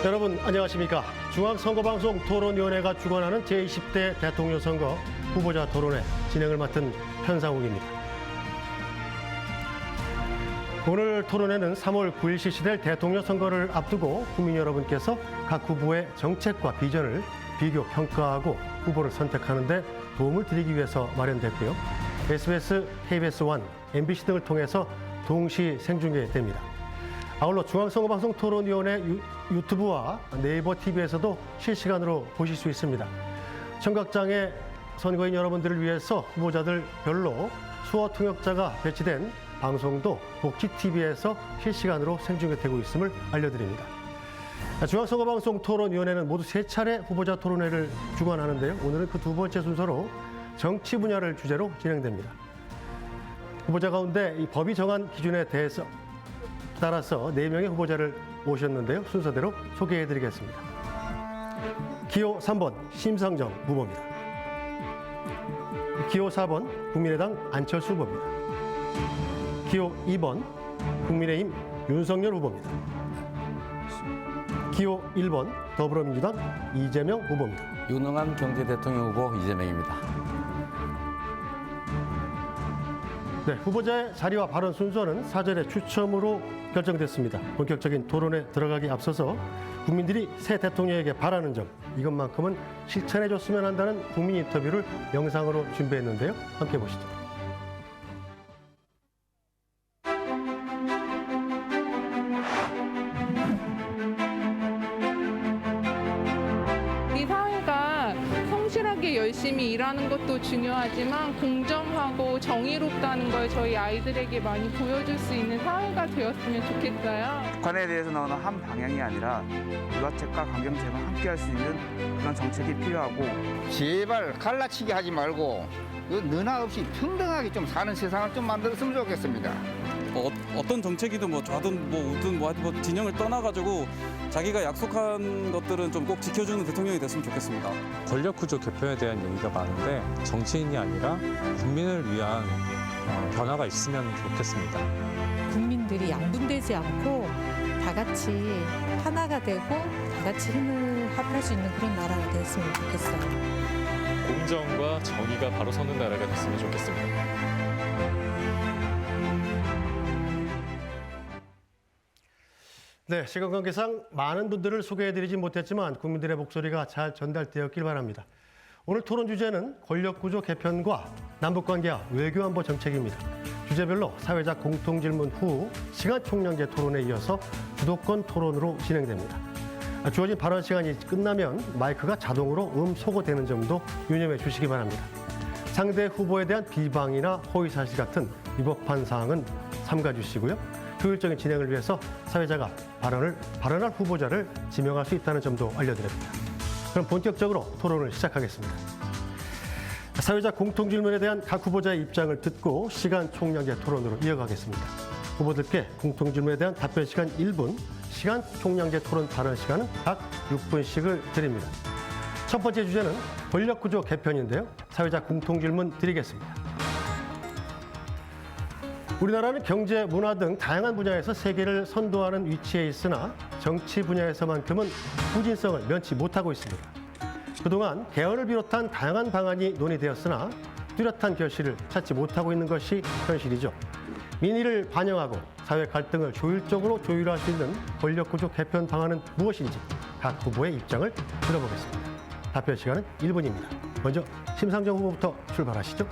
여러분 안녕하십니까. 중앙선거방송 토론위원회가 주관하는 제20대 대통령 선거 후보자 토론회 진행을 맡은 현상욱입니다. 오늘 토론회는 3월 9일 실시될 대통령 선거를 앞두고 국민 여러분께서 각 후보의 정책과 비전을 비교 평가하고 후보를 선택하는 데 도움을 드리기 위해서 마련됐고요. SBS, KBS1, MBC 등을 통해서 동시 생중계됩니다. 아울러 중앙선거방송 토론위원회 유튜브와 네이버 TV에서도 실시간으로 보실 수 있습니다. 청각장애 선거인 여러분들을 위해서 후보자들 별로 수어 통역자가 배치된 방송도 복지TV에서 실시간으로 생중계되고 있음을 알려드립니다. 중앙선거방송 토론위원회는 모두 3차례 후보자 토론회를 주관하는데요. 오늘은 그 두 번째 순서로 정치 분야를 주제로 진행됩니다. 후보자 가운데 이 법이 정한 기준에 대해서 따라서 4명의 후보자를 모셨는데요. 순서대로 소개해드리겠습니다. 기호 3번 심상정 후보입니다. 기호 4번 국민의당 안철수 후보입니다. 기호 2번 국민의힘 윤석열 후보입니다. 기호 1번 더불어민주당 이재명 후보입니다. 유능한 경제대통령 후보 이재명입니다. 네, 후보자의 자리와 발언 순서는 사전에 추첨으로 결정됐습니다. 본격적인 토론에 들어가기 앞서서 국민들이 새 대통령에게 바라는 점, 이것만큼은 실천해줬으면 한다는 국민 인터뷰를 영상으로 준비했는데요. 함께 보시죠. 이 사회가 성실하게 열심히 일하는 것도 중요하지만 공정하고 정의롭다는 걸 저희 아이들에게 많이 보여줄 수 있는 사회가 되었으면 좋겠어요. 북한에 대해서 나오는 한 방향이 아니라 유화책과 강경책을 함께 할 수 있는 그런 정책이 필요하고, 제발 갈라치기 하지 말고 너나 없이 평등하게 좀 사는 세상을 좀 만들었으면 좋겠습니다. 어떤 정책이든 뭐 좌든 뭐 우든 뭐 진영을 떠나가지고 자기가 약속한 것들은 좀 꼭 지켜주는 대통령이 됐으면 좋겠습니다. 권력구조 개편에 대한 얘기가 많은데 정치인이 아니라 국민을 위한 변화가 있으면 좋겠습니다. 국민들이 양분되지 않고 다 같이 하나가 되고 다 같이 힘을 합할 수 있는 그런 나라가 됐으면 좋겠어요. 공정과 정의가 바로 서는 나라가 됐으면 좋겠습니다. 네, 시간 관계상 많은 분들을 소개해드리지 못했지만 국민들의 목소리가 잘 전달되었길 바랍니다. 오늘 토론 주제는 권력구조 개편과 남북관계와 외교안보 정책입니다. 주제별로 사회적 공통질문 후 시간 총량제 토론에 이어서 주도권 토론으로 진행됩니다. 주어진 발언 시간이 끝나면 마이크가 자동으로 소거되는 점도 유념해 주시기 바랍니다. 상대 후보에 대한 비방이나 허위사실 같은 위법한 사항은 삼가 주시고요. 효율적인 진행을 위해서 사회자가 발언할 후보자를 지명할 수 있다는 점도 알려드립니다. 그럼 본격적으로 토론을 시작하겠습니다. 사회자 공통질문에 대한 각 후보자의 입장을 듣고 시간 총량제 토론으로 이어가겠습니다. 후보들께 공통질문에 대한 답변 시간 1분, 시간 총량제 토론 발언 시간은 각 6분씩을 드립니다. 첫 번째 주제는 권력구조 개편인데요. 사회자 공통질문 드리겠습니다. 우리나라는 경제, 문화 등 다양한 분야에서 세계를 선도하는 위치에 있으나 정치 분야에서만큼은 후진성을 면치 못하고 있습니다. 그동안 개헌을 비롯한 다양한 방안이 논의되었으나 뚜렷한 결실을 찾지 못하고 있는 것이 현실이죠. 민의를 반영하고 사회 갈등을 효율적으로 조율할 수 있는 권력구조 개편 방안은 무엇인지 각 후보의 입장을 들어보겠습니다. 답변 시간은 1분입니다. 먼저 심상정 후보부터 출발하시죠.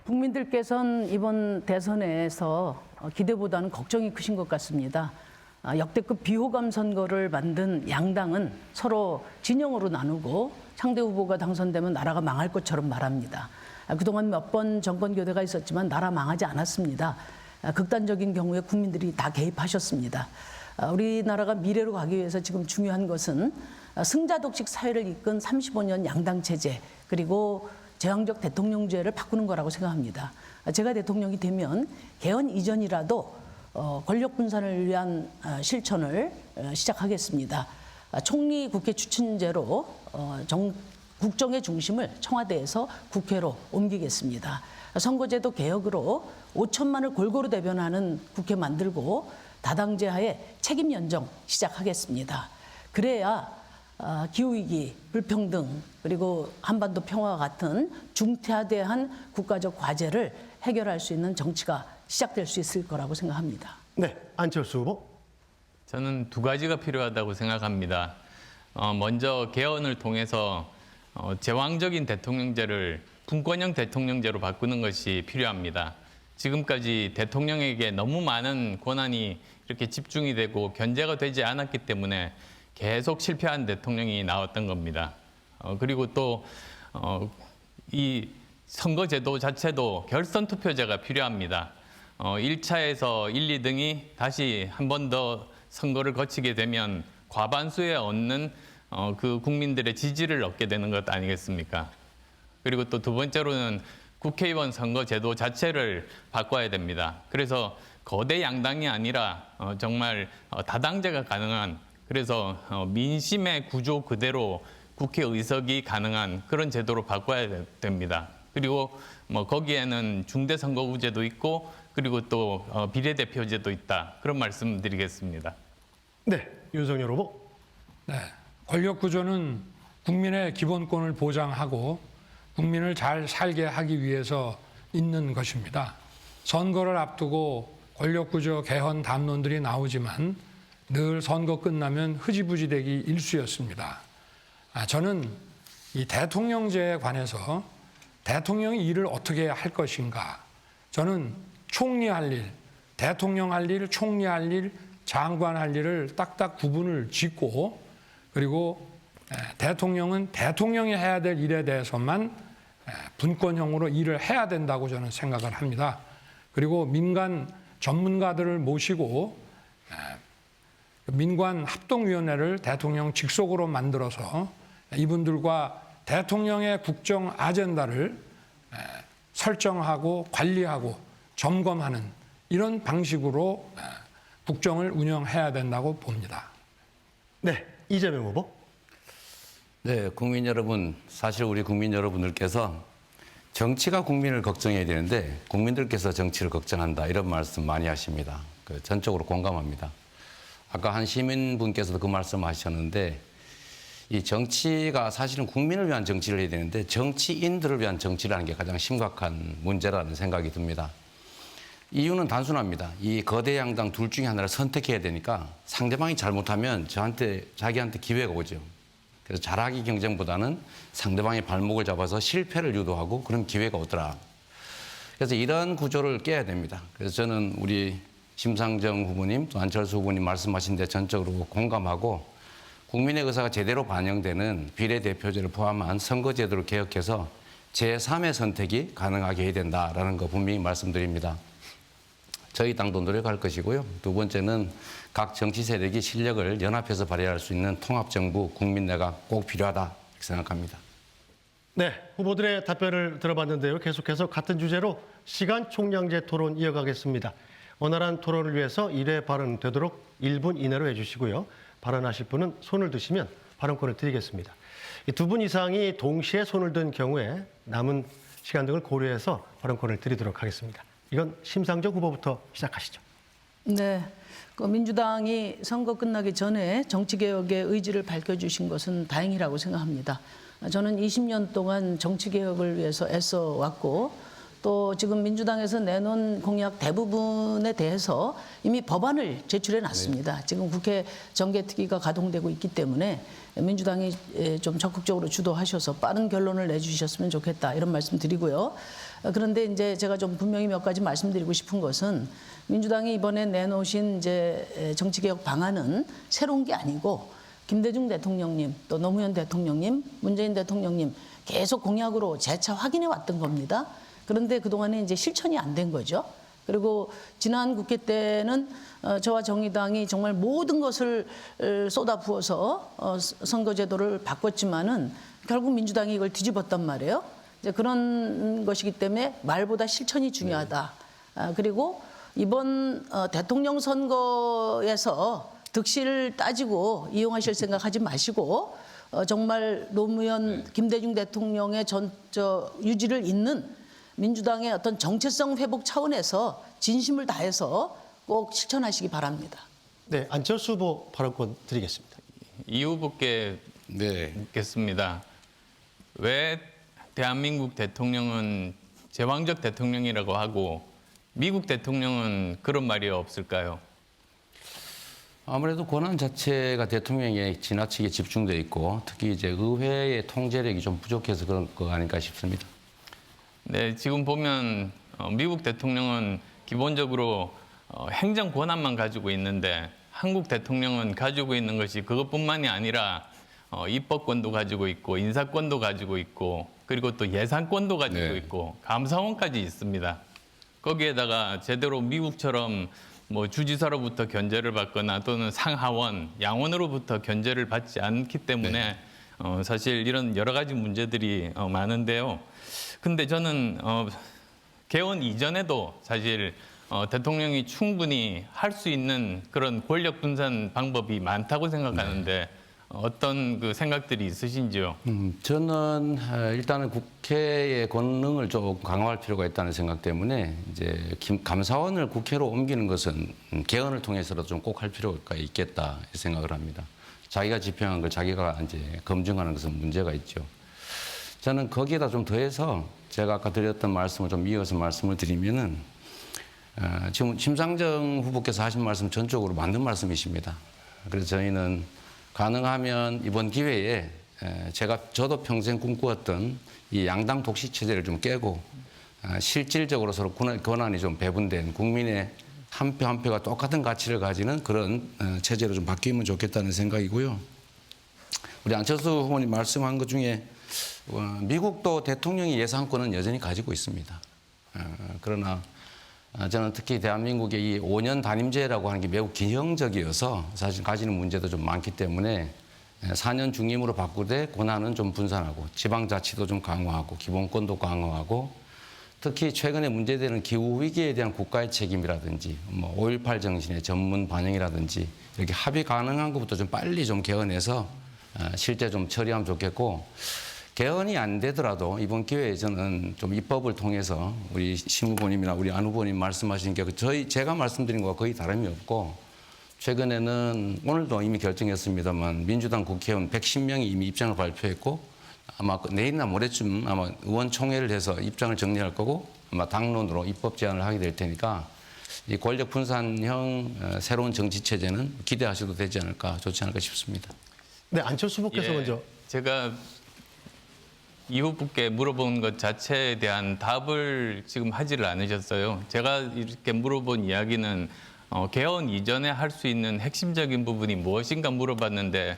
국민들께서는 이번 대선에서 기대보다는 걱정이 크신 것 같습니다. 역대급 비호감 선거를 만든 양당은 서로 진영으로 나누고 상대 후보가 당선되면 나라가 망할 것처럼 말합니다. 그동안 몇 번 정권 교대가 있었지만 나라 망하지 않았습니다. 극단적인 경우에 국민들이 다 개입하셨습니다. 우리나라가 미래로 가기 위해서 지금 중요한 것은 승자 독식 사회를 이끈 35년 양당 체제 그리고 제왕적 대통령제를 바꾸는 거라고 생각합니다. 제가 대통령이 되면 개헌 이전이라도 권력 분산을 위한 실천을 시작하겠습니다. 총리 국회 추천제로 국정의 중심을 청와대에서 국회로 옮기겠습니다. 선거제도 개혁으로 5천만을 골고루 대변하는 국회 만들고 다당제 하에 책임 연정 시작하겠습니다. 그래야 기후위기, 불평등, 그리고 한반도 평화와 같은 중대한 국가적 과제를 해결할 수 있는 정치가 시작될 수 있을 거라고 생각합니다. 네, 안철수 후보. 저는 두 가지가 필요하다고 생각합니다. 먼저 개헌을 통해서 제왕적인 대통령제를 분권형 대통령제로 바꾸는 것이 필요합니다. 지금까지 대통령에게 너무 많은 권한이 이렇게 집중이 되고 견제가 되지 않았기 때문에 계속 실패한 대통령이 나왔던 겁니다. 그리고 또 이 선거제도 자체도 결선 투표제가 필요합니다. 1차에서 1, 2등이 다시 한 번 더 선거를 거치게 되면 과반수에 얻는 그 국민들의 지지를 얻게 되는 것 아니겠습니까? 그리고 또 두 번째로는 국회의원 선거제도 자체를 바꿔야 됩니다. 그래서 거대 양당이 아니라 정말 다당제가 가능한, 그래서 민심의 구조 그대로 국회의석이 가능한 그런 제도로 바꿔야 됩니다. 그리고 뭐 거기에는 중대선거구제도 있고 그리고 또 비례대표제도 있다. 그런 말씀 드리겠습니다. 네, 윤석열 후보. 네, 권력구조는 국민의 기본권을 보장하고 국민을 잘 살게 하기 위해서 있는 것입니다. 선거를 앞두고 권력구조 개헌 담론들이 나오지만 늘 선거 끝나면 흐지부지되기 일쑤였습니다. 저는 이 대통령제에 관해서 대통령이 일을 어떻게 할 것인가, 저는 총리 할 일, 대통령 할 일, 총리 할 일, 장관 할 일을 딱딱 구분을 짓고, 그리고 대통령은 대통령이 해야 될 일에 대해서만 분권형으로 일을 해야 된다고 저는 생각을 합니다. 그리고 민간 전문가들을 모시고 민관 합동위원회를 대통령 직속으로 만들어서 이분들과 대통령의 국정 아젠다를 설정하고 관리하고 점검하는 이런 방식으로 국정을 운영해야 된다고 봅니다. 네, 이재명 후보. 네, 국민 여러분, 사실 우리 국민 여러분들께서 정치가 국민을 걱정해야 되는데 국민들께서 정치를 걱정한다, 이런 말씀 많이 하십니다. 전적으로 공감합니다. 아까 한 시민분께서도 그 말씀하셨는데, 이 정치가 사실은 국민을 위한 정치를 해야 되는데 정치인들을 위한 정치라는 게 가장 심각한 문제라는 생각이 듭니다. 이유는 단순합니다. 이 거대 양당 둘 중에 하나를 선택해야 되니까 상대방이 잘못하면 자기한테 기회가 오죠. 그래서 잘하기 경쟁보다는 상대방의 발목을 잡아서 실패를 유도하고 그런 기회가 오더라. 그래서 이런 구조를 깨야 됩니다. 그래서 저는 우리 심상정 후보님, 또 안철수 후보님 말씀하신 데 전적으로 공감하고, 국민의 의사가 제대로 반영되는 비례대표제를 포함한 선거제도를 개혁해서 제3의 선택이 가능하게 해야 된다라는 거 분명히 말씀드립니다. 저희 당도 노력할 것이고요. 두 번째는 각 정치 세력이 실력을 연합해서 발휘할 수 있는 통합정부, 국민내각 꼭 필요하다 이렇게 생각합니다. 네, 후보들의 답변을 들어봤는데요. 계속해서 같은 주제로 시간 총량제 토론 이어가겠습니다. 원활한 토론을 위해서 1회 발언 되도록 1분 이내로 해주시고요. 발언하실 분은 손을 드시면 발언권을 드리겠습니다. 두 분 이상이 동시에 손을 든 경우에 남은 시간 등을 고려해서 발언권을 드리도록 하겠습니다. 이건 심상정 후보부터 시작하시죠. 네, 민주당이 선거 끝나기 전에 정치개혁의 의지를 밝혀주신 것은 다행이라고 생각합니다. 저는 20년 동안 정치개혁을 위해서 애써왔고, 또 지금 민주당에서 내놓은 공약 대부분에 대해서 이미 법안을 제출해 놨습니다. 지금 국회 정개특위가 가동되고 있기 때문에 민주당이 좀 적극적으로 주도하셔서 빠른 결론을 내주셨으면 좋겠다, 이런 말씀 드리고요. 그런데 이제 제가 좀 분명히 몇 가지 말씀드리고 싶은 것은, 민주당이 이번에 내놓으신 이제 정치개혁 방안은 새로운 게 아니고, 김대중 대통령님, 또 노무현 대통령님, 문재인 대통령님 계속 공약으로 재차 확인해 왔던 겁니다. 그런데 그동안에 이제 실천이 안 된 거죠. 그리고 지난 국회 때는 저와 정의당이 정말 모든 것을 쏟아부어서 선거제도를 바꿨지만은 결국 민주당이 이걸 뒤집었단 말이에요. 이제 그런 것이기 때문에 말보다 실천이 중요하다. 그리고 이번 대통령 선거에서 득실을 따지고 이용하실 생각하지 마시고, 정말 노무현, 김대중 대통령의 유지를 잇는 민주당의 어떤 정체성 회복 차원에서 진심을 다해서 꼭 실천하시기 바랍니다. 네, 안철수 후보 발언권 드리겠습니다. 이 후보께 묻겠습니다. 왜 대한민국 대통령은 제왕적 대통령이라고 하고 미국 대통령은 그런 말이 없을까요? 아무래도 권한 자체가 대통령에 지나치게 집중돼 있고 특히 이제 의회의 통제력이 좀 부족해서 그런 거 아닐까 싶습니다. 네, 지금 보면 미국 대통령은 기본적으로 행정 권한만 가지고 있는데 한국 대통령은 가지고 있는 것이 그것뿐만이 아니라 입법권도 가지고 있고 인사권도 가지고 있고 그리고 또 예산권도 가지고 있고 감사원까지 있습니다. 거기에다가 제대로 미국처럼 뭐 주지사로부터 견제를 받거나 또는 상하원, 양원으로부터 견제를 받지 않기 때문에 사실 이런 여러 가지 문제들이 많은데요. 근데 저는 개헌 이전에도 사실 대통령이 충분히 할 수 있는 그런 권력 분산 방법이 많다고 생각하는데 어떤 그 생각들이 있으신지요? 저는 일단은 국회의 권능을 좀 강화할 필요가 있다는 생각 때문에 이제 감사원을 국회로 옮기는 것은 개헌을 통해서라도 좀 꼭 할 필요가 있겠다 생각을 합니다. 자기가 집행한 걸 자기가 이제 검증하는 것은 문제가 있죠. 저는 거기에다 좀 더해서 제가 아까 드렸던 말씀을 좀 이어서 말씀을 드리면은 지금 심상정 후보께서 하신 말씀 전적으로 맞는 말씀이십니다. 그래서 저희는 가능하면 이번 기회에 저도 평생 꿈꾸었던 이 양당 독식 체제를 좀 깨고 실질적으로 서로 권한이 좀 배분된 국민의 한 표 한 표가 똑같은 가치를 가지는 그런 체제로 좀 바뀌면 좋겠다는 생각이고요. 우리 안철수 후보님 말씀한 것 중에 미국도 대통령이 예산권은 여전히 가지고 있습니다. 그러나 저는 특히 대한민국의 이 5년 단임제라고 하는 게 매우 기형적이어서 사실 가지는 문제도 좀 많기 때문에 4년 중임으로 바꾸되 권한은 좀 분산하고 지방자치도 좀 강화하고 기본권도 강화하고 특히 최근에 문제되는 기후위기에 대한 국가의 책임이라든지 뭐 5.18 정신의 전문 반영이라든지 이렇게 합의 가능한 것부터 좀 빨리 좀 개헌해서 실제 좀 처리하면 좋겠고 개헌이 안 되더라도 이번 기회에 저는 좀 입법을 통해서 우리 심 후보님이나 우리 안 후보님 말씀하신 게 제가 말씀드린 것과 거의 다름이 없고 최근에는 오늘도 이미 결정했습니다만 민주당 국회의원 110명이 이미 입장을 발표했고 아마 내일이나 모레쯤 아마 의원총회를 해서 입장을 정리할 거고 아마 당론으로 입법 제안을 하게 될 테니까 이 권력 분산형 새로운 정치 체제는 기대하셔도 되지 않을까 좋지 않을까 싶습니다. 네, 안철수 후보께서 먼저. 제가 이 후보께 물어본 것 자체에 대한 답을 지금 하지를 않으셨어요. 제가 이렇게 물어본 이야기는 개헌 이전에 할 수 있는 핵심적인 부분이 무엇인가 물어봤는데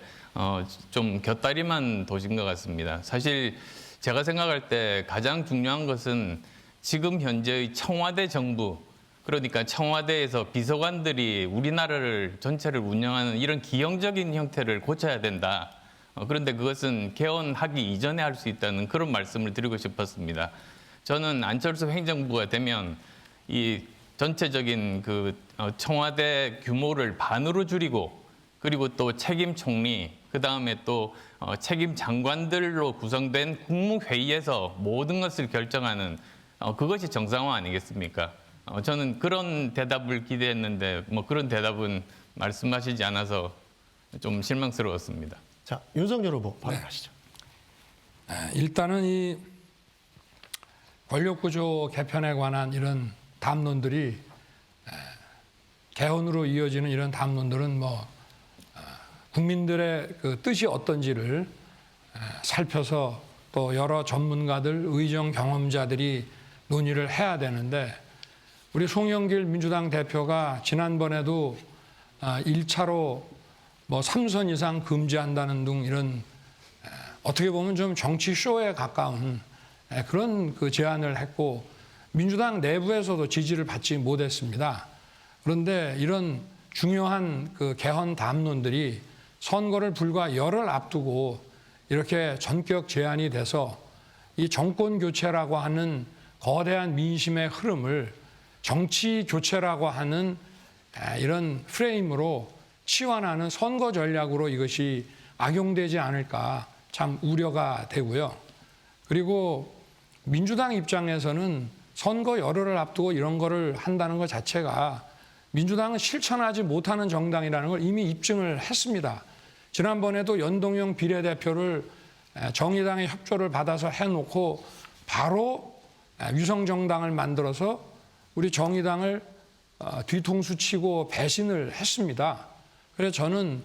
좀 곁다리만 도신 것 같습니다. 사실 제가 생각할 때 가장 중요한 것은 지금 현재의 청와대 정부, 그러니까 청와대에서 비서관들이 우리나라를 전체를 운영하는 이런 기형적인 형태를 고쳐야 된다. 그런데 그것은 개헌하기 이전에 할 수 있다는 그런 말씀을 드리고 싶었습니다. 저는 안철수 행정부가 되면 이 전체적인 그 청와대 규모를 반으로 줄이고 그리고 또 책임 총리, 그 다음에 또 책임 장관들로 구성된 국무회의에서 모든 것을 결정하는 그것이 정상화 아니겠습니까? 저는 그런 대답을 기대했는데 뭐 그런 대답은 말씀하시지 않아서 좀 실망스러웠습니다. 자, 윤석열 후보 발언하시죠. 일단은 이 권력구조 개편에 관한 이런 담론들이 개헌으로 이어지는 이런 담론들은 뭐 국민들의 그 뜻이 어떤지를 살펴서 또 여러 전문가들, 의정 경험자들이 논의를 해야 되는데 우리 송영길 민주당 대표가 지난번에도 1차로 뭐 3선 이상 금지한다는 등 이런 어떻게 보면 좀 정치 쇼에 가까운 그런 그 제안을 했고 민주당 내부에서도 지지를 받지 못했습니다. 그런데 이런 중요한 그 개헌 담론들이 선거를 불과 열흘 앞두고 이렇게 전격 제안이 돼서 이 정권 교체라고 하는 거대한 민심의 흐름을 정치 교체라고 하는 이런 프레임으로 치환하는 선거 전략으로 이것이 악용되지 않을까 참 우려가 되고요. 그리고 민주당 입장에서는 선거 열흘을 앞두고 이런 거를 한다는 것 자체가 민주당은 실천하지 못하는 정당이라는 걸 이미 입증을 했습니다. 지난번에도 연동형 비례대표를 정의당의 협조를 받아서 해놓고 바로 위성정당을 만들어서 우리 정의당을 뒤통수 치고 배신을 했습니다. 그래서 저는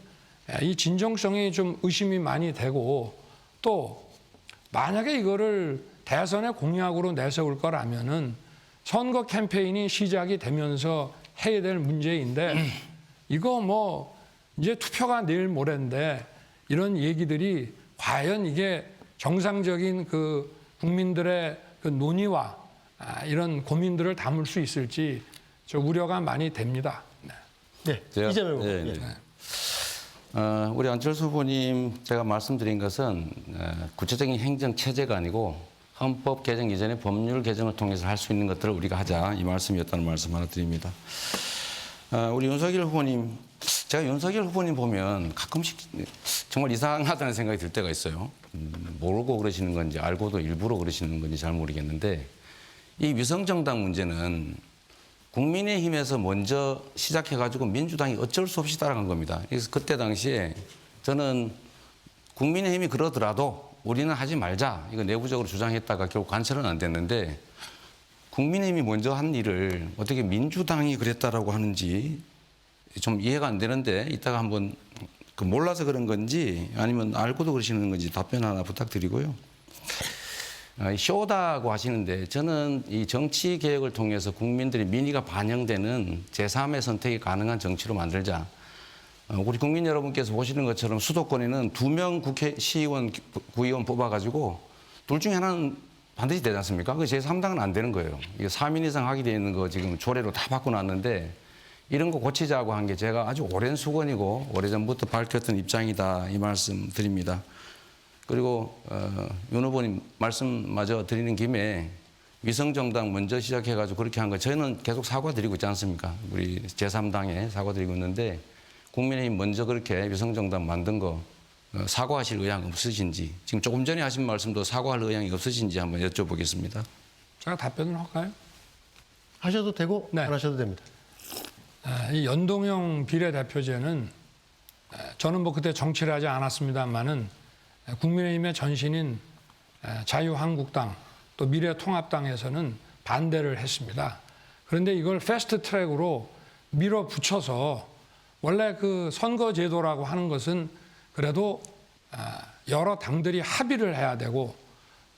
이 진정성이 좀 의심이 많이 되고, 또 만약에 이거를 대선의 공약으로 내세울 거라면은 선거 캠페인이 시작이 되면서 해야 될 문제인데, 이거 뭐 이제 투표가 내일 모레인데 이런 얘기들이 과연 이게 정상적인 그 국민들의 그 논의와 이런 고민들을 담을 수 있을지 저 우려가 많이 됩니다. 네, 제가- 이재명 후보. 네, 예. 네. 우리 안철수 후보님 제가 말씀드린 것은 구체적인 행정 체제가 아니고 헌법 개정 이전의 법률 개정을 통해서 할 수 있는 것들을 우리가 하자, 이 말씀이었다는 말씀 하나 드립니다. 우리 윤석열 후보님, 제가 윤석열 후보님 보면 가끔씩 정말 이상하다는 생각이 들 때가 있어요. 모르고 그러시는 건지 알고도 일부러 그러시는 건지 잘 모르겠는데, 이 위성정당 문제는 국민의힘에서 먼저 시작해가지고 민주당이 어쩔 수 없이 따라간 겁니다. 그래서 그때 당시에 저는 국민의힘이 그러더라도 우리는 하지 말자, 이거 내부적으로 주장했다가 결국 관철은 안 됐는데, 국민의힘이 먼저 한 일을 어떻게 민주당이 그랬다라고 하는지 좀 이해가 안 되는데, 이따가 한번 그 몰라서 그런 건지 아니면 알고도 그러시는 건지 답변 하나 부탁드리고요. 쇼다고 하시는데, 저는 이 정치 개혁을 통해서 국민들의 민의가 반영되는 제3의 선택이 가능한 정치로 만들자. 우리 국민 여러분께서 보시는 것처럼 수도권에는 2명 시의원, 구의원 뽑아가지고 둘 중에 하나는 반드시 되지 않습니까? 그 제3당은 안 되는 거예요. 이게 3인 이상 하게 돼 있는 거 지금 조례로 다 바꿔놨는데, 이런 거 고치자고 한 게 제가 아주 오랜 수건이고 오래전부터 밝혔던 입장이다, 이 말씀 드립니다. 그리고 윤 후보님 말씀마저 드리는 김에 위성정당 먼저 시작해가지고 그렇게 한 거 저희는 계속 사과드리고 있지 않습니까? 우리 제3당에 사과드리고 있는데, 국민의힘 먼저 그렇게 위성정당 만든 거 사과하실 의향 없으신지, 지금 조금 전에 하신 말씀도 사과할 의향이 없으신지 한번 여쭤보겠습니다. 제가 답변을 할까요? 하셔도 되고 네. 안 하셔도 됩니다. 이 연동형 비례대표제는 저는 뭐 그때 정치를 하지 않았습니다만은 국민의힘의 전신인 자유한국당 또 미래통합당에서는 반대를 했습니다. 그런데 이걸 패스트 트랙으로 밀어붙여서, 원래 그 선거제도라고 하는 것은 그래도 여러 당들이 합의를 해야 되고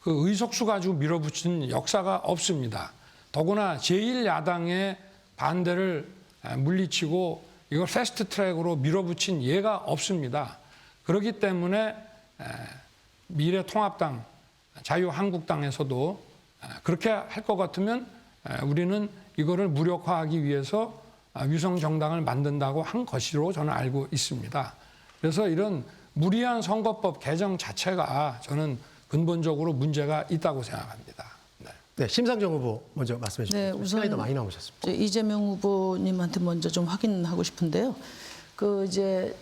그 의석수 가지고 밀어붙인 역사가 없습니다. 더구나 제1야당의 반대를 물리치고 이걸 패스트 트랙으로 밀어붙인 예가 없습니다. 그렇기 때문에 미래통합당, 자유한국당에서도 그렇게 할 것 같으면 우리는 이거를 무력화하기 위해서 위성정당을 만든다고 한 것으로 저는 알고 있습니다. 그래서 이런 무리한 선거법 개정 자체가 저는 근본적으로 문제가 있다고 생각합니다. 네, 심상정 후보 먼저 말씀해 주시죠. 네, 우선 시간이 더 많이 남으셨습니다. 이재명 후보님한테 먼저 좀 확인하고 싶은데요. 그 이제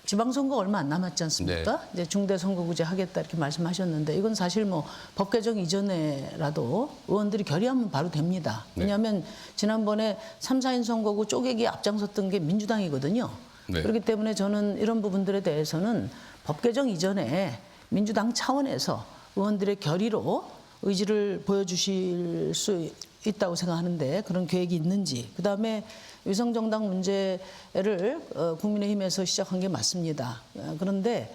지방선거 얼마 안 남았지 않습니까? 네. 이제 중대선거구제 하겠다 이렇게 말씀하셨는데, 이건 사실 뭐 법 개정 이전에라도 의원들이 결의하면 바로 됩니다. 네. 왜냐하면 지난번에 3, 4인 선거구 쪼개기 앞장섰던 게 민주당이거든요. 네. 그렇기 때문에 저는 이런 부분들에 대해서는 법 개정 이전에 민주당 차원에서 의원들의 결의로 의지를 보여주실 수 있다고 생각하는데, 그런 계획이 있는지, 그다음에 위성정당 문제를 국민의힘에서 시작한 게 맞습니다. 그런데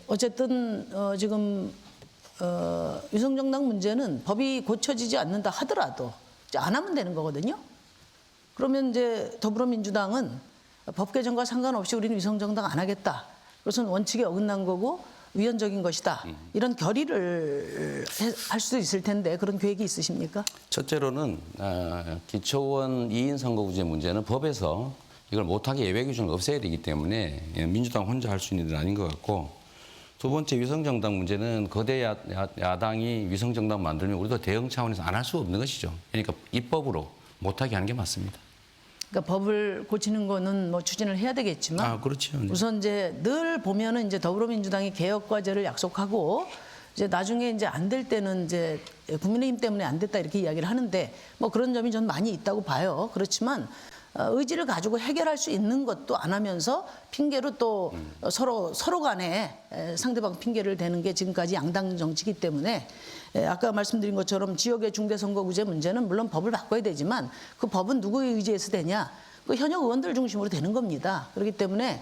어쨌든 지금 위성정당 문제는 법이 고쳐지지 않는다 하더라도 이제 안 하면 되는 거거든요. 그러면 이제 더불어민주당은 법 개정과 상관없이 우리는 위성정당 안 하겠다, 그것은 원칙에 어긋난 거고 위헌적인 것이다, 이런 결의를 할 수도 있을 텐데, 그런 계획이 있으십니까? 첫째로는 기초원 2인 선거구제 문제는 법에서 이걸 못하게 예외 규정을 없애야 되기 때문에 민주당 혼자 할 수 있는 일은 아닌 것 같고, 두 번째 위성정당 문제는 거대 야당이 위성정당 만들면 우리도 대응 차원에서 안 할 수 없는 것이죠. 그러니까 입법으로 못하게 하는 게 맞습니다. 그러니까 법을 고치는 거는 뭐 추진을 해야 되겠지만, 그렇죠. 네. 우선 이제 늘 보면은 이제 더불어민주당이 개혁 과제를 약속하고 이제 나중에 이제 안 될 때는 이제 국민의힘 때문에 안 됐다 이렇게 이야기를 하는데, 뭐 그런 점이 전 많이 있다고 봐요. 그렇지만 의지를 가지고 해결할 수 있는 것도 안 하면서 핑계로 또 서로 간에 상대방 핑계를 대는 게 지금까지 양당 정치이기 때문에 아까 말씀드린 것처럼 지역의 중대선거구제 문제는 물론 법을 바꿔야 되지만 그 법은 누구의 의지에서 되냐? 그 현역 의원들 중심으로 되는 겁니다. 그렇기 때문에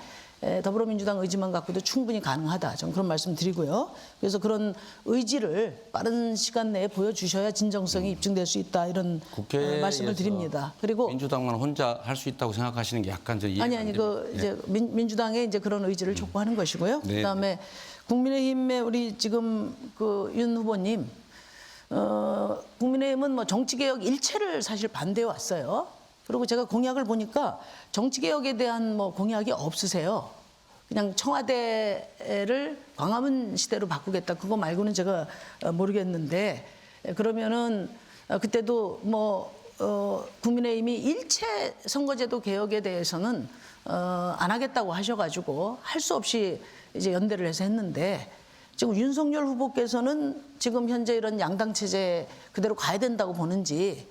더불어민주당 의지만 갖고도 충분히 가능하다. 저는 그런 말씀 드리고요. 그래서 그런 의지를 빠른 시간 내에 보여주셔야 진정성이 입증될 수 있다. 이런 말씀을 드립니다. 그리고 민주당만 혼자 할 수 있다고 생각하시는 게 약간 저 이해가 안 됩니다. 이제 민주당의 이제 그런 의지를 촉구하는 것이고요. 네. 그다음에 국민의힘의 우리 지금 그 윤 후보님, 국민의힘은 뭐 정치개혁 일체를 사실 반대해 왔어요. 그리고 제가 공약을 보니까 정치개혁에 대한 뭐 공약이 없으세요. 그냥 청와대를 광화문 시대로 바꾸겠다. 그거 말고는 제가 모르겠는데, 그러면은 그때도 뭐 국민의힘이 일체 선거제도 개혁에 대해서는 안 하겠다고 하셔가지고 할 수 없이 이제 연대를 해서 했는데, 지금 윤석열 후보께서는 지금 현재 이런 양당 체제 그대로 가야 된다고 보는지,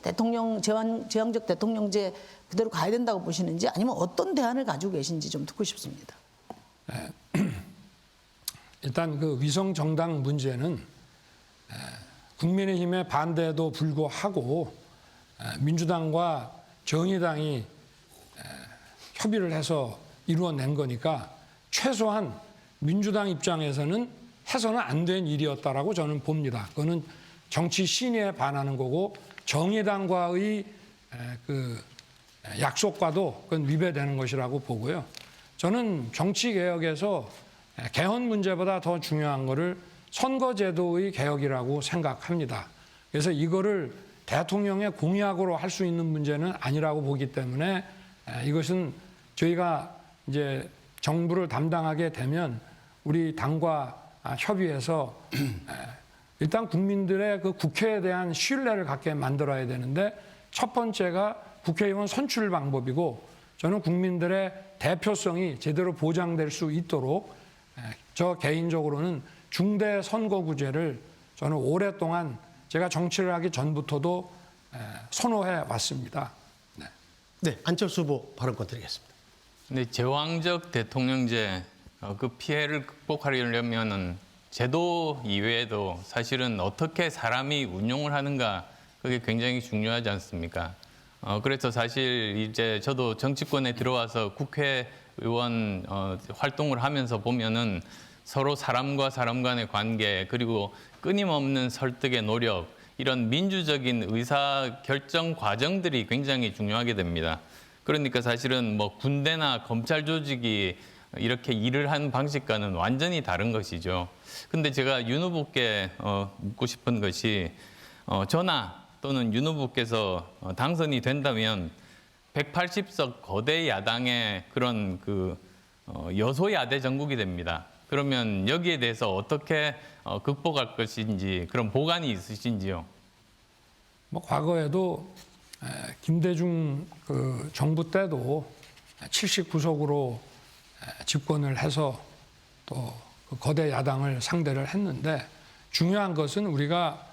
대통령 제왕적 대통령제 그대로 가야 된다고 보시는지, 아니면 어떤 대안을 가지고 계신지 좀 듣고 싶습니다. 일단 그 위성 정당 문제는 국민의힘의 반대에도 불구하고 민주당과 정의당이 협의를 해서 이루어낸 거니까 최소한 민주당 입장에서는 해서는 안 된 일이었다라고 저는 봅니다. 그거는 정치 신의에 반하는 거고 정의당과의 그 약속과도 그건 위배되는 것이라고 보고요. 저는 정치 개혁에서 개헌 문제보다 더 중요한 거를 선거제도의 개혁이라고 생각합니다. 그래서 이거를 대통령의 공약으로 할 수 있는 문제는 아니라고 보기 때문에 이것은 저희가 이제 정부를 담당하게 되면 우리 당과 협의해서 일단 국민들의 그 국회에 대한 신뢰를 갖게 만들어야 되는데, 첫 번째가 국회의원 선출 방법이고, 저는 국민들의 대표성이 제대로 보장될 수 있도록 저 개인적으로는 중대 선거구제를 저는 오랫동안 제가 정치를 하기 전부터도 선호해 왔습니다. 네, 안철수 후보 발언권 드리겠습니다. 근데 제왕적 대통령제 그 피해를 극복하려면은 제도 이외에도 사실은 어떻게 사람이 운용을 하는가, 그게 굉장히 중요하지 않습니까? 그래서 사실 이제 저도 정치권에 들어와서 국회의원 활동을 하면서 보면은 서로 사람과 사람 간의 관계, 그리고 끊임없는 설득의 노력, 이런 민주적인 의사 결정 과정들이 굉장히 중요하게 됩니다. 그러니까 사실은 뭐 군대나 검찰 조직이 이렇게 일을 하는 방식과는 완전히 다른 것이죠. 근데 제가 윤 후보께 묻고 싶은 것이, 저나 또는 윤 후보께서 당선이 된다면 180석 거대 야당의 그런 그 여소야대 전국이 됩니다. 그러면 여기에 대해서 어떻게 극복할 것인지, 그런 보관이 있으신지요? 뭐 과거에도 김대중 그 정부 때도 79석으로 집권을 해서 또 그 거대 야당을 상대를 했는데, 중요한 것은 우리가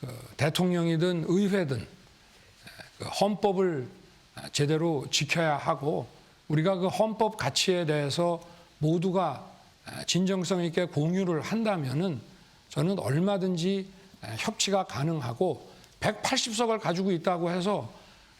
그 대통령이든 의회든 그 헌법을 제대로 지켜야 하고, 우리가 그 헌법 가치에 대해서 모두가 진정성 있게 공유를 한다면은 저는 얼마든지 협치가 가능하고, 180석을 가지고 있다고 해서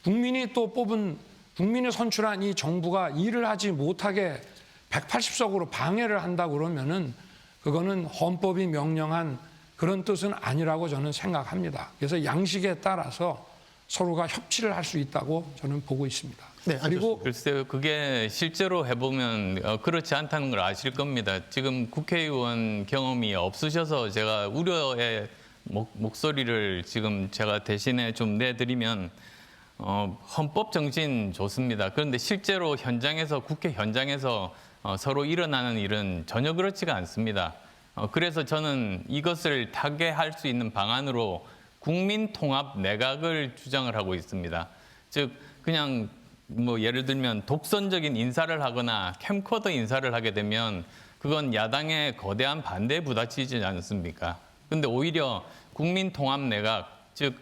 국민이 또 뽑은, 국민이 선출한 이 정부가 일을 하지 못하게 180석으로 방해를 한다 그러면은 그거는 헌법이 명령한 그런 뜻은 아니라고 저는 생각합니다. 그래서 양식에 따라서 서로가 협치를 할 수 있다고 저는 보고 있습니다. 네, 그리고 글쎄요, 그게 실제로 해보면 그렇지 않다는 걸 아실 겁니다. 지금 국회의원 경험이 없으셔서 제가 우려의 목소리를 지금 제가 대신에 좀 내드리면, 헌법 정신 좋습니다. 그런데 실제로 현장에서, 국회 현장에서 서로 일어나는 일은 전혀 그렇지가 않습니다. 그래서 저는 이것을 타개할 수 있는 방안으로 국민통합 내각을 주장을 하고 있습니다. 즉 그냥 뭐 예를 들면 독선적인 인사를 하거나 캠코더 인사를 하게 되면 그건 야당의 거대한 반대에 부딪히지 않습니까? 근데 오히려 국민통합 내각, 즉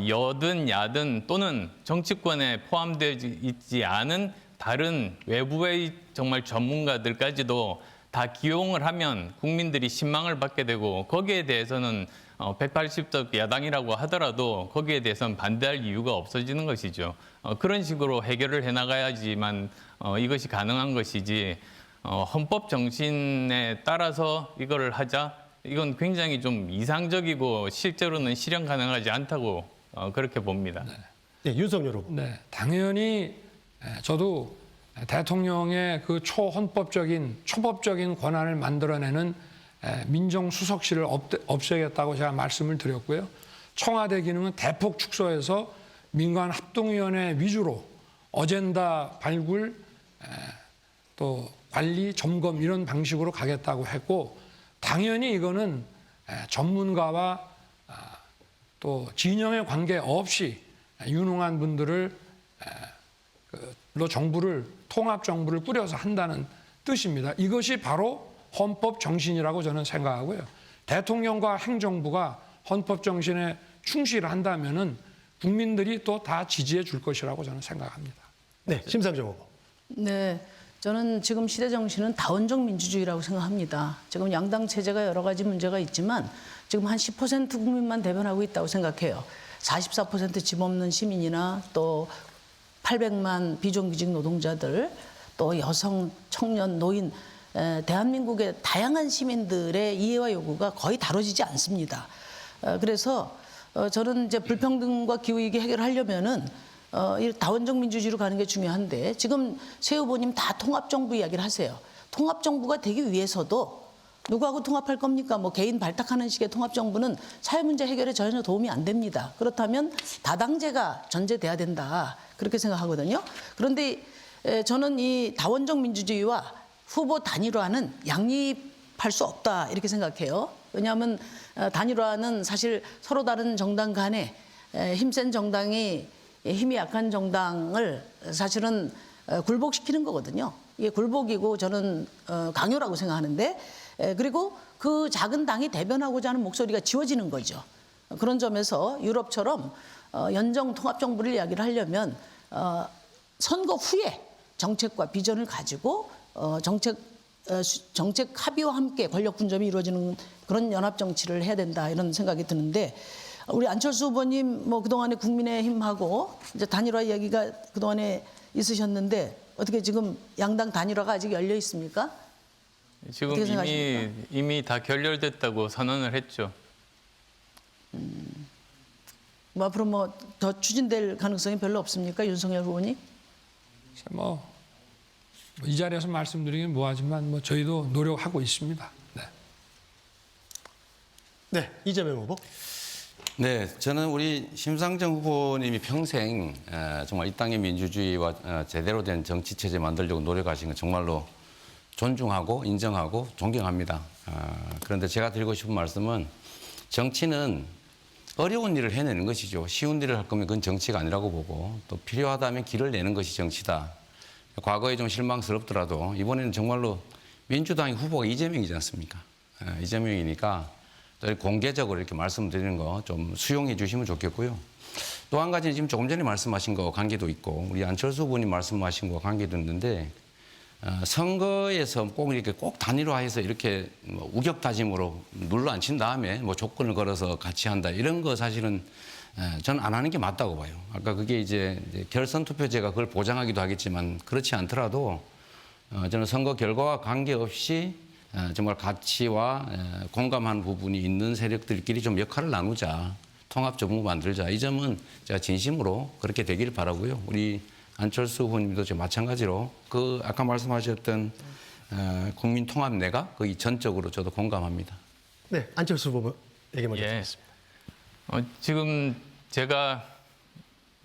여든 야든 또는 정치권에 포함되어 있지 않은 다른 외부의 정말 전문가들까지도 다 기용을 하면 국민들이 신망을 받게 되고 거기에 대해서는 180석 야당이라고 하더라도 거기에 대해서는 반대할 이유가 없어지는 것이죠. 그런 식으로 해결을 해나가야지만 이것이 가능한 것이지 헌법 정신에 따라서 이걸 하자 이건 굉장히 좀 이상적이고 실제로는 실현 가능하지 않다고 그렇게 봅니다. 네, 윤석열 후보. 네, 당연히 저도 대통령의 그 초헌법적인 초법적인 권한을 만들어내는 민정수석실을 없애겠다고 제가 말씀을 드렸고요. 청와대 기능은 대폭 축소해서 민관 합동위원회 위주로 어젠다 발굴 또 관리 점검 이런 방식으로 가겠다고 했고 당연히 이거는 전문가와 또 진영의 관계 없이 유능한 분들을 정부를 통합 정부를 꾸려서 한다는 뜻입니다. 이것이 바로 헌법 정신이라고 저는 생각하고요. 대통령과 행정부가 헌법 정신에 충실한다면은 국민들이 또 다 지지해 줄 것이라고 저는 생각합니다. 네, 심상정 후보. 네, 저는 지금 시대 정신은 다원적 민주주의라고 생각합니다. 지금 양당 체제가 여러 가지 문제가 있지만 지금 한 10% 국민만 대변하고 있다고 생각해요. 44% 집 없는 시민이나 또 800만 비정규직 노동자들, 또 여성, 청년, 노인, 대한민국의 다양한 시민들의 이해와 요구가 거의 다뤄지지 않습니다. 그래서 저는 이제 불평등과 기후위기 해결하려면은 이 다원적 민주주의로 가는 게 중요한데 지금 새 후보님 다 통합정부 이야기를 하세요. 통합정부가 되기 위해서도 누구하고 통합할 겁니까? 뭐 개인 발탁하는 식의 통합정부는 사회 문제 해결에 전혀 도움이 안 됩니다. 그렇다면 다당제가 전제돼야 된다. 그렇게 생각하거든요. 그런데 저는 이 다원적 민주주의와 후보 단일화는 양립할 수 없다 이렇게 생각해요. 왜냐하면 단일화는 사실 서로 다른 정당 간에 힘센 정당이 힘이 약한 정당을 사실은 굴복시키는 거거든요. 이게 굴복이고 저는 강요라고 생각하는데 그리고 그 작은 당이 대변하고자 하는 목소리가 지워지는 거죠. 그런 점에서 유럽처럼 연정 통합정부를 이야기를 하려면 선거 후에 정책과 비전을 가지고 정책 합의와 함께 권력 분점이 이루어지는 그런 연합 정치를 해야 된다 이런 생각이 드는데 우리 안철수 후보님 뭐 그동안에 국민의힘하고 이제 단일화 이야기가 그동안에 있으셨는데 어떻게 지금 양당 단일화가 아직 열려 있습니까? 지금 이미 다 결렬됐다고 선언을 했죠. 뭐 앞으로 뭐 더 추진될 가능성이 별로 없습니까, 윤석열 후보님? 이 자리에서 말씀드리긴 뭐하지만 뭐 저희도 노력하고 있습니다. 네. 네, 이재명 후보. 네, 저는 우리 심상정 후보님이 평생 정말 이 땅의 민주주의와 제대로 된 정치 체제 만들려고 노력하신 건 정말로 존중하고 인정하고 존경합니다. 그런데 제가 드리고 싶은 말씀은 정치는 어려운 일을 해내는 것이죠. 쉬운 일을 할 거면 그건 정치가 아니라고 보고 또 필요하다면 길을 내는 것이 정치다. 과거에 좀 실망스럽더라도 이번에는 정말로 민주당의 후보가 이재명이지 않습니까? 이재명이니까 공개적으로 이렇게 말씀드리는 거 좀 수용해 주시면 좋겠고요. 또 한 가지는 지금 조금 전에 말씀하신 거 관계도 있고 우리 안철수 후보님 말씀하신 거 관계도 있는데 선거에서 꼭 이렇게 꼭 단일화해서 이렇게 뭐 우격다짐으로 눌러앉힌 다음에 뭐 조건을 걸어서 같이 한다 이런 거 사실은 저는 안 하는 게 맞다고 봐요. 아까 그게 이제 결선 투표제가 그걸 보장하기도 하겠지만 그렇지 않더라도 저는 선거 결과와 관계없이 정말 가치와 공감하는 부분이 있는 세력들끼리 좀 역할을 나누자, 통합 정부 만들자. 이 점은 제가 진심으로 그렇게 되기를 바라고요. 우리 안철수 후보님도 마찬가지로 그 아까 말씀하셨던 국민 통합 내각 거의 전적으로 저도 공감합니다. 네, 안철수 후보에게 먼저 드리겠습니다. 지금 제가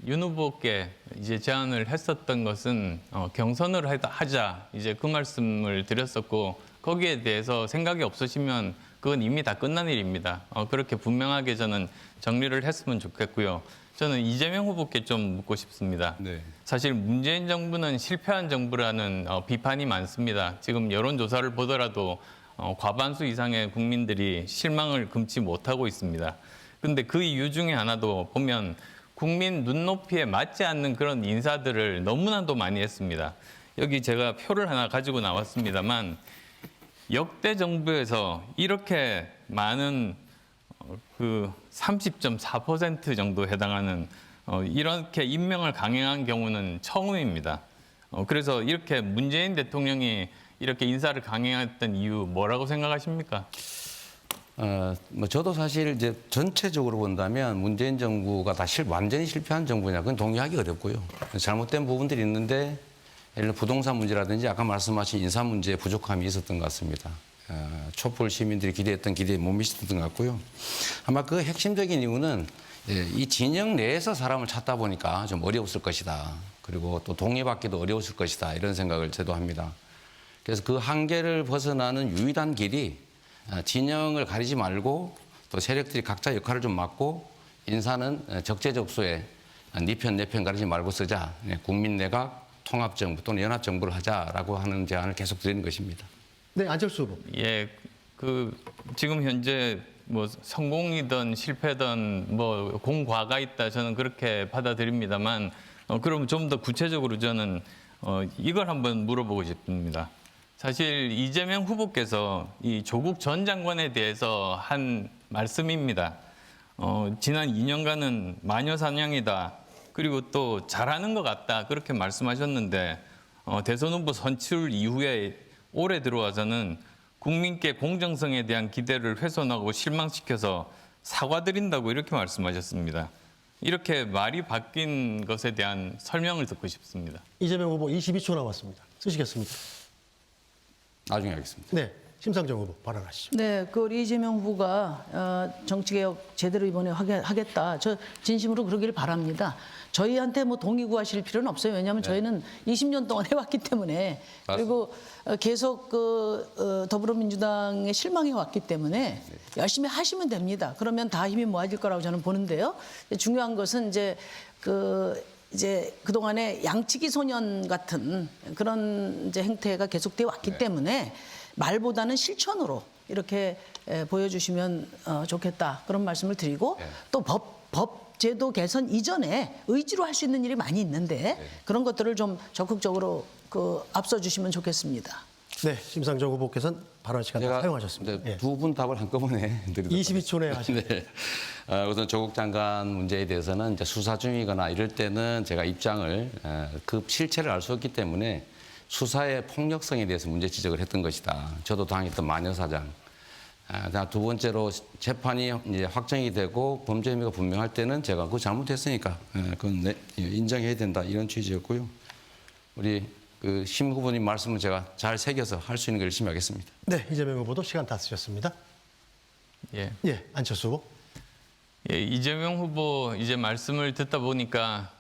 윤 후보께 이제 제안을 했었던 것은 경선을 하자 이제 그 말씀을 드렸었고 거기에 대해서 생각이 없으시면 그건 이미 다 끝난 일입니다. 그렇게 분명하게 저는 정리를 했으면 좋겠고요. 저는 이재명 후보께 좀 묻고 싶습니다. 네. 사실 문재인 정부는 실패한 정부라는 비판이 많습니다. 지금 여론조사를 보더라도 과반수 이상의 국민들이 실망을 금치 못하고 있습니다. 근데 그 이유 중에 하나도 보면 국민 눈높이에 맞지 않는 그런 인사들을 너무나도 많이 했습니다. 여기 제가 표를 하나 가지고 나왔습니다만 역대 정부에서 이렇게 많은 그 30.4% 정도 해당하는 이렇게 임명을 강행한 경우는 처음입니다. 그래서 이렇게 문재인 대통령이 이렇게 인사를 강행했던 이유 뭐라고 생각하십니까? 뭐 저도 사실 이제 전체적으로 본다면 문재인 정부가 다 완전히 실패한 정부냐 그건 동의하기 어렵고요. 잘못된 부분들이 있는데 예를 들어 부동산 문제라든지 아까 말씀하신 인사 문제에 부족함이 있었던 것 같습니다. 촛불 시민들이 기대했던 기대에 못 미쳤던 것 같고요. 아마 그 핵심적인 이유는 이 진영 내에서 사람을 찾다 보니까 좀 어려웠을 것이다. 그리고 또 동의받기도 어려웠을 것이다. 이런 생각을 저도 합니다. 그래서 그 한계를 벗어나는 유일한 길이 진영을 가리지 말고 또 세력들이 각자 역할을 좀 맡고 인사는 적재적소에 네 편 내 편 가리지 말고 쓰자. 국민 내각 통합정부 또는 연합정부를 하자라고 하는 제안을 계속 드리는 것입니다. 네, 안철수 후보. 예, 지금 현재 뭐 성공이든 실패든 뭐 공과가 있다 저는 그렇게 받아들입니다만 그럼 좀 더 구체적으로 저는 이걸 한번 물어보고 싶습니다. 사실 이재명 후보께서 이 조국 전 장관에 대해서 한 말씀입니다. 지난 2년간은 마녀 사냥이다. 그리고 또 잘하는 것 같다. 그렇게 말씀하셨는데 대선 후보 선출 이후에 올해 들어와서는 국민께 공정성에 대한 기대를 훼손하고 실망시켜서 사과드린다고 이렇게 말씀하셨습니다. 이렇게 말이 바뀐 것에 대한 설명을 듣고 싶습니다. 이재명 후보 22초 남았습니다. 쓰시겠습니까? 나중에 하겠습니다. 네, 심상정 후보 발언하시죠. 네, 그 이재명 후보가 정치개혁 제대로 이번에 하겠다. 저 진심으로 그러길 바랍니다. 저희한테 뭐 동의 구하실 필요는 없어요. 왜냐하면 저희는 20년 동안 해왔기 때문에 그리고 계속 더불어민주당에 실망해 왔기 때문에 열심히 하시면 됩니다. 그러면 다 힘이 모아질 거라고 저는 보는데요. 중요한 것은 이제 그동안에 양치기 소년 같은 그런 이제 행태가 계속되어 왔기 때문에 말보다는 실천으로 이렇게 보여주시면 좋겠다. 그런 말씀을 드리고 또 법 제도 개선 이전에 의지로 할 수 있는 일이 많이 있는데 그런 것들을 좀 적극적으로 앞서 주시면 좋겠습니다. 네, 심상정 후보께서는 발언 시간 다 사용하셨습니다. 두 분 답을 한꺼번에 드리도록 22초 내에 하시죠. 네. 우선 조국 장관 문제에 대해서는 이제 수사 중이거나 이럴 때는 제가 입장을 그 실체를 알 수 없기 때문에 수사의 폭력성에 대해서 문제 지적을 했던 것이다. 저도 당했던 마녀사장. 두 번째로 재판이 이제 확정이 되고 범죄 혐의가 분명할 때는 제가 그거 잘못했으니까 그건 인정해야 된다 이런 취지였고요. 우리 심 후보님 말씀은 제가 잘 새겨서 할 수 있는 걸 열심히 하겠습니다. 네, 이재명 후보도 시간 다 쓰셨습니다. 예, 안철수 후보. 예, 이재명 후보 이제 말씀을 듣다 보니까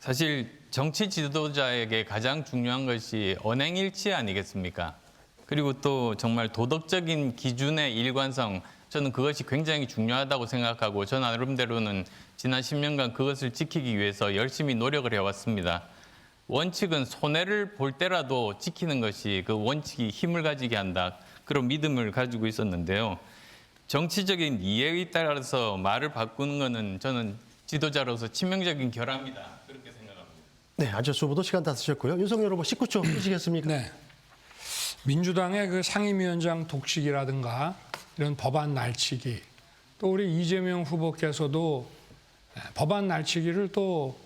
사실 정치 지도자에게 가장 중요한 것이 언행일치 아니겠습니까? 그리고 또 정말 도덕적인 기준의 일관성, 저는 그것이 굉장히 중요하다고 생각하고 저 나름대로는 지난 10년간 그것을 지키기 위해서 열심히 노력을 해왔습니다. 원칙은 손해를 볼 때라도 지키는 것이 그 원칙이 힘을 가지게 한다. 그런 믿음을 가지고 있었는데요. 정치적인 이해에 따라서 말을 바꾸는 것은 저는 지도자로서 치명적인 결함이다. 그렇게 생각합니다. 네, 안철수 후보도 시간 다 쓰셨고요. 윤석열 후보 19초 쓰시겠습니까? 네. 민주당의 그 상임위원장 독식이라든가 이런 법안 날치기, 또 우리 이재명 후보께서도 법안 날치기를 또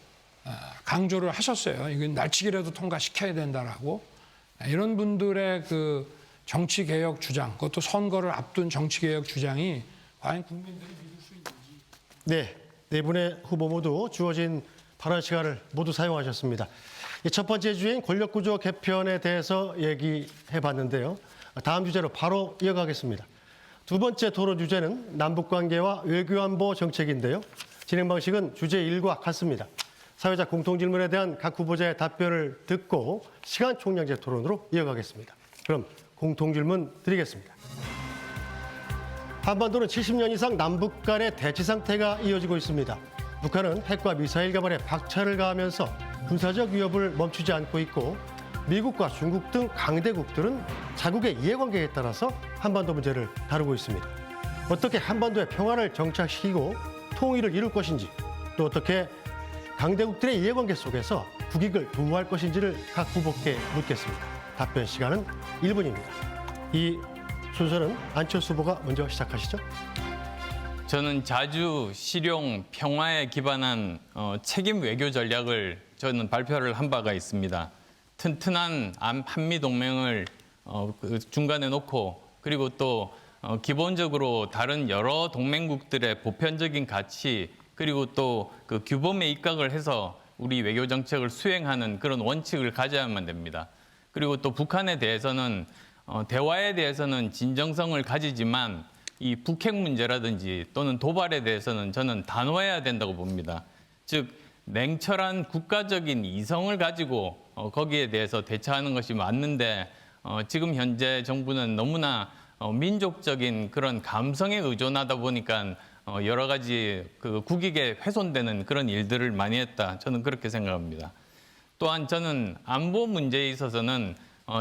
강조를 하셨어요. 이건 날치기라도 통과시켜야 된다라고. 이런 분들의 그 정치개혁 주장, 그것도 선거를 앞둔 정치개혁 주장이 과연 국민들이 믿을 수 있는지. 네, 네 분의 후보 모두 주어진 발언 시간을 모두 사용하셨습니다. 첫 번째 주제인 권력구조 개편에 대해서 얘기해봤는데요. 다음 주제로 바로 이어가겠습니다. 두 번째 토론 주제는 남북관계와 외교안보 정책인데요. 진행 방식은 주제 1과 같습니다. 사회자 공통질문에 대한 각 후보자의 답변을 듣고 시간 총량제 토론으로 이어가겠습니다. 그럼 공통질문 드리겠습니다. 한반도는 70년 이상 남북 간의 대치 상태가 이어지고 있습니다. 북한은 핵과 미사일 개발에 박차를 가하면서 군사적 위협을 멈추지 않고 있고 미국과 중국 등 강대국들은 자국의 이해관계에 따라서 한반도 문제를 다루고 있습니다. 어떻게 한반도의 평화를 정착시키고 통일을 이룰 것인지, 또 어떻게 강대국들의 이해관계 속에서 국익을 도모할 것인지를 각 후보께 묻겠습니다. 답변 시간은 1분입니다. 이 순서는 안철수 후보가 먼저 시작하시죠. 저는 자주, 실용, 평화에 기반한 책임 외교 전략을 저는 발표를 한 바가 있습니다. 튼튼한 한미 동맹을 중간에 놓고, 그리고 또 기본적으로 다른 여러 동맹국들의 보편적인 가치, 그리고 또 그 규범에 입각을 해서 우리 외교 정책을 수행하는 그런 원칙을 가져야만 됩니다. 그리고 또 북한에 대해서는 대화에 대해서는 진정성을 가지지만 이 북핵 문제라든지 또는 도발에 대해서는 저는 단호해야 된다고 봅니다. 즉 냉철한 국가적인 이성을 가지고 거기에 대해서 대처하는 것이 맞는데 지금 현재 정부는 너무나 민족적인 그런 감성에 의존하다 보니까 여러 가지 그 국익에 훼손되는 그런 일들을 많이 했다. 저는 그렇게 생각합니다. 또한 저는 안보 문제에 있어서는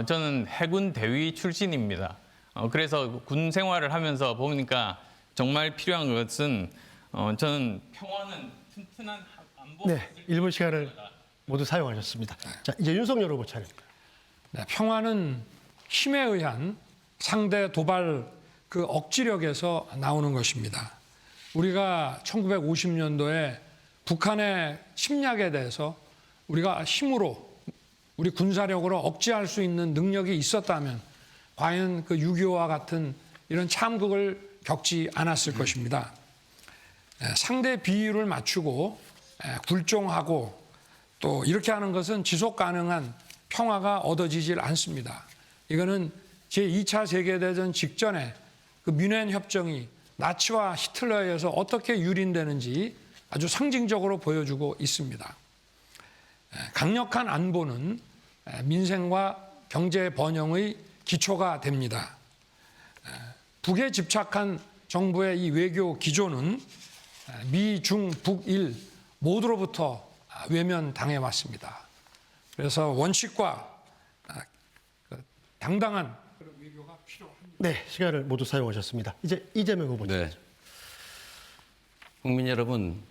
저는 해군 대위 출신입니다. 그래서 군 생활을 하면서 보니까 정말 필요한 것은 저는 평화는 튼튼한 안보. 네, 1분 시간을 모두 사용하셨습니다. 자, 이제 윤석열 후보 차례입니다. 네, 평화는 힘에 의한 상대 도발 그 억지력에서 나오는 것입니다. 우리가 1950년도에 북한의 침략에 대해서 우리가 힘으로 우리 군사력으로 억제할 수 있는 능력이 있었다면 과연 그 6.25와 같은 이런 참극을 겪지 않았을 것입니다. 상대 비율을 맞추고 굴종하고 또 이렇게 하는 것은 지속 가능한 평화가 얻어지질 않습니다. 이거는 제2차 세계대전 직전에 그 뮌헨 협정이 나치와 히틀러에 의해서 어떻게 유린되는지 아주 상징적으로 보여주고 있습니다. 강력한 안보는 민생과 경제 번영의 기초가 됩니다. 북에 집착한 정부의 이 외교 기조는 미, 중, 북, 일 모두로부터 외면당해왔습니다. 그래서 원칙과 당당한 외교가 필요합니다. 네, 시간을 모두 사용하셨습니다. 이제 이재명 후보님. 네. 국민 여러분,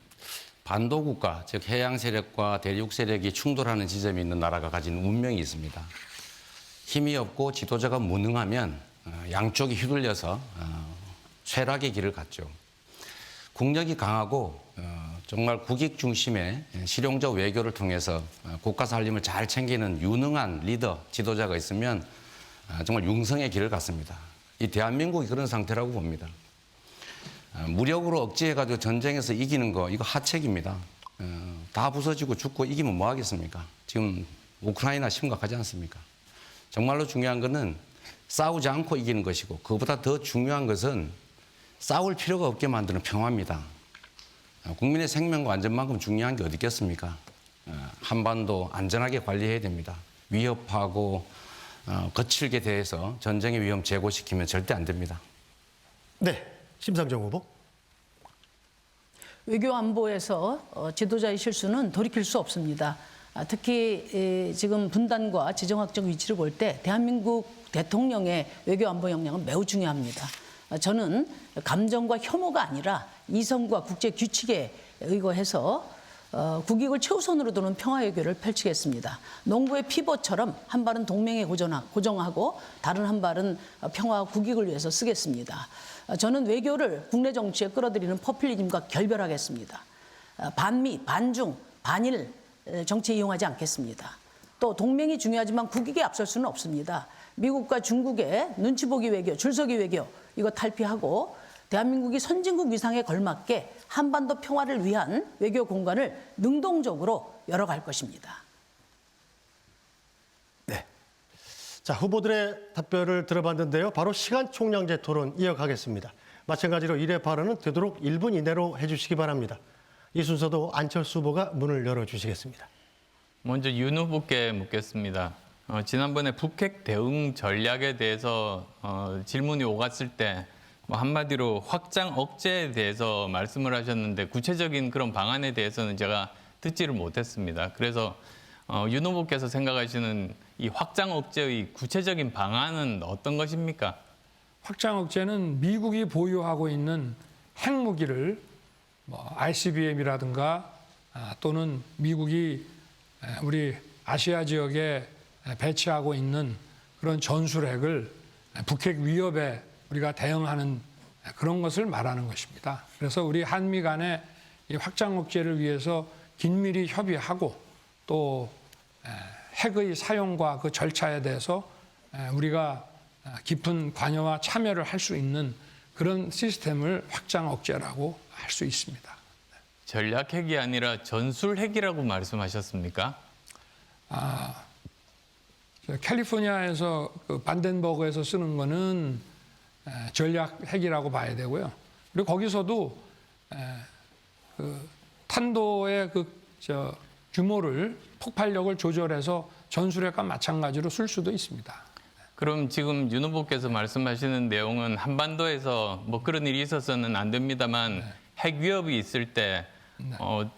반도국가, 즉 해양 세력과 대륙 세력이 충돌하는 지점이 있는 나라가 가진 운명이 있습니다. 힘이 없고 지도자가 무능하면 양쪽이 휘둘려서 쇠락의 길을 갔죠. 국력이 강하고 정말 국익 중심의 실용적 외교를 통해서 국가 살림을 잘 챙기는 유능한 리더, 지도자가 있으면 정말 융성의 길을 갔습니다. 이 대한민국이 그런 상태라고 봅니다. 무력으로 억제해가지고 전쟁에서 이기는 거 이거 하책입니다. 다 부서지고 죽고 이기면 뭐 하겠습니까? 지금 우크라이나 심각하지 않습니까? 정말로 중요한 것은 싸우지 않고 이기는 것이고 그보다 더 중요한 것은 싸울 필요가 없게 만드는 평화입니다. 국민의 생명과 안전만큼 중요한 게 어디 있겠습니까? 한반도 안전하게 관리해야 됩니다. 위협하고 거칠게 대해서 전쟁의 위험 제고시키면 절대 안 됩니다. 네, 심상정 후보. 외교 안보에서 지도자의 실수는 돌이킬 수 없습니다. 특히 지금 분단과 지정학적 위치를 볼 때 대한민국 대통령의 외교 안보 역량은 매우 중요합니다. 저는 감정과 혐오가 아니라 이성과 국제 규칙에 의거해서 국익을 최우선으로 두는 평화 외교를 펼치겠습니다. 농구의 피벗처럼 한 발은 동맹에 고정하고 다른 한 발은 평화와 국익을 위해서 쓰겠습니다. 저는 외교를 국내 정치에 끌어들이는 포퓰리즘과 결별하겠습니다. 반미, 반중, 반일 정치에 이용하지 않겠습니다. 또 동맹이 중요하지만 국익에 앞설 수는 없습니다. 미국과 중국의 눈치 보기 외교, 줄서기 외교 이거 탈피하고 대한민국이 선진국 위상에 걸맞게 한반도 평화를 위한 외교 공간을 능동적으로 열어갈 것입니다. 네. 자, 후보들의 답변을 들어봤는데요. 바로 시간 총량제 토론 이어가겠습니다. 마찬가지로 1회 발언은 되도록 1분 이내로 해주시기 바랍니다. 이 순서도 안철수 후보가 문을 열어주시겠습니다. 먼저 윤 후보께 묻겠습니다. 지난번에 북핵 대응 전략에 대해서 질문이 오갔을 때 한마디로 확장 억제에 대해서 말씀을 하셨는데 구체적인 그런 방안에 대해서는 제가 듣지를 못했습니다. 그래서 윤 후보께서 생각하시는 이 확장 억제의 구체적인 방안은 어떤 것입니까? 확장 억제는 미국이 보유하고 있는 핵무기를 뭐 ICBM이라든가 또는 미국이 우리 아시아 지역에 배치하고 있는 그런 전술핵을 북핵 위협에 우리가 대응하는 그런 것을 말하는 것입니다. 그래서 우리 한미 간의 이 확장 억제를 위해서 긴밀히 협의하고 또 핵의 사용과 그 절차에 대해서 우리가 깊은 관여와 참여를 할 수 있는 그런 시스템을 확장 억제라고 할 수 있습니다. 전략핵이 아니라 전술핵이라고 말씀하셨습니까? 캘리포니아에서 그 반덴버그에서 쓰는 거는 전략 핵이라고 봐야 되고요. 그리고 거기서도 그 탄도의 규모를 폭발력을 조절해서 전술핵과 마찬가지로 쓸 수도 있습니다. 그럼 지금 윤 후보께서 말씀하시는 내용은 한반도에서 뭐 그런 일이 있어서는 안 됩니다만 핵 위협이 있을 때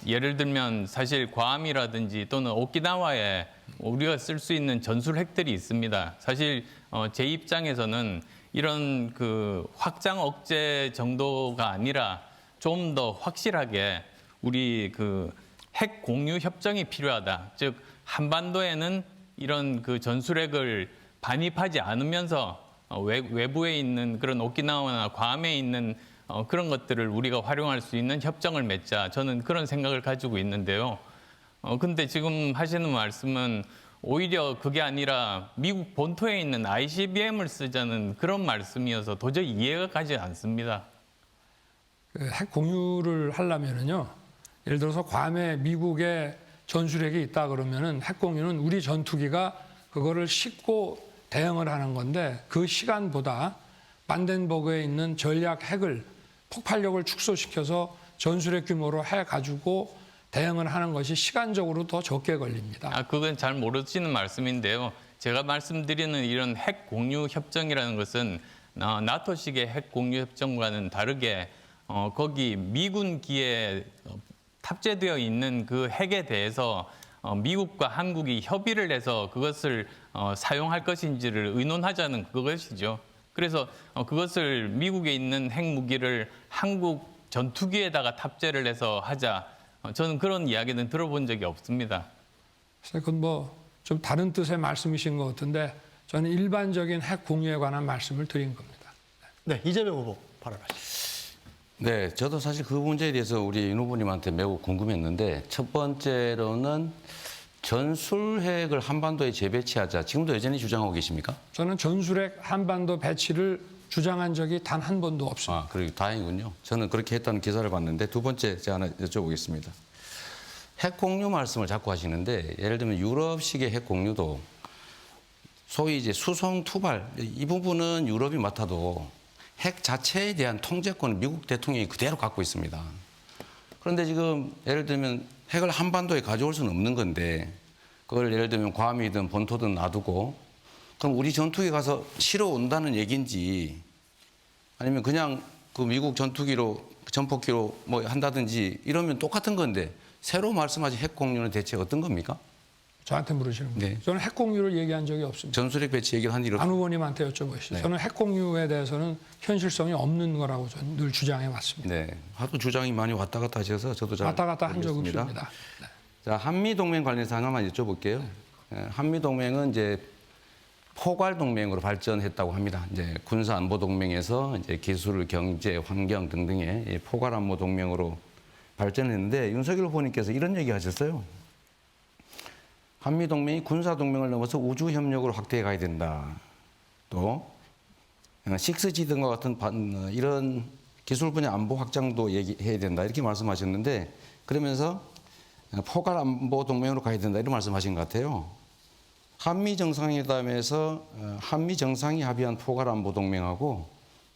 예를 들면 사실 괌이라든지 또는 오키나와에 우리가 쓸 수 있는 전술 핵들이 있습니다. 사실 제 입장에서는 이런 그 확장 억제 정도가 아니라 좀 더 확실하게 우리 그 핵 공유 협정이 필요하다. 즉 한반도에는 이런 그 전술핵을 반입하지 않으면서 외부에 있는 그런 오키나와나 괌에 있는 그런 것들을 우리가 활용할 수 있는 협정을 맺자. 저는 그런 생각을 가지고 있는데요. 근데 지금 하시는 말씀은 오히려 그게 아니라 미국 본토에 있는 ICBM을 쓰자는 그런 말씀이어서 도저히 이해가 가지 않습니다. 핵 공유를 하려면은요, 예를 들어서 괌에 미국의 전술핵이 있다 그러면은 핵 공유는 우리 전투기가 그거를 싣고 대응을 하는 건데 그 시간보다 반덴버그에 있는 전략 핵을 폭발력을 축소시켜서 전술핵 규모로 해가지고 대응을 하는 것이 시간적으로 더 적게 걸립니다. 그건 잘 모르시는 말씀인데요. 제가 말씀드리는 이런 핵 공유 협정이라는 것은 나토식의 핵 공유 협정과는 다르게 거기 미군기에 탑재되어 있는 그 핵에 대해서 미국과 한국이 협의를 해서 그것을 사용할 것인지를 의논하자는 그것이죠. 그래서 그것을 미국에 있는 핵무기를 한국 전투기에다가 탑재를 해서 하자. 저는 그런 이야기는 들어본 적이 없습니다. 그건 뭐 좀 다른 뜻의 말씀이신 것 같은데 저는 일반적인 핵 공유에 관한 말씀을 드린 겁니다. 네, 이재명 후보 발언하시죠. 네, 저도 사실 그 문제에 대해서 우리 윤 후보님한테 매우 궁금했는데 첫 번째로는 전술핵을 한반도에 재배치하자. 지금도 여전히 주장하고 계십니까? 저는 전술핵 한반도 배치를 주장한 적이 단 한 번도 없습니다. 그리고 다행이군요. 저는 그렇게 했다는 기사를 봤는데 두 번째 제가 하나 여쭤보겠습니다. 핵 공유 말씀을 자꾸 하시는데 예를 들면 유럽식의 핵 공유도 소위 이제 수송 투발 이 부분은 유럽이 맡아도 핵 자체에 대한 통제권은 미국 대통령이 그대로 갖고 있습니다. 그런데 지금 예를 들면 핵을 한반도에 가져올 수는 없는 건데 그걸 예를 들면 괌이든 본토든 놔두고 그럼 우리 전투기 가서 실어 온다는 얘기인지 아니면 그냥 그 미국 전투기로 전폭기로 뭐 한다든지 이러면 똑같은 건데 새로 말씀하신 핵 공유는 대체 어떤 겁니까? 저한테 물으시는 거예요. 네. 저는 핵 공유를 얘기한 적이 없습니다. 전술핵 배치 얘기를 한 일 없습니다. 안 후보님한테 여쭤보시죠. 네. 저는 핵 공유에 대해서는 현실성이 없는 거라고 저는 늘 주장해 왔습니다. 네, 하도 주장이 많이 왔다 갔다 하셔서 저도 잘 왔다 갔다 한 적 모르겠습니다. 없습니다. 네. 자, 한미 동맹 관련해서 하나만 여쭤볼게요. 한미 동맹은 이제 포괄 동맹으로 발전했다고 합니다. 이제 군사 안보 동맹에서 이제 기술, 경제, 환경 등등의 포괄 안보 동맹으로 발전했는데 윤석열 후보님께서 이런 얘기하셨어요. 한미 동맹이 군사 동맹을 넘어서 우주 협력으로 확대해 가야 된다. 또 6G 등과 같은 이런 기술 분야 안보 확장도 얘기해야 된다. 이렇게 말씀하셨는데 그러면서 포괄 안보 동맹으로 가야 된다. 이런 말씀하신 것 같아요. 한미 정상회담에서 한미 정상이 합의한 포괄 안보 동맹하고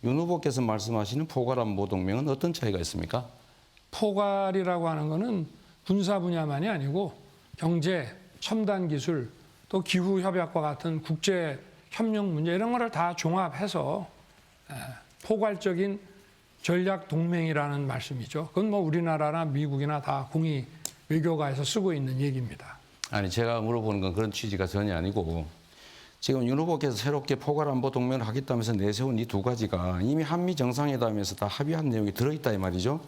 윤 후보께서 말씀하시는 포괄 안보 동맹은 어떤 차이가 있습니까? 포괄이라고 하는 거는 군사 분야만이 아니고 경제, 첨단 기술, 또 기후 협약과 같은 국제 협력 문제 이런 거를 다 종합해서 포괄적인 전략 동맹이라는 말씀이죠. 그건 뭐 우리나라나 미국이나 다 공이 외교가에서 쓰고 있는 얘기입니다. 아니 제가 물어보는 건 그런 취지가 전혀 아니고 지금 윤 후보께서 새롭게 포괄안보 동맹을 하겠다면서 내세운 이 두 가지가 이미 한미 정상회담에서 다 합의한 내용이 들어있다 이 말이죠.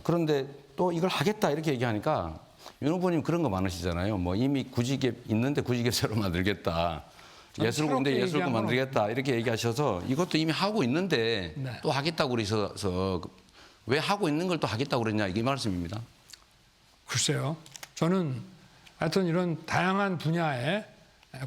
그런데 또 이걸 하겠다 이렇게 얘기하니까 윤 후보님 그런 거 많으시잖아요. 뭐 이미 구직앱 있는데 구직앱 새로 만들겠다. 예술군데 예술군 만들겠다 이렇게 얘기하셔서 이것도 이미 하고 있는데 네. 또 하겠다고 그러셔서 왜 하고 있는 걸 또 하겠다고 그랬냐 이게 말씀입니다. 글쎄요. 저는 하여튼 이런 다양한 분야에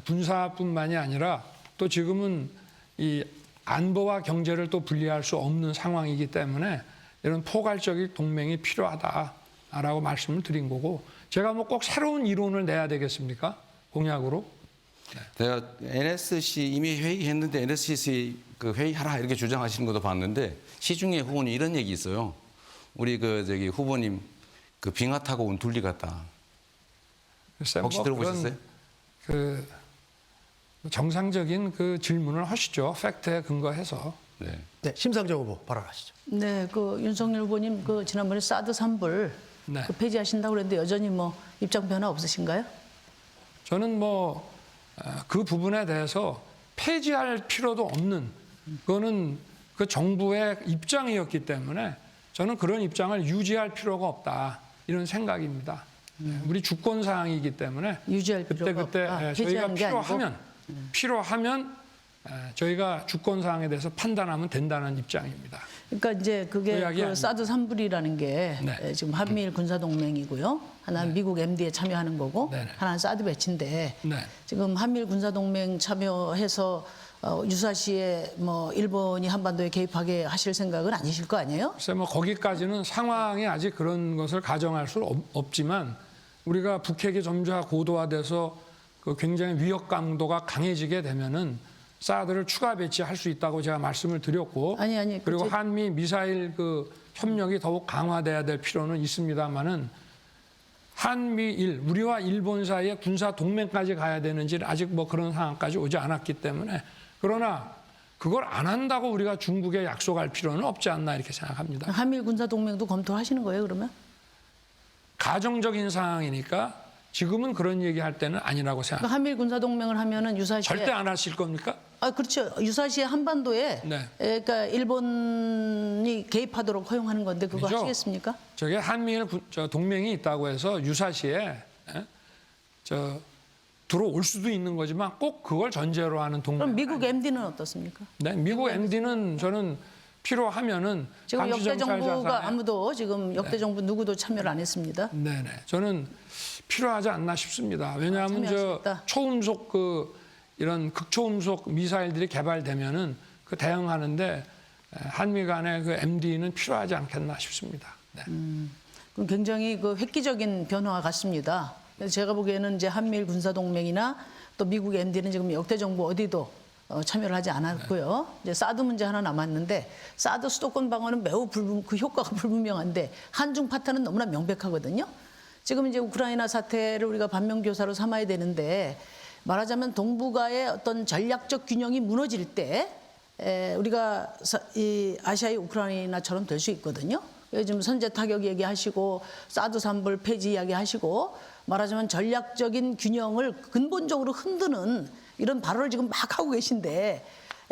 군사뿐만이 아니라 또 지금은 이 안보와 경제를 또 분리할 수 없는 상황이기 때문에 이런 포괄적인 동맹이 필요하다라고 말씀을 드린 거고 제가 뭐 꼭 새로운 이론을 내야 되겠습니까? 공약으로? 제가 NSC 이미 회의했는데 NSC 그 회의하라 이렇게 주장하시는 것도 봤는데 시중에 후보님 이런 얘기 있어요. 우리 그 저기 후보님 그 빙하 타고 온 둘리 같다. 혹시 뭐 들어보셨어요? 그 정상적인 그 질문을 하시죠. 팩트에 근거해서. 네, 심상정 후보 발언하시죠. 네, 그 윤석열 후보님 그 지난번에 사드 산불 네. 그 폐지하신다고 그랬는데 여전히 뭐 입장 변화 없으신가요? 저는 뭐 그 부분에 대해서 폐지할 필요도 없는 그거는 그 정부의 입장이었기 때문에 저는 그런 입장을 유지할 필요가 없다 이런 생각입니다. 우리 주권 사항이기 때문에 유지할 필요가 그때 없다. 저희가 폐지하는 게 아니고? 필요하면 저희가 주권 사항에 대해서 판단하면 된다는 입장입니다. 그러니까 이제 그게 이야기 그 아닙니다. 사드 산불이라는 게 네. 지금 한미일 군사 동맹이고요. 하나는 미국 MD에 참여하는 거고 네네. 하나는 사드 배치인데 네. 지금 한미일 군사 동맹 참여해서 유사시에 뭐 일본이 한반도에 개입하게 하실 생각은 아니실 거 아니에요? 글쎄 뭐 거기까지는 상황이 아직 그런 것을 가정할 수 없지만 우리가 북핵이 점차 고도화돼서 그 굉장히 위협 강도가 강해지게 되면은 사드를 추가 배치할 수 있다고 제가 말씀을 드렸고 아니, 그리고 한미 미사일 그 협력이 더욱 강화돼야 될 필요는 있습니다만은 한미일 우리와 일본 사이에 군사 동맹까지 가야 되는지 아직 뭐 그런 상황까지 오지 않았기 때문에 그러나 그걸 안 한다고 우리가 중국에 약속할 필요는 없지 않나 이렇게 생각합니다. 한미일 군사 동맹도 검토하시는 거예요, 그러면? 가정적인 상황이니까 지금은 그런 얘기할 때는 아니라고 그러니까 생각합니다. 한미일 군사 동맹을 하면은 유사시에 절대 안 하실 겁니까? 아, 그렇죠. 유사시에 한반도에 네. 그러니까 일본이 개입하도록 허용하는 건데 그거 아니죠. 하시겠습니까? 저게 한미일 동맹이 있다고 해서 유사시에 들어올 수도 있는 거지만 꼭 그걸 전제로 하는 동맹. 그럼 미국 MD는 어떻습니까? 네, 미국 MD는 저는 필요하면은 지금 역대 감시정찰 정부가 자산에- 아무도 지금 역대 정부 누구도 참여를 안 했습니다. 네네. 저는 필요하지 않나 싶습니다. 왜냐하면 참여하시겠다. 초음속 이런 극초음속 미사일들이 개발되면은 그 대응하는데 한미 간의 그 MD는 필요하지 않겠나 싶습니다. 네. 그럼 굉장히 그 획기적인 변화 같습니다. 그래서 제가 보기에는 이제 한미일 군사 동맹이나 또 미국 MD는 지금 역대 정부 어디도 참여를 하지 않았고요. 이제 사드 문제 하나 남았는데 사드 수도권 방어는 매우 그 효과가 불분명한데 한중 파탄은 너무나 명백하거든요. 지금 이제 우크라이나 사태를 우리가 반면교사로 삼아야 되는데 말하자면 동북아의 어떤 전략적 균형이 무너질 때 우리가 이 아시아의 우크라이나처럼 될 수 있거든요. 요즘 선제 타격 얘기하시고 사드 산불 폐지 이야기하시고 말하자면 전략적인 균형을 근본적으로 흔드는 이런 발언을 지금 막 하고 계신데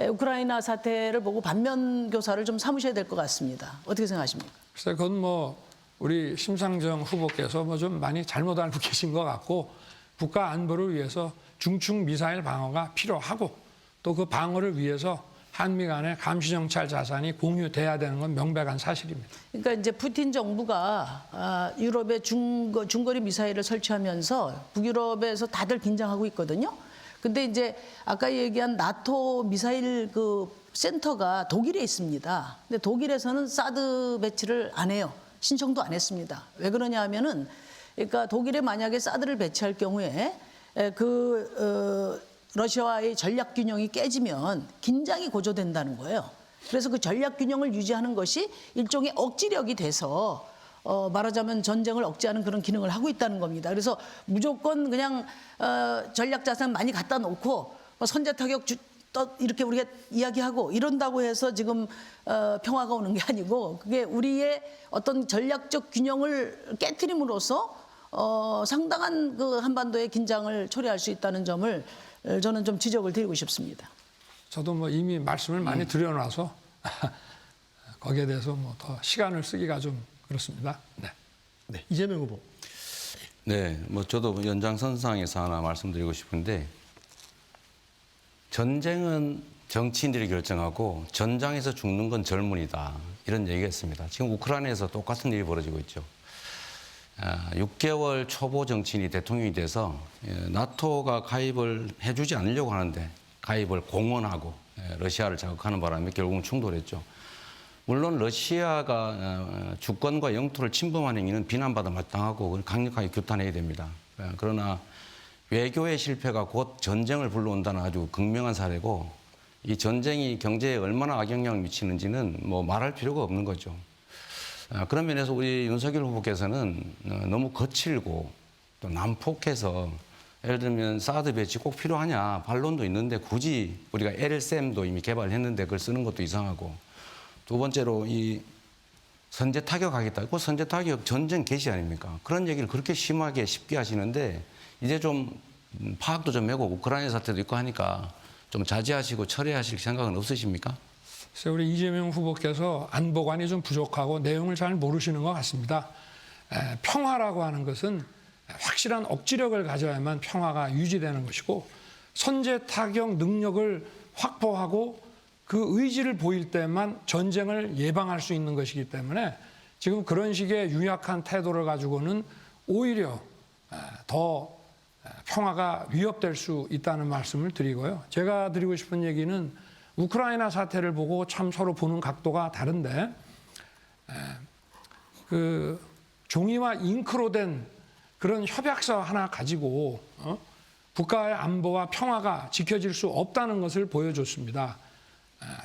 우크라이나 사태를 보고 반면교사를 좀 삼으셔야 될 것 같습니다. 어떻게 생각하십니까? 글쎄 그건 뭐 우리 심상정 후보께서 뭐 좀 많이 잘못 알고 계신 것 같고 국가 안보를 위해서 중축 미사일 방어가 필요하고 또 그 방어를 위해서 한미 간의 감시정찰 자산이 공유돼야 되는 건 명백한 사실입니다. 그러니까 이제 푸틴 정부가 유럽에 중거리 미사일을 설치하면서 북유럽에서 다들 긴장하고 있거든요. 근데 이제 아까 얘기한 나토 미사일 그 센터가 독일에 있습니다. 근데 독일에서는 사드 배치를 안 해요. 신청도 안 했습니다. 왜 그러냐 하면은 그러니까 독일에 만약에 사드를 배치할 경우에 러시아와의 전략 균형이 깨지면 긴장이 고조된다는 거예요. 그래서 그 전략 균형을 유지하는 것이 일종의 억지력이 돼서 말하자면 전쟁을 억제하는 그런 기능을 하고 있다는 겁니다. 그래서 무조건 그냥 전략 자산 많이 갖다 놓고 선제 타격 이렇게 우리가 이야기하고 이런다고 해서 지금 평화가 오는 게 아니고 그게 우리의 어떤 전략적 균형을 깨트림으로써 상당한 그 한반도의 긴장을 초래할 수 있다는 점을 저는 좀 지적을 드리고 싶습니다. 저도 뭐 이미 말씀을 많이 드려놔서 거기에 대해서 뭐 더 시간을 쓰기가 좀 그렇습니다. 네. 네, 이재명 후보. 네, 뭐 저도 연장선상에서 하나 말씀드리고 싶은데 전쟁은 정치인들이 결정하고 전장에서 죽는 건 젊은이다 이런 얘기가 있습니다. 지금 우크라이나에서 똑같은 일이 벌어지고 있죠. 6개월 초보 정치인이 대통령이 돼서 나토가 가입을 해주지 않으려고 하는데 가입을 공언하고 러시아를 자극하는 바람에 결국은 충돌했죠. 물론 러시아가 주권과 영토를 침범한 행위는 비난받아 마땅하고 강력하게 규탄해야 됩니다. 그러나 외교의 실패가 곧 전쟁을 불러온다는 아주 극명한 사례고 이 전쟁이 경제에 얼마나 악영향을 미치는지는 뭐 말할 필요가 없는 거죠. 그런 면에서 우리 윤석열 후보께서는 너무 거칠고 또 난폭해서 예를 들면 사드 배치 꼭 필요하냐 반론도 있는데 굳이 우리가 LSM도 이미 개발했는데 그걸 쓰는 것도 이상하고 두 번째로 이 선제 타격하겠다. 그 선제 타격 전쟁 개시 아닙니까? 그런 얘기를 그렇게 심하게 쉽게 하시는데 이제 좀 파악도 좀 하고 우크라이나 사태도 있고 하니까 좀 자제하시고 처리하실 생각은 없으십니까? 그래서 우리 이재명 후보께서 안보관이 좀 부족하고 내용을 잘 모르시는 것 같습니다. 평화라고 하는 것은 확실한 억지력을 가져야만 평화가 유지되는 것이고 선제 타격 능력을 확보하고 그 의지를 보일 때만 전쟁을 예방할 수 있는 것이기 때문에 지금 그런 식의 유약한 태도를 가지고는 오히려 더 평화가 위협될 수 있다는 말씀을 드리고요. 제가 드리고 싶은 얘기는 우크라이나 사태를 보고 참 서로 보는 각도가 다른데 그 종이와 잉크로 된 그런 협약서 하나 가지고 국가의 안보와 평화가 지켜질 수 없다는 것을 보여줬습니다.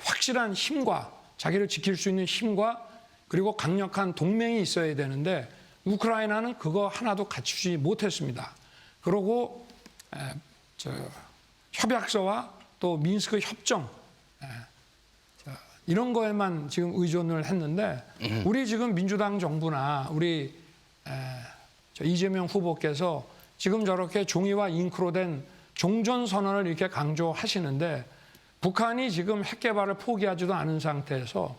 확실한 힘과 자기를 지킬 수 있는 힘과 그리고 강력한 동맹이 있어야 되는데 우크라이나는 그거 하나도 갖추지 못했습니다. 그리고 협약서와 또 미인스크 협정 이런 거에만 지금 의존을 했는데 우리 지금 민주당 정부나 우리 이재명 후보께서 지금 저렇게 종이와 잉크로 된 종전선언을 이렇게 강조하시는데 북한이 지금 핵 개발을 포기하지도 않은 상태에서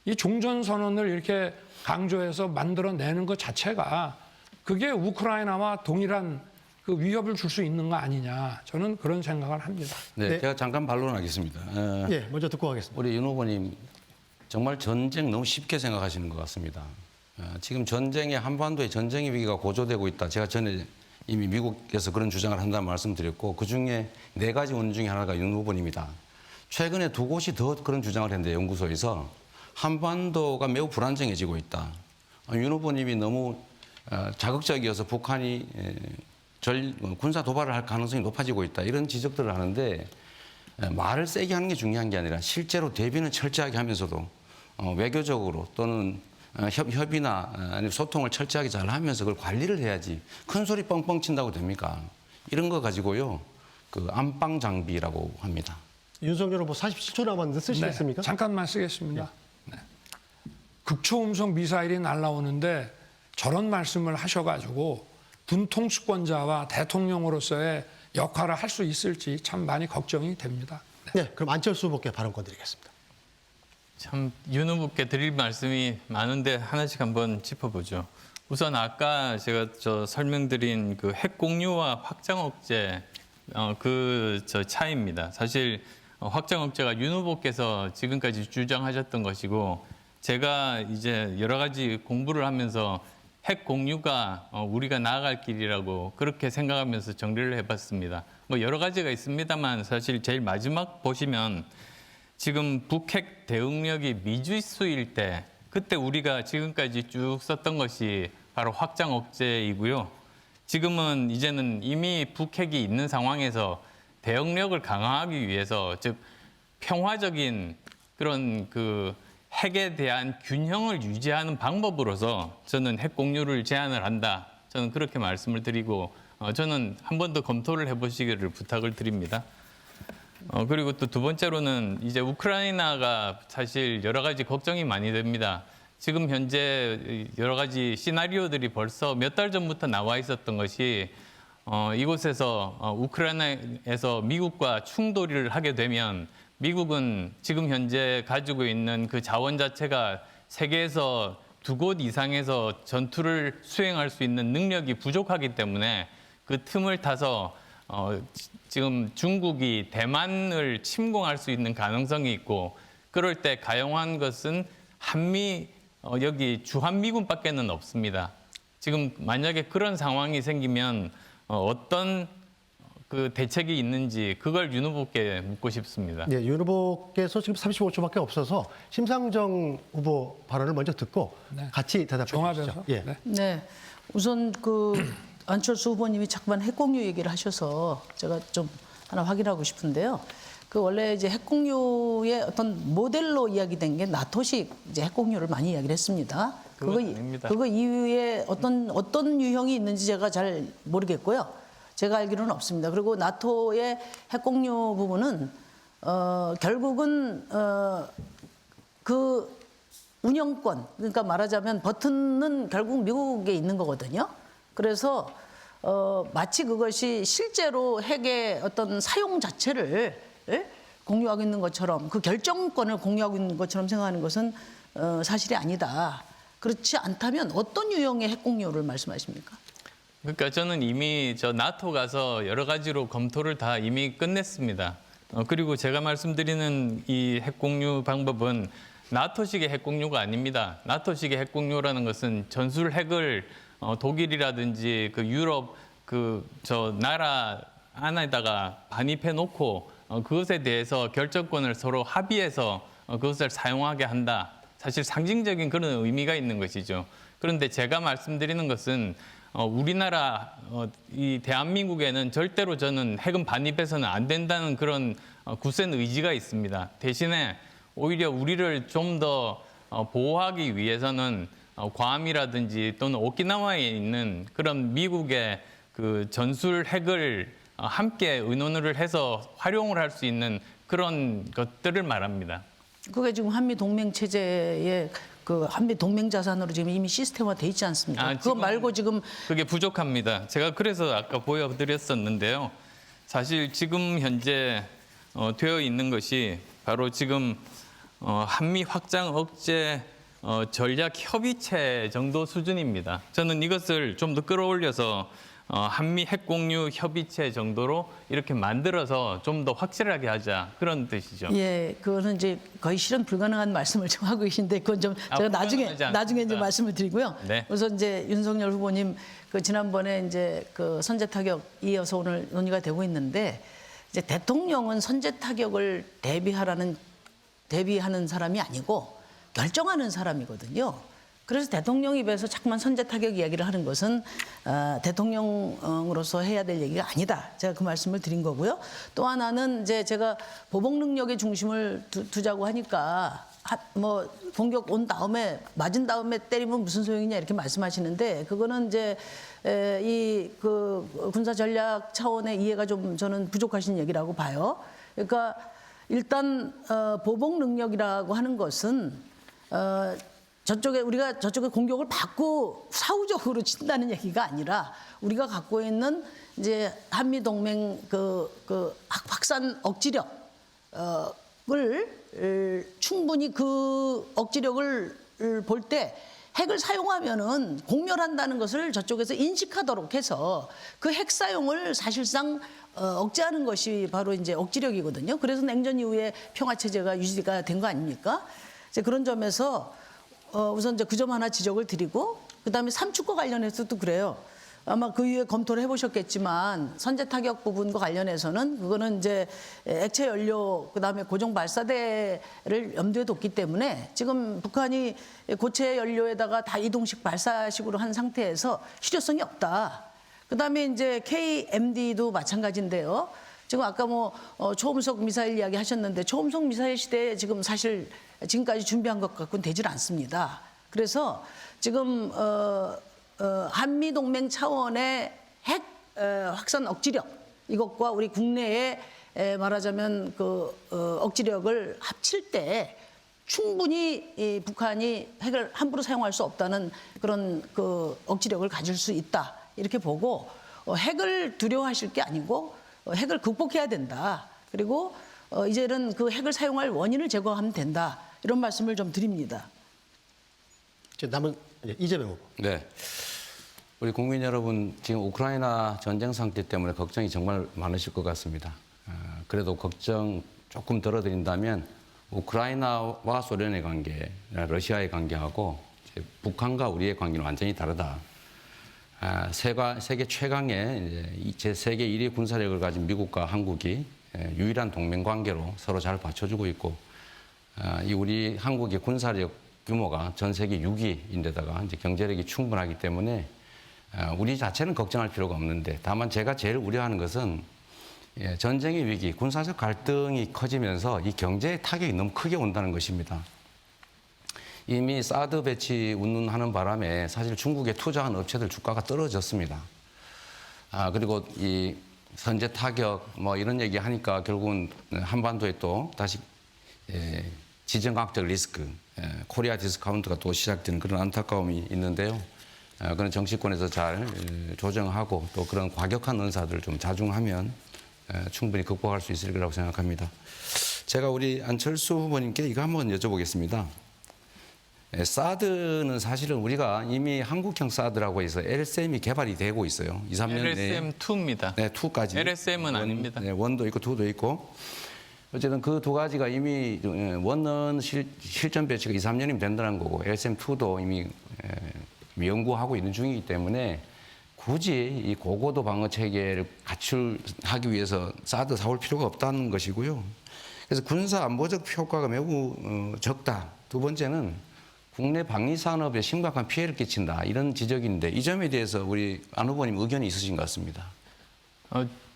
이 종전선언을 이렇게 강조해서 만들어내는 것 자체가 그게 우크라이나와 동일한 그 위협을 줄 수 있는 거 아니냐. 저는 그런 생각을 합니다. 네, 제가 잠깐 반론하겠습니다. 예, 먼저 듣고 가겠습니다. 우리 윤 후보님 정말 전쟁 너무 쉽게 생각하시는 것 같습니다. 지금 한반도의 전쟁의 위기가 고조되고 있다. 제가 전에 이미 미국에서 그런 주장을 한다는 말씀드렸고 그중에 4가지 원인 중에 하나가 윤 후보님이다. 최근에 2곳이 더 그런 주장을 했는데 연구소에서 한반도가 매우 불안정해지고 있다. 윤 후보님이 너무 자극적이어서 북한이 군사 도발을 할 가능성이 높아지고 있다. 이런 지적들을 하는데 말을 세게 하는 게 중요한 게 아니라 실제로 대비는 철저하게 하면서도 외교적으로 또는 협의나 아니면 소통을 철저하게 잘 하면서 그걸 관리를 해야지 큰 소리 뻥뻥 친다고 됩니까? 이런 거 가지고요. 그 안방 장비라고 합니다. 윤석열 후보 47초 남았는데 쓰시겠습니까? 네, 잠깐만 쓰겠습니다. 네. 극초음속 미사일이 날아오는데 저런 말씀을 하셔가지고 군통수권자와 대통령으로서의 역할을 할 수 있을지 참 많이 걱정이 됩니다. 네, 그럼 안철수 후보께 발언권 드리겠습니다. 참 윤 후보께 드릴 말씀이 많은데 하나씩 한번 짚어보죠. 우선 아까 제가 설명드린 그 핵 공유와 확장 억제 차이입니다. 사실 확장 억제가 윤 후보께서 지금까지 주장하셨던 것이고 제가 이제 여러 가지 공부를 하면서 핵 공유가 우리가 나아갈 길이라고 그렇게 생각하면서 정리를 해봤습니다. 뭐 여러 가지가 있습니다만 사실 제일 마지막 보시면 지금 북핵 대응력이 미지수일 때 그때 우리가 지금까지 쭉 썼던 것이 바로 확장 억제이고요. 지금은 이제는 이미 북핵이 있는 상황에서 대응력을 강화하기 위해서 즉 평화적인 그런 그 핵에 대한 균형을 유지하는 방법으로서 저는 핵 공유를 제한을 한다. 저는 그렇게 말씀을 드리고 저는 한 번 더 검토를 해보시기를 부탁을 드립니다. 그리고 또 두 번째로는 이제 우크라이나가 사실 여러 가지 걱정이 많이 됩니다. 지금 현재 여러 가지 시나리오들이 벌써 몇 달 전부터 나와 있었던 것이 이곳에서 우크라이나에서 미국과 충돌을 하게 되면 미국은 지금 현재 가지고 있는 그 자원 자체가 세계에서 2곳 이상에서 전투를 수행할 수 있는 능력이 부족하기 때문에 그 틈을 타서 지금 중국이 대만을 침공할 수 있는 가능성이 있고, 그럴 때 가용한 것은 여기 주한미군밖에는 없습니다. 지금 만약에 그런 상황이 생기면 어떤 그 대책이 있는지 그걸 윤 후보께 묻고 싶습니다. 네, 윤 후보께서 지금 35초밖에 없어서 심상정 후보 발언을 먼저 듣고 같이 대답해 주시죠. 예. 네, 우선 그 안철수 후보님이 자꾸만 핵공유 얘기를 하셔서 제가 좀 하나 확인하고 싶은데요. 그 원래 이제 핵공유의 어떤 모델로 이야기된 게 나토식 이제 핵공유를 많이 이야기를 했습니다. 그거 이후에 어떤 유형이 있는지 제가 잘 모르겠고요. 제가 알기로는 없습니다. 그리고 나토의 핵공유 부분은 결국은 그 운영권, 그러니까 말하자면 버튼은 결국 미국에 있는 거거든요. 그래서 마치 그것이 실제로 핵의 어떤 사용 자체를 공유하고 있는 것처럼, 그 결정권을 공유하고 있는 것처럼 생각하는 것은 사실이 아니다. 그렇지 않다면 어떤 유형의 핵공유를 말씀하십니까? 그러니까 저는 이미 나토 가서 여러 가지로 검토를 다 이미 끝냈습니다. 그리고 제가 말씀드리는 이 핵공유 방법은 나토식의 핵공유가 아닙니다. 나토식의 핵공유라는 것은 전술 핵을 독일이라든지 그 유럽 나라 안에다가 반입해 놓고 그것에 대해서 결정권을 서로 합의해서 그것을 사용하게 한다. 사실 상징적인 그런 의미가 있는 것이죠. 그런데 제가 말씀드리는 것은 우리나라 이 대한민국에는 절대로 저는 핵은 반입해서는 안 된다는 그런 굳센 의지가 있습니다. 대신에 오히려 우리를 좀 더 보호하기 위해서는 괌이라든지 또는 오키나와에 있는 그런 미국의 그 전술 핵을 함께 의논을 해서 활용을 할 수 있는 그런 것들을 말합니다. 그게 지금 한미 동맹 체제의 그 한미 동맹 자산으로 지금 이미 시스템화돼 있지 않습니까? 그거 말고 지금 그게 부족합니다. 제가 그래서 아까 보여드렸었는데요. 사실 지금 현재 되어 있는 것이 바로 지금 한미 확장 억제 전략 협의체 정도 수준입니다. 저는 이것을 좀 더 끌어올려서 한미 핵공유 협의체 정도로 이렇게 만들어서 좀 더 확실하게 하자, 그런 뜻이죠. 예, 그거는 이제 거의 실현 불가능한 말씀을 좀 하고 계신데 그건 좀 제가 나중에 이제 말씀을 드리고요. 네. 그래서 이제 윤석열 후보님 그 지난번에 이제 그 선제 타격 이어서 오늘 논의가 되고 있는데, 이제 대통령은 선제 타격을 대비하는 사람이 아니고 결정하는 사람이거든요. 그래서 대통령 입에서 자꾸만 선제 타격 이야기를 하는 것은 대통령으로서 해야 될 얘기가 아니다. 제가 그 말씀을 드린 거고요. 또 하나는 이제 제가 보복 능력에 중심을 두자고 하니까 뭐 공격 온 다음에 맞은 다음에 때리면 무슨 소용이냐 이렇게 말씀하시는데, 그거는 이제 이 그 군사 전략 차원의 이해가 좀 저는 부족하신 얘기라고 봐요. 그러니까 일단 보복 능력이라고 하는 것은 우리가 저쪽에 공격을 받고 사후적으로 친다는 얘기가 아니라, 우리가 갖고 있는 이제 한미 동맹 그 확산 억지력을 충분히 그 억지력을 볼 때 핵을 사용하면은 공멸한다는 것을 저쪽에서 인식하도록 해서 그 핵 사용을 사실상 억제하는 것이 바로 이제 억지력이거든요. 그래서 냉전 이후에 평화 체제가 유지가 된 거 아닙니까? 이제 그런 점에서 우선 이제 그 점 하나 지적을 드리고, 그다음에 삼축과 관련해서도 그래요. 아마 그 이후에 검토를 해보셨겠지만 선제 타격 부분과 관련해서는 그거는 이제 액체 연료 그다음에 고정 발사대를 염두에 뒀기 때문에 지금 북한이 고체 연료에다가 다 이동식 발사식으로 한 상태에서 실효성이 없다. 그다음에 이제 KMD도 마찬가지인데요. 지금 아까 뭐 초음속 미사일 이야기 하셨는데, 초음속 미사일 시대에 지금 사실 지금까지 준비한 것 갖고는 되질 않습니다. 그래서 지금 한미 동맹 차원의 핵 확산 억지력, 이것과 우리 국내의 말하자면 그 억지력을 합칠 때 충분히 이 북한이 핵을 함부로 사용할 수 없다는 그런 그 억지력을 가질 수 있다, 이렇게 보고, 핵을 두려워하실 게 아니고 핵을 극복해야 된다. 그리고 이제는 그 핵을 사용할 원인을 제거하면 된다. 이런 말씀을 좀 드립니다. 이제 남은 이재명 후보. 네. 우리 국민 여러분, 지금 우크라이나 전쟁 상태 때문에 걱정이 정말 많으실 것 같습니다. 그래도 걱정 조금 덜어드린다면 우크라이나와 소련의 관계, 러시아의 관계하고 이제 북한과 우리의 관계는 완전히 다르다. 세계 최강의 이제 세계 1위 군사력을 가진 미국과 한국이 유일한 동맹 관계로 서로 잘 받쳐주고 있고, 이 우리 한국의 군사력 규모가 전 세계 6위인데다가 이제 경제력이 충분하기 때문에 우리 자체는 걱정할 필요가 없는데, 다만 제가 제일 우려하는 것은 전쟁의 위기, 군사적 갈등이 커지면서 이 경제의 타격이 너무 크게 온다는 것입니다. 이미 사드 배치 운운하는 바람에 사실 중국에 투자한 업체들 주가가 떨어졌습니다. 그리고 이 선제 타격 뭐 이런 얘기 하니까 결국은 한반도에 또 다시 지정학적 리스크, 코리아 디스카운트가 또 시작되는 그런 안타까움이 있는데요. 그런 정치권에서 잘 조정하고 또 그런 과격한 언사들을 좀 자중하면 충분히 극복할 수 있을 거라고 생각합니다. 제가 우리 안철수 후보님께 이거 한번 여쭤보겠습니다. 사드는 사실은 우리가 이미 한국형 사드라고 해서 LSM이 개발이 되고 있어요. 2, 3년 내에. LSM2입니다. 네, 2까지. LSM은 아닙니다. 네, 1도 있고 2도 있고. 어쨌든 그 두 가지가 이미 1은 실전 배치가 2, 3년이면 된다는 거고 LSM2도 이미 연구하고 있는 중이기 때문에 굳이 이 고고도 방어 체계를 갖출하기 위해서 사드 사올 필요가 없다는 것이고요. 그래서 군사 안보적 효과가 매우 적다. 두 번째는 국내 방위 산업에 심각한 피해를 끼친다. 이런 지적인데 이 점에 대해서 우리 안 후보님 의견이 있으신 것 같습니다.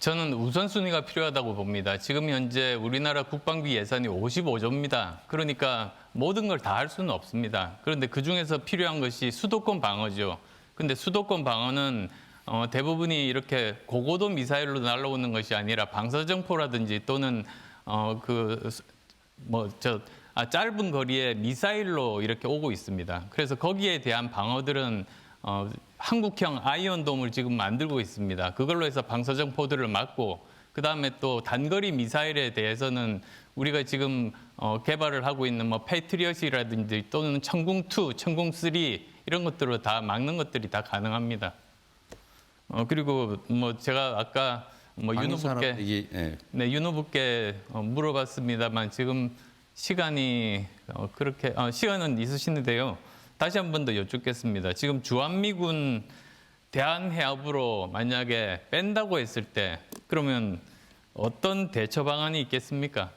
저는 우선순위가 필요하다고 봅니다. 지금 현재 우리나라 국방비 예산이 55조입니다. 그러니까 모든 걸 다 할 수는 없습니다. 그런데 그중에서 필요한 것이 수도권 방어죠. 근데 수도권 방어는 대부분이 이렇게 고고도 미사일로 날아오는 것이 아니라 방사정포라든지 또는 짧은 거리에 미사일로 이렇게 오고 있습니다. 그래서 거기에 대한 방어들은 한국형 아이언돔을 지금 만들고 있습니다. 그걸로 해서 방사정포들을 막고, 그다음에 또 단거리 미사일에 대해서는 우리가 지금 개발을 하고 있는 뭐 패트리엇이라든지 또는 천궁2, 천궁3 이런 것들로 다 막는 것들이 다 가능합니다. 그리고 뭐 제가 아까 뭐 윤 후보께 물어봤습니다만 지금 시간이 시간은 있으시는데요. 다시 한 번 더 여쭙겠습니다. 지금 주한미군 대한해협으로 만약에 뺀다고 했을 때 그러면 어떤 대처 방안이 있겠습니까?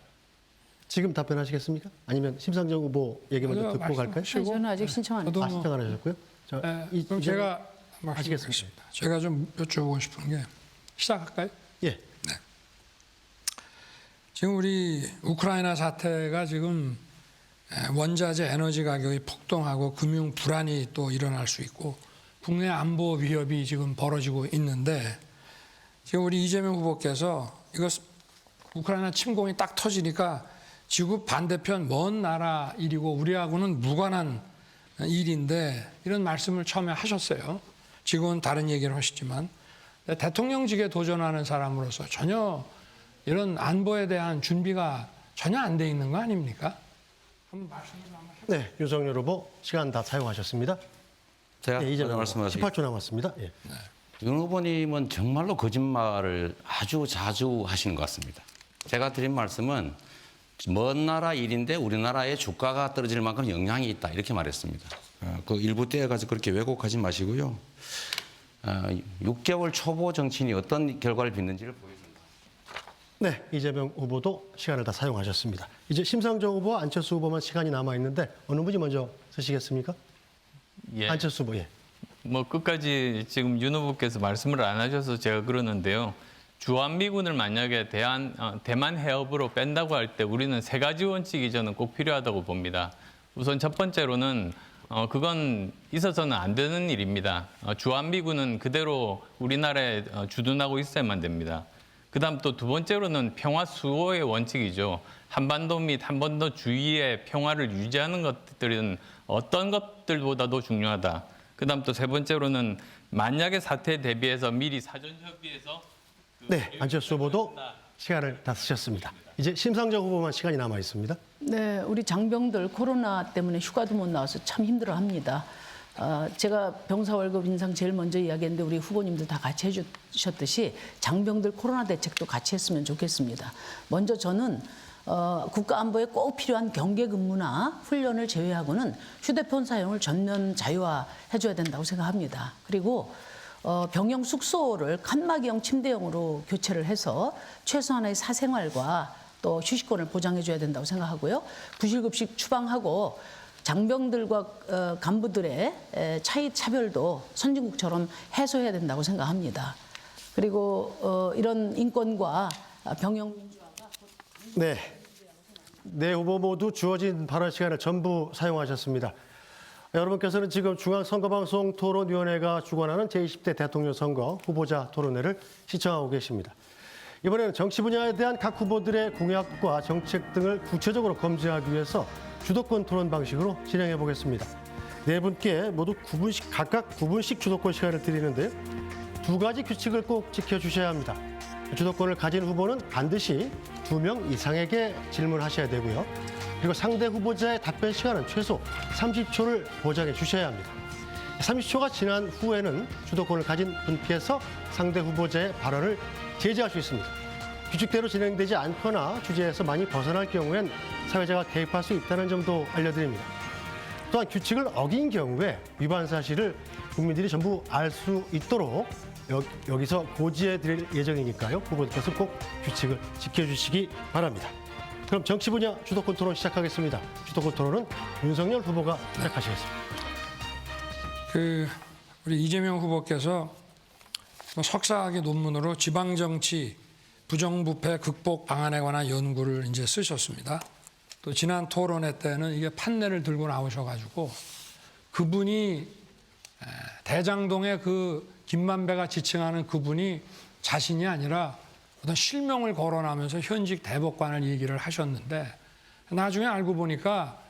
지금 답변하시겠습니까? 아니면 심상정 후보 얘기 먼저 듣고 갈까요? 저는 아직 신청 안 했어요. 신청 안 하셨고요. 그럼 제가 말씀드리겠습니다. 제가 좀 여쭤보고 싶은 게, 시작할까요? 예. 네. 지금 우리 우크라이나 사태가 지금 원자재 에너지 가격이 폭등하고 금융 불안이 또 일어날 수 있고 국내 안보 위협이 지금 벌어지고 있는데, 지금 우리 이재명 후보께서 이거 우크라이나 침공이 딱 터지니까 지구 반대편 먼 나라 일이고 우리하고는 무관한 일인데 이런 말씀을 처음에 하셨어요. 지금은 다른 얘기를 하시지만 대통령직에 도전하는 사람으로서 전혀 이런 안보에 대한 준비가 전혀 안 돼 있는 거 아닙니까? 한번 말씀 좀 한번 해보세요. 네, 윤석열 후보 시간 다 사용하셨습니다. 제가 네, 이재명 말씀하신 18초 남았습니다. 예. 윤 후보님은 정말로 거짓말을 아주 자주 하시는 것 같습니다. 제가 드린 말씀은 먼 나라 일인데 우리나라의 주가가 떨어질 만큼 영향이 있다 이렇게 말했습니다. 그 일부 떼어가지고 그렇게 왜곡하지 마시고요. 6개월 초보 정치인이 어떤 결과를 빚는지를 보여줍니다. 네, 이재명 후보도 시간을 다 사용하셨습니다. 이제 심상정 후보와 안철수 후보만 시간이 남아 있는데 어느 분이 먼저 쓰시겠습니까? 예. 안철수 후보. 예. 뭐 끝까지 지금 윤 후보께서 말씀을 안 하셔서 제가 그러는데요. 주한미군을 만약에 대만 해협으로 뺀다고 할 때 우리는 세 가지 원칙이 저는 꼭 필요하다고 봅니다. 우선 첫 번째로는 그건 있어서는 안 되는 일입니다. 주한미군은 그대로 우리나라에 주둔하고 있어야만 됩니다. 그다음 또 두 번째로는 평화 수호의 원칙이죠. 한반도 및 한반도 주위의 평화를 유지하는 것들은 어떤 것들보다도 중요하다. 그다음 또 세 번째로는 만약의 사태에 대비해서 미리 사전 협의해서 네, 안철수 후보도 시간을 다 쓰셨습니다. 이제 심상정 후보만 시간이 남아 있습니다. 네, 우리 장병들 코로나 때문에 휴가도 못 나와서 참 힘들어합니다. 제가 병사 월급 인상 제일 먼저 이야기했는데 우리 후보님들 다 같이 해주셨듯이 장병들 코로나 대책도 같이 했으면 좋겠습니다. 먼저 저는 국가 안보에 꼭 필요한 경계 근무나 훈련을 제외하고는 휴대폰 사용을 전면 자유화해줘야 된다고 생각합니다. 그리고 병영 숙소를 칸막이형 침대형으로 교체를 해서 최소한의 사생활과 또 휴식권을 보장해줘야 된다고 생각하고요. 부실급식 추방하고 장병들과 간부들의 차별도 선진국처럼 해소해야 된다고 생각합니다. 그리고 이런 인권과 병영 민주화가 네. 네 후보 모두 주어진 발언 시간을 전부 사용하셨습니다. 여러분께서는 지금 중앙선거방송 토론위원회가 주관하는 제20대 대통령 선거 후보자 토론회를 시청하고 계십니다. 이번에는 정치 분야에 대한 각 후보들의 공약과 정책 등을 구체적으로 검증하기 위해서 주도권 토론 방식으로 진행해 보겠습니다. 네 분께 모두 각각 9분씩 주도권 시간을 드리는데 두 가지 규칙을 꼭 지켜주셔야 합니다. 주도권을 가진 후보는 반드시 2명 이상에게 질문하셔야 되고요. 그리고 상대 후보자의 답변 시간은 최소 30초를 보장해 주셔야 합니다. 30초가 지난 후에는 주도권을 가진 분께서 상대 후보자의 발언을 제지할 수 있습니다. 규칙대로 진행되지 않거나 주제에서 많이 벗어날 경우엔 사회자가 개입할 수 있다는 점도 알려드립니다. 또한 규칙을 어긴 경우에 위반 사실을 국민들이 전부 알 수 있도록 여기서 고지해 드릴 예정이니까요. 후보들께서 꼭 규칙을 지켜주시기 바랍니다. 그럼 정치 분야 주도권 토론 시작하겠습니다. 주도권 토론은 윤석열 후보가 시작하시겠습니다. 우리 이재명 후보께서 석사학위 논문으로 지방정치 부정부패 극복 방안에 관한 연구를 이제 쓰셨습니다. 또 지난 토론회 때는 이게 판례를 들고 나오셔가지고 그분이 대장동의 그 김만배가 지칭하는 그분이 자신이 아니라 어떤 실명을 거론하면서 현직 대법관을 얘기를 하셨는데 나중에 알고 보니까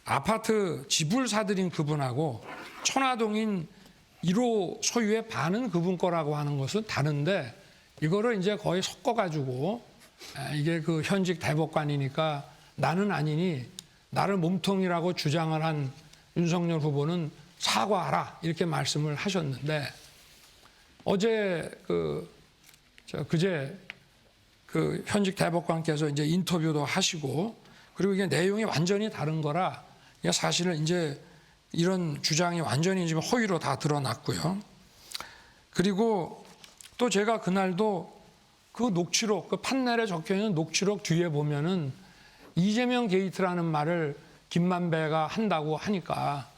아파트 집을 사들인 그분하고 천화동인 1호 소유의 반은 그분 거라고 하는 것은 다른데 이거를 이제 거의 섞어가지고 이게 그 현직 대법관이니까 나는 아니니 나를 몸통이라고 주장을 한 윤석열 후보는 사과하라 이렇게 말씀을 하셨는데 어제 그제 그 현직 대법관께서 이제 인터뷰도 하시고 그리고 이게 내용이 완전히 다른 거라 이게 사실은 이제 이런 주장이 완전히 지금 허위로 다 드러났고요. 그리고 또 제가 그날도 그 녹취록, 그 판넬에 적혀 있는 녹취록 뒤에 보면은 이재명 게이트라는 말을 김만배가 한다고 하니까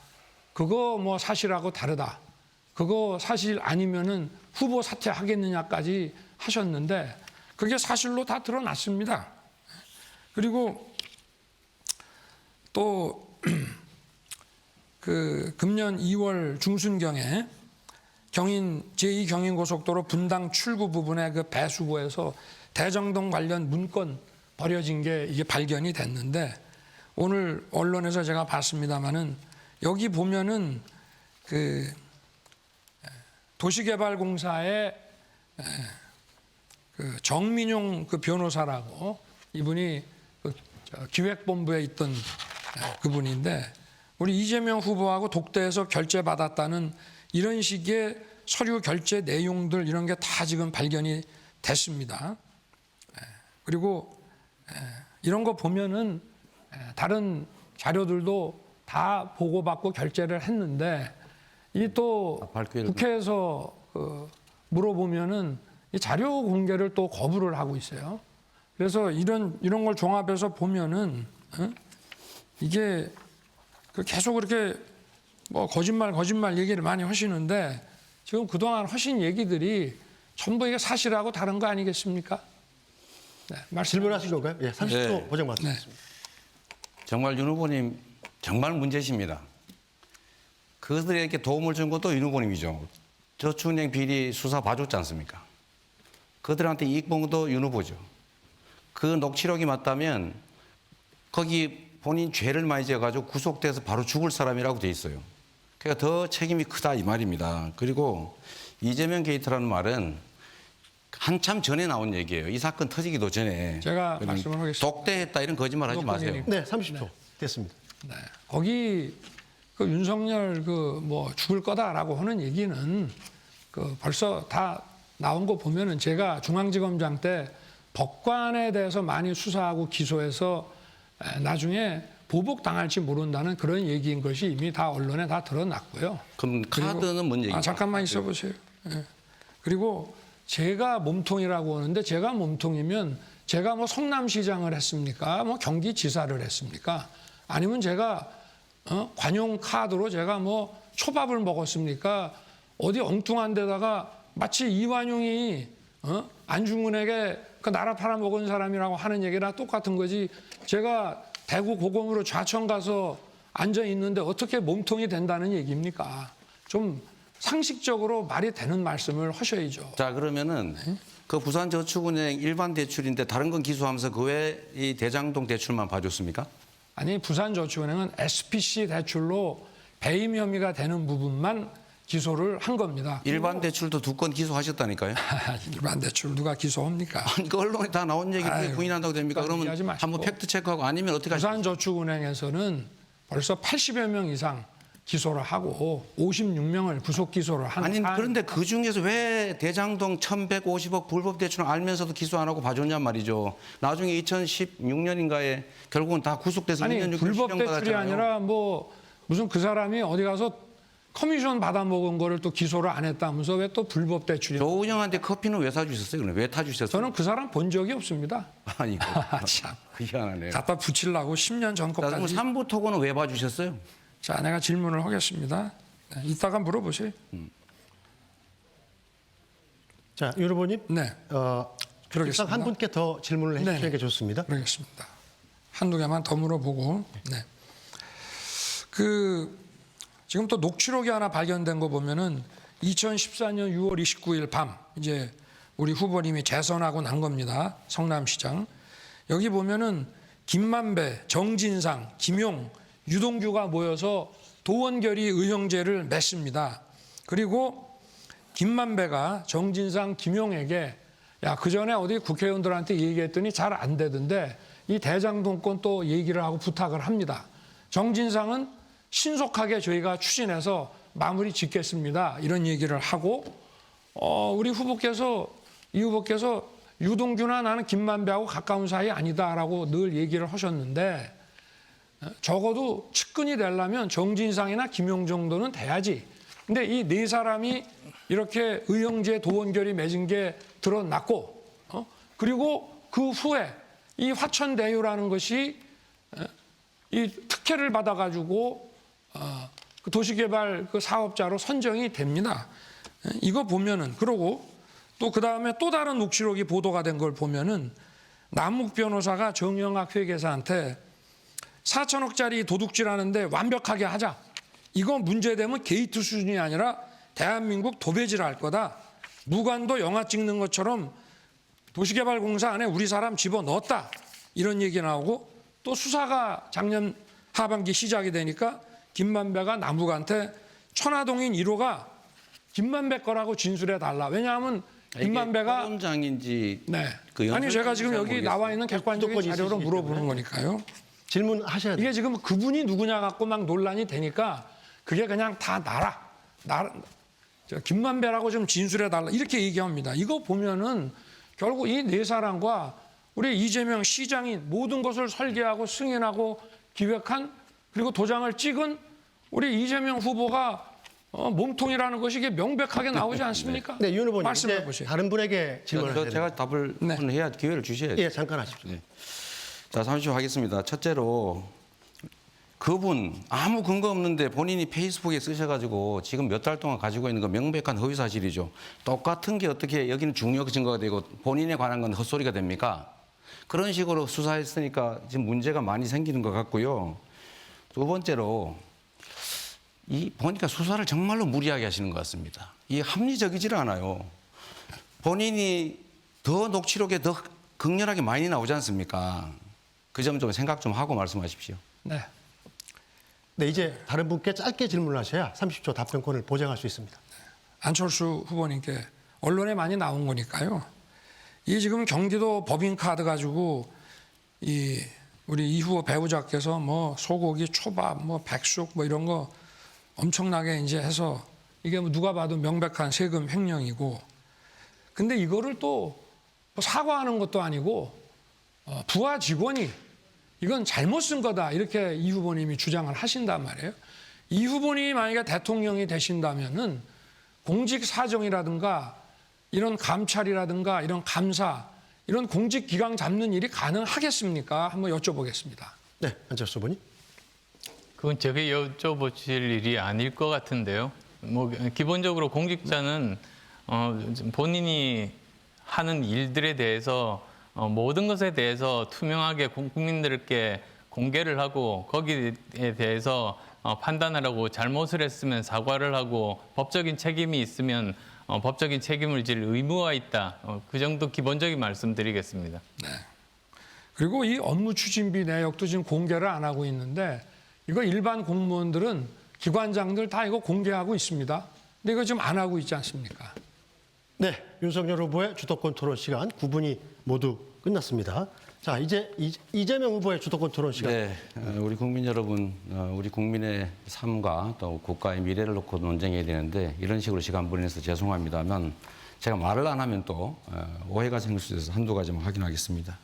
그거 뭐 사실하고 다르다. 그거 사실 아니면은 후보 사퇴하겠느냐까지 하셨는데 그게 사실로 다 드러났습니다. 그리고 또 그 금년 2월 중순경에 제2경인고속도로 분당 출구 부분의 그 배수구에서 대정동 관련 문건 버려진 게 이게 발견이 됐는데 오늘 언론에서 제가 봤습니다마는 여기 보면은 그 도시개발공사의 그 정민용 그 변호사라고 이분이 그 기획본부에 있던 그분인데 우리 이재명 후보하고 독대에서 결제받았다는 이런 식의 서류 결제 내용들 이런 게 다 지금 발견이 됐습니다. 그리고 이런 거 보면은 다른 자료들도 다 보고받고 결제를 했는데 이 또 국회에서 물어보면은 이 자료 공개를 또 거부를 하고 있어요. 그래서 이런 걸 종합해서 보면은 이게 계속 그렇게 뭐 거짓말 얘기를 많이 하시는데 지금 그동안 하신 얘기들이 전부 이게 사실하고 다른 거 아니겠습니까? 네, 질문하신 건가요? 예, 30초 네. 보장 받습니다. 정말 윤 후보님 정말 문제십니다. 그들에게 도움을 준 것도 윤 후보님이죠. 저축은행 비리 수사 봐줬지 않습니까? 그들한테 이익 본 것도 윤 후보죠. 그 녹취록이 맞다면 거기 본인 죄를 많이 지어가지고 구속돼서 바로 죽을 사람이라고 돼 있어요. 그러니까 더 책임이 크다 이 말입니다. 그리고 이재명 게이트라는 말은 한참 전에 나온 얘기예요. 이 사건 터지기도 전에. 제가 말씀을 하겠습니다. 독대했다 이런 거짓말 하지 마세요. 네, 30초 됐습니다. 네. 거기 그 윤석열 그 뭐 죽을 거다라고 하는 얘기는 그 벌써 다 나온 거 보면은 제가 중앙지검장 때 법관에 대해서 많이 수사하고 기소해서 나중에 보복당할지 모른다는 그런 얘기인 것이 이미 다 언론에 다 드러났고요. 그럼 카드는 뭔 얘기예요? 잠깐만 있어 보세요. 예. 그리고 제가 몸통이라고 하는데 제가 몸통이면 제가 뭐 성남시장을 했습니까? 뭐 경기지사를 했습니까? 아니면 제가 관용 카드로 제가 뭐 초밥을 먹었습니까? 어디 엉뚱한 데다가 마치 이완용이 안중근에게 그 나라 팔아먹은 사람이라고 하는 얘기랑 똑같은 거지. 제가 대구 고검으로 좌천 가서 앉아 있는데 어떻게 몸통이 된다는 얘기입니까? 좀 상식적으로 말이 되는 말씀을 하셔야죠. 자, 그러면은 그 부산저축은행 일반 대출인데 다른 건 기소하면서 그 외에 이 대장동 대출만 봐줬습니까? 아니, 부산저축은행은 SPC 대출로 배임 혐의가 되는 부분만 기소를 한 겁니다. 일반 대출도 2건 기소하셨다니까요. 일반 대출 누가 기소합니까? 아니, 그 언론에 다 나온 얘기를 아유, 부인한다고 됩니까? 그러면 얘기하지 마시고. 한번 팩트 체크하고 아니면 어떻게 하십니까? 부산저축은행에서는 벌써 80여 명 이상 기소를 하고 56명을 구속 기소를 한. 아니, 그런데 그 중에서 왜 대장동 1,150억 불법 대출을 알면서도 기소 안 하고 봐줬냔 말이죠. 나중에 2016년인가에 결국은 다 구속돼서 아니, 2년 6개월 불법 실형 대출이 받았잖아요. 아니라 뭐 무슨 그 사람이 어디 가서 커미션 받아먹은 거를 또 기소를 안 했다면서 왜 또 불법 대출이? 조은영한테 커피는 왜 사주셨어요? 그럼 왜 타주셨어요? 저는 그 사람 본 적이 없습니다. 아니, 참. 희한하네요. 갖다 붙이려고 10년 전 자, 그럼 것까지. 3부 토건은 왜 봐주셨어요? 자, 내가 질문을 하겠습니다. 네, 이따가 물어보세요. 자, 유 후보님. 네. 일단 한 분께 더 질문을 해주시는 게 좋습니다. 그러겠습니다. 한두 개만 더 물어보고. 네. 지금 또 녹취록이 하나 발견된 거 보면은 2014년 6월 29일 밤 이제 우리 후보님이 재선하고 난 겁니다. 성남시장. 여기 보면은 김만배, 정진상, 김용, 유동규가 모여서 도원결의 의형제를 맺습니다. 그리고 김만배가 정진상, 김용에게 야, 그 전에 어디 국회의원들한테 얘기했더니 잘 안 되던데 이 대장동권 또 얘기를 하고 부탁을 합니다. 정진상은 신속하게 저희가 추진해서 마무리 짓겠습니다. 이런 얘기를 하고 우리 후보께서 이 후보께서 유동규나 나는 김만배하고 가까운 사이 아니다라고 늘 얘기를 하셨는데 적어도 측근이 되려면 정진상이나 김용 정도는 돼야지. 근데 이 네 사람이 이렇게 의형제 도원결의 맺은 게 드러났고 그리고 그 후에 이 화천대유라는 것이 이 특혜를 받아가지고 그 도시개발 그 사업자로 선정이 됩니다. 이거 보면은 그러고 또 그 다음에 또 다른 녹취록이 보도가 된 걸 보면은 남욱 변호사가 정영학 회계사한테 4천억짜리 도둑질하는데 완벽하게 하자. 이거 문제되면 게이트 수준이 아니라 대한민국 도배질할 거다. 무관도 영화 찍는 것처럼 도시개발공사 안에 우리 사람 집어넣었다. 이런 얘기 나오고 또 수사가 작년 하반기 시작이 되니까 김만배가 남욱한테 천화동인 1호가 김만배 거라고 진술해 달라. 왜냐하면 김만배가 토론장인지 네. 그 아니 제가 지금 여기 모르겠어요. 나와 있는 객관적인 무조건 자료로 있으시기 물어보는 때문에. 거니까요. 질문하셔야 돼요. 이게 지금 그분이 누구냐 갖고 막 논란이 되니까 그게 그냥 다 김만배라고 좀 진술해 달라 이렇게 얘기합니다. 이거 보면은 결국 이 네 사람과 우리 이재명 시장이 모든 것을 설계하고 승인하고 기획한 그리고 도장을 찍은 우리 이재명 후보가 몸통이라는 것이 이게 명백하게 나오지 않습니까? 네, 윤 후보님 말씀해 이제 보세요. 다른 분에게 질문을 해야 제가 답을 해야 기회를 주셔야죠. 예, 잠깐 하십시오. 네. 자, 잠시만 하겠습니다. 첫째로 그분 아무 근거 없는데 본인이 페이스북에 쓰셔가지고 지금 몇 달 동안 가지고 있는 거 명백한 허위 사실이죠. 똑같은 게 어떻게 여기는 중요 증거가 되고 본인에 관한 건 헛소리가 됩니까? 그런 식으로 수사했으니까 지금 문제가 많이 생기는 것 같고요. 두 번째로 보니까 수사를 정말로 무리하게 하시는 것 같습니다. 이게 합리적이질 않아요. 본인이 더 녹취록에 더 극렬하게 많이 나오지 않습니까? 그 점 좀 생각 좀 하고 말씀하십시오. 네. 네, 이제 다른 분께 짧게 질문하셔야 30초 답변권을 보장할 수 있습니다. 안철수 후보님께 언론에 많이 나온 거니까요. 이 지금 경기도 법인카드 가지고 우리 이 후보 배우자께서 뭐 소고기, 초밥, 뭐 백숙 뭐 이런 거 엄청나게 이제 해서 이게 뭐 누가 봐도 명백한 세금 횡령이고, 근데 이거를 또 사과하는 것도 아니고 부하 직원이 이건 잘못 쓴 거다 이렇게 이 후보님이 주장을 하신단 말이에요. 이 후보님이 만약에 대통령이 되신다면은 공직 사정이라든가 이런 감찰이라든가 이런 감사 이런 공직 기강 잡는 일이 가능하겠습니까? 한번 여쭤보겠습니다. 네, 안철수 후보님. 그건 제게 여쭤보실 일이 아닐 것 같은데요. 뭐 기본적으로 공직자는 본인이 하는 일들에 대해서 모든 것에 대해서 투명하게 국민들께 공개를 하고 거기에 대해서 판단하라고, 잘못을 했으면 사과를 하고 법적인 책임이 있으면 법적인 책임을 질 의무가 있다. 그 정도 기본적인 말씀드리겠습니다. 네. 그리고 이 업무 추진비 내역도 지금 공개를 안 하고 있는데 이거 일반 공무원들은 기관장들 다 이거 공개하고 있습니다. 근데 이거 지금 안 하고 있지 않습니까? 네, 윤석열 후보의 주도권 토론 시간 9분이 모두 끝났습니다. 자, 이제 이재명 후보의 주도권 토론 시간. 네, 우리 국민 여러분, 우리 국민의 삶과 또 국가의 미래를 놓고 논쟁해야 되는데 이런 식으로 시간 보내서 죄송합니다만 제가 말을 안 하면 또 오해가 생길 수 있어서 한두 가지만 확인하겠습니다.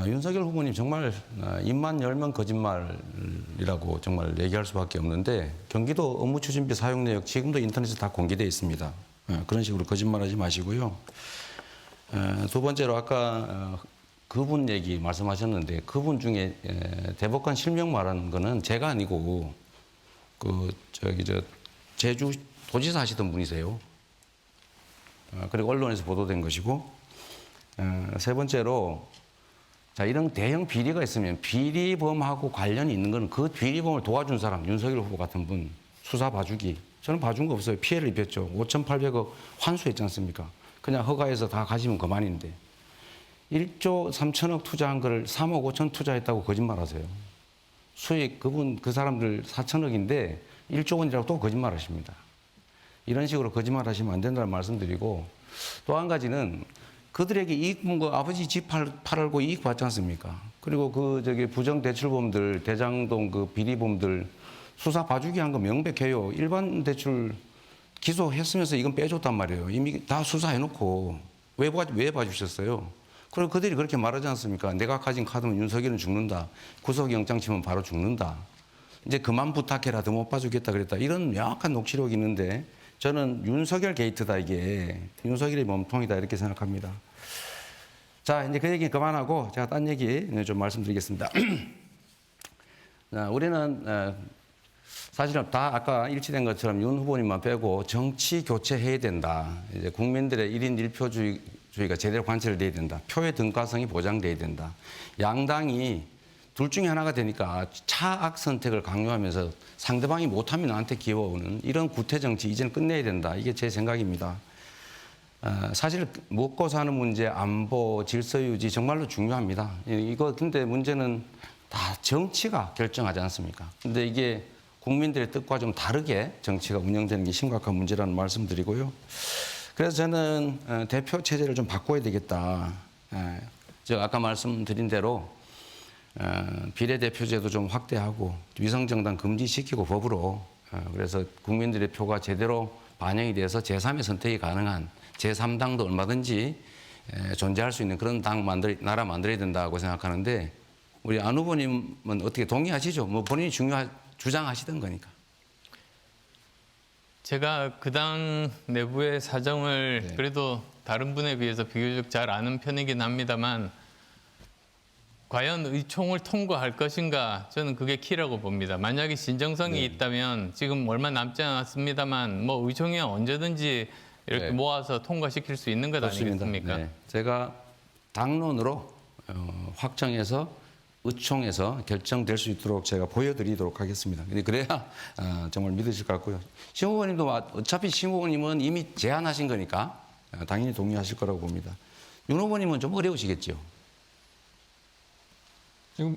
윤석열 후보님 정말 입만 열면 거짓말이라고 정말 얘기할 수밖에 없는데 경기도 업무추진비 사용 내역 지금도 인터넷에 다 공개되어 있습니다. 그런 식으로 거짓말하지 마시고요. 두 번째로 아까 그분 얘기 말씀하셨는데 그분 중에 대법관 실명 말한 거는 제가 아니고 제주 도지사 하시던 분이세요. 그리고 언론에서 보도된 것이고, 세 번째로 자, 이런 대형 비리가 있으면 비리범하고 관련이 있는 거는 그 비리범을 도와준 사람, 윤석열 후보 같은 분 수사 봐주기. 저는 봐준 거 없어요. 피해를 입혔죠. 5,800억 환수했지 않습니까? 그냥 허가해서 다 가시면 그만인데 1조 3천억 투자한 거를 3억 5천 투자했다고 거짓말하세요. 수익 그 사람들 4천억인데 1조 원이라고 또 거짓말하십니다. 이런 식으로 거짓말하시면 안 된다는 말씀드리고, 또 한 가지는 그들에게 이익 본 거 아버지 집 팔고 이익 받지 않습니까? 그리고 부정 대출범들, 대장동 그 비리범들 수사 봐주기 한 거 명백해요. 일반 대출 기소했으면서 이건 빼줬단 말이에요. 이미 다 수사해놓고 왜 봐주셨어요? 그리고 그들이 그렇게 말하지 않습니까? 내가 가진 카드면 윤석열은 죽는다. 구속영장 치면 바로 죽는다. 이제 그만 부탁해라. 더 못 봐주겠다 그랬다. 이런 명확한 녹취록이 있는데 저는 윤석열 게이트다 이게. 윤석열의 몸통이다 이렇게 생각합니다. 자, 이제 그 얘기 그만하고 제가 딴 얘기 좀 말씀드리겠습니다. 우리는 사실은 다 아까 일치된 것처럼 윤 후보님만 빼고 정치 교체해야 된다. 이제 국민들의 1인 1표주의가 제대로 관철돼야 된다. 표의 등가성이 보장돼야 된다. 양당이 둘 중에 하나가 되니까 차악 선택을 강요하면서 상대방이 못하면 나한테 기어오는 이런 구태 정치 이제는 끝내야 된다. 이게 제 생각입니다. 사실 먹고 사는 문제, 안보, 질서 유지 정말로 중요합니다. 이거 근데 문제는 다 정치가 결정하지 않습니까? 근데 이게 국민들의 뜻과 좀 다르게 정치가 운영되는 게 심각한 문제라는 말씀드리고요. 그래서 저는 대표 체제를 좀 바꿔야 되겠다. 제가 아까 말씀드린 대로 비례대표제도 좀 확대하고 위성정당 금지시키고 법으로 그래서 국민들의 표가 제대로 반영이 돼서 제3의 선택이 가능한 제3당도 얼마든지 존재할 수 있는 그런 나라 만들어야 된다고 생각하는데 우리 안 후보님은 어떻게 동의하시죠? 뭐 본인이 주장하시던 거니까. 제가 그 당 내부의 사정을 그래도 다른 분에 비해서 비교적 잘 아는 편이긴 합니다만 과연 의총을 통과할 것인가 저는 그게 키라고 봅니다. 만약에 진정성이 있다면 지금 얼마 남지 않았습니다만 뭐 의총에 언제든지 이렇게 모아서 통과시킬 수 있는 것 아니겠습니까? 네. 제가 당론으로 확정해서 의총에서 결정될 수 있도록 제가 보여드리도록 하겠습니다. 그래야 정말 믿으실 것 같고요. 신 후보님도 어차피 신 후보님은 이미 제안하신 거니까 당연히 동의하실 거라고 봅니다. 윤 후보님은 좀 어려우시겠죠? 지금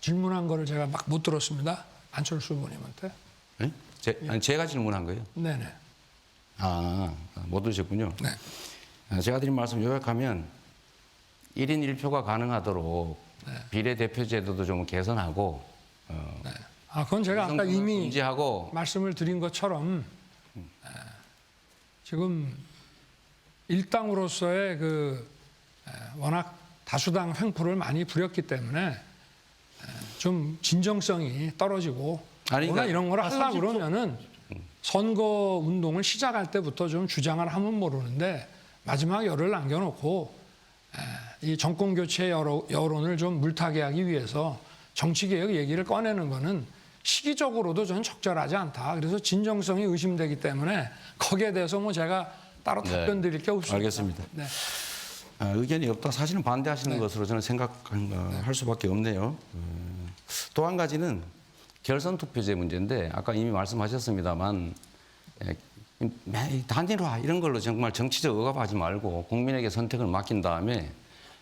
질문한 거를 제가 막 못 들었습니다. 안철수 후보님한테. 네? 제가 질문한 거예요. 네네. 못 들으셨군요. 네. 제가 드린 말씀 요약하면 1인 1표가 가능하도록 비례대표 제도도 좀 개선하고 네. 그건 제가 아까 이미 금지하고 말씀을 드린 것처럼 지금 일당으로서의 워낙 다수당 횡포를 많이 부렸기 때문에 좀 진정성이 떨어지고 그러니까 이런 걸 하려고 그러면은 선거 운동을 시작할 때부터 좀 주장을 하면 모르는데 마지막 열을 남겨놓고 이 정권 교체 여론을 좀 물타게 하기 위해서 정치개혁 얘기를 꺼내는 거는 시기적으로도 저는 적절하지 않다. 그래서 진정성이 의심되기 때문에 거기에 대해서 뭐 제가 따로 답변 드릴 게 없습니다. 알겠습니다. 네. 의견이 없다. 사실은 반대하시는 것으로 저는 생각할 수밖에 없네요. 또 한 가지는 결선 투표제 문제인데 아까 이미 말씀하셨습니다만 단일화 이런 걸로 정말 정치적 억압하지 말고 국민에게 선택을 맡긴 다음에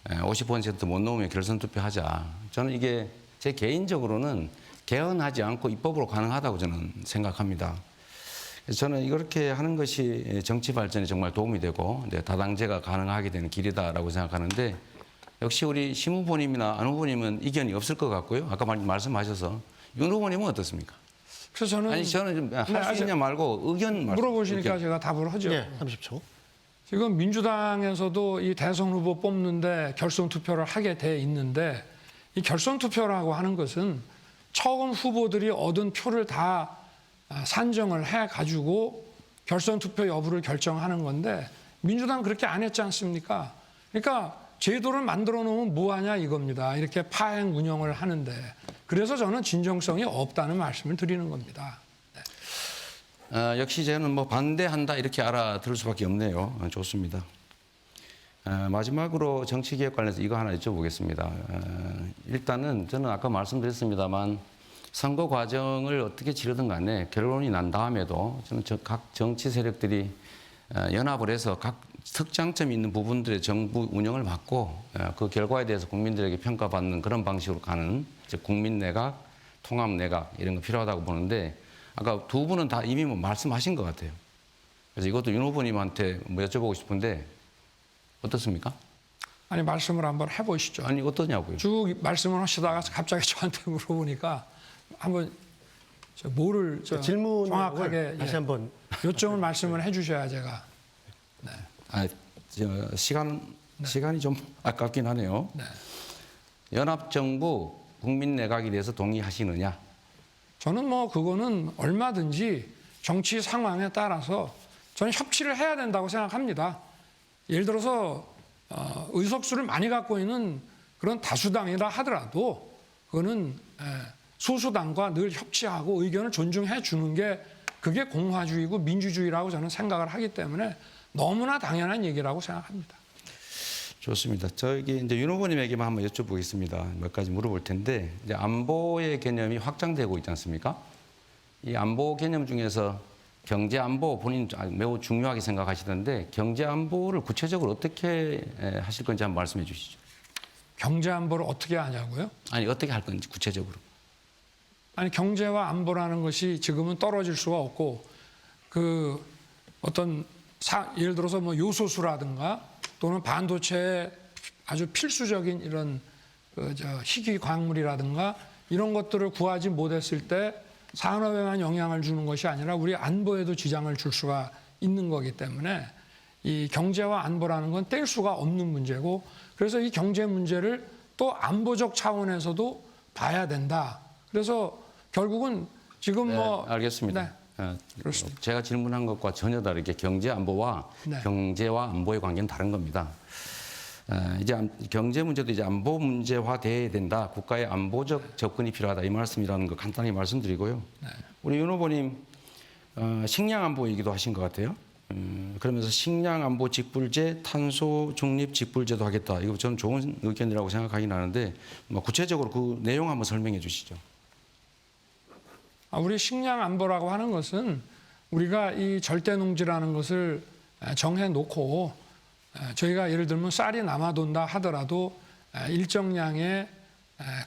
50% 못 넘으면 결선 투표하자. 저는 이게 제 개인적으로는 개헌하지 않고 입법으로 가능하다고 저는 생각합니다. 그래서 저는 이렇게 하는 것이 정치 발전에 정말 도움이 되고 다당제가 가능하게 되는 길이다라고 생각하는데 역시 우리 심 후보님이나 안 후보님은 이견이 없을 것 같고요. 아까 말씀하셔서 윤 후보님은 어떻습니까? 그래서 저는 좀 할 수 있냐 말고 의견 물어보시니까 제가 답을 하죠. 네, 30초. 지금 민주당에서도 이 대선 후보 뽑는데 결선 투표를 하게 돼 있는데 이 결선 투표라고 하는 것은 처음 후보들이 얻은 표를 다 산정을 해가지고 결선 투표 여부를 결정하는 건데 민주당 그렇게 안 했지 않습니까? 그러니까 제도를 만들어 놓으면 뭐하냐 이겁니다. 이렇게 파행 운영을 하는데 그래서 저는 진정성이 없다는 말씀을 드리는 겁니다. 네. 역시 저는 뭐 반대한다 이렇게 알아들을 수밖에 없네요. 좋습니다. 마지막으로 정치개혁 관련해서 이거 하나 여쭤보겠습니다. 일단은 저는 아까 말씀드렸습니다만 선거 과정을 어떻게 치르든 간에 결론이 난 다음에도 저는 각 정치 세력들이 연합을 해서 각 특장점이 있는 부분들의 정부 운영을 맡고 그 결과에 대해서 국민들에게 평가받는 그런 방식으로 가는 국민내각, 통합내각 이런 거 필요하다고 보는데 아까 두 분은 다 이미 뭐 말씀하신 것 같아요. 그래서 이것도 윤 후보님한테 뭐 여쭤보고 싶은데 어떻습니까? 아니 말씀을 한번 해보시죠. 아니 어떠냐고요? 쭉 말씀을 하시다가 갑자기 저한테 물어보니까 한번 뭐를 질문 정확하게 다시 한번 요점을 말씀을 해주셔야 제가. 네. 시간이 좀 아깝긴 하네요. 네. 연합정부 국민내각에 대해서 동의하시느냐? 저는 뭐 그거는 얼마든지 정치 상황에 따라서 저는 협치를 해야 된다고 생각합니다. 예를 들어서 의석수를 많이 갖고 있는 그런 다수당이라 하더라도 그거는 소수당과 늘 협치하고 의견을 존중해 주는 게 그게 공화주의고 민주주의라고 저는 생각을 하기 때문에 너무나 당연한 얘기라고 생각합니다. 좋습니다. 저기 이제 윤 후보님에게만 한번 여쭤보겠습니다. 몇 가지 물어볼 텐데 이제 안보의 개념이 확장되고 있지 않습니까? 이 안보 개념 중에서 경제 안보 본인 매우 중요하게 생각하시던데 경제 안보를 구체적으로 어떻게 하실 건지 한번 말씀해 주시죠. 경제 안보를 어떻게 하냐고요? 아니 어떻게 할 건지 구체적으로. 아니 경제와 안보라는 것이 지금은 떨어질 수가 없고 그 어떤 예를 들어서 뭐 요소수라든가 또는 반도체의 아주 필수적인 이런 희귀 광물이라든가 이런 것들을 구하지 못했을 때 산업에만 영향을 주는 것이 아니라 우리 안보에도 지장을 줄 수가 있는 거기 때문에 이 경제와 안보라는 건 뗄 수가 없는 문제고 그래서 이 경제 문제를 또 안보적 차원에서도 봐야 된다. 그래서 결국은 지금 알겠습니다. 네. 그렇습니다. 제가 질문한 것과 전혀 다르게 경제 안보와 경제와 안보의 관계는 다른 겁니다. 이제 경제 문제도 이제 안보 문제화돼야 된다. 국가의 안보적 접근이 필요하다. 이 말씀이라는 거 간단히 말씀드리고요. 네. 우리 윤 후보님 식량 안보 얘기도 하신 것 같아요. 그러면서 식량 안보 직불제, 탄소 중립 직불제도 하겠다. 이거 저는 좋은 의견이라고 생각하긴 하는데 구체적으로 그 내용 한번 설명해 주시죠. 우리 식량 안보라고 하는 것은 우리가 이 절대농지라는 것을 정해놓고 저희가 예를 들면 쌀이 남아돈다 하더라도 일정량의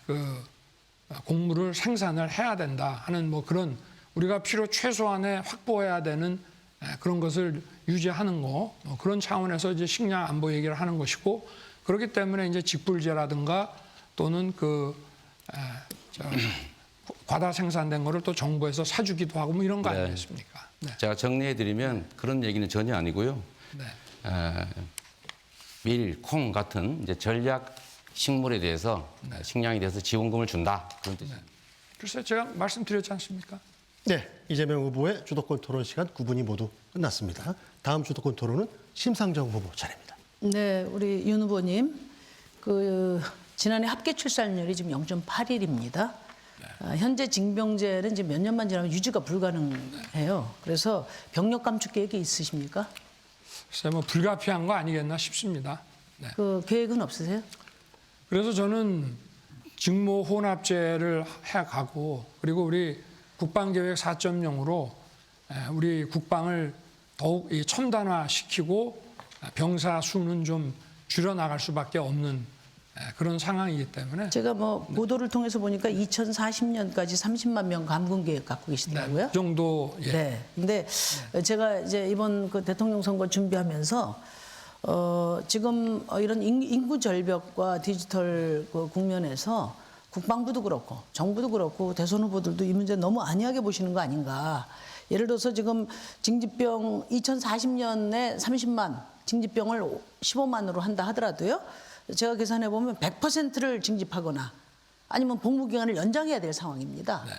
그 곡물을 생산을 해야 된다 하는 뭐 그런 우리가 필요 최소한의 확보해야 되는 그런 것을 유지하는 거 그런 차원에서 이제 식량 안보 얘기를 하는 것이고 그렇기 때문에 이제 직불제라든가 또는 과다 생산된 거를 또 정부에서 사주기도 하고 뭐 이런 거 네. 아니겠습니까? 네. 제가 정리해드리면 그런 얘기는 전혀 아니고요. 네. 밀, 콩 같은 이제 전략 식물에 대해서 식량에 대해서 지원금을 준다 그런 뜻입니다. 글쎄 제가 말씀드렸지 않습니까? 네, 이재명 후보의 주도권 토론 시간 9분이 모두 끝났습니다. 다음 주도권 토론은 심상정 후보 차례입니다. 네, 우리 윤 후보님, 지난해 합계 출산율이 지금 0.81입니다. 현재 징병제는 이제 몇 년만 지나면 유지가 불가능해요. 그래서 병력 감축 계획이 있으십니까? 글쎄 뭐 불가피한 거 아니겠나 싶습니다. 네. 그 계획은 없으세요? 그래서 저는 직무 혼합제를 해가고 그리고 우리 국방계획 4.0으로 우리 국방을 더욱 첨단화시키고 병사 수는 좀 줄여나갈 수밖에 없는 그런 상황이기 때문에 제가 뭐 보도를 통해서 보니까 2040년까지 30만 명 감군 계획 갖고 계시더라고요. 그 정도. 예. 네. 근데 제가 이제 이번 그 대통령 선거 준비하면서 지금 이런 인구 절벽과 디지털 그 국면에서 국방부도 그렇고 정부도 그렇고 대선 후보들도 이 문제 너무 안이하게 보시는 거 아닌가. 예를 들어서 지금 징집병 2040년에 30만 징집병을 15만으로 한다 하더라도요. 제가 계산해 보면 100%를 징집하거나 아니면 복무 기간을 연장해야 될 상황입니다. 네.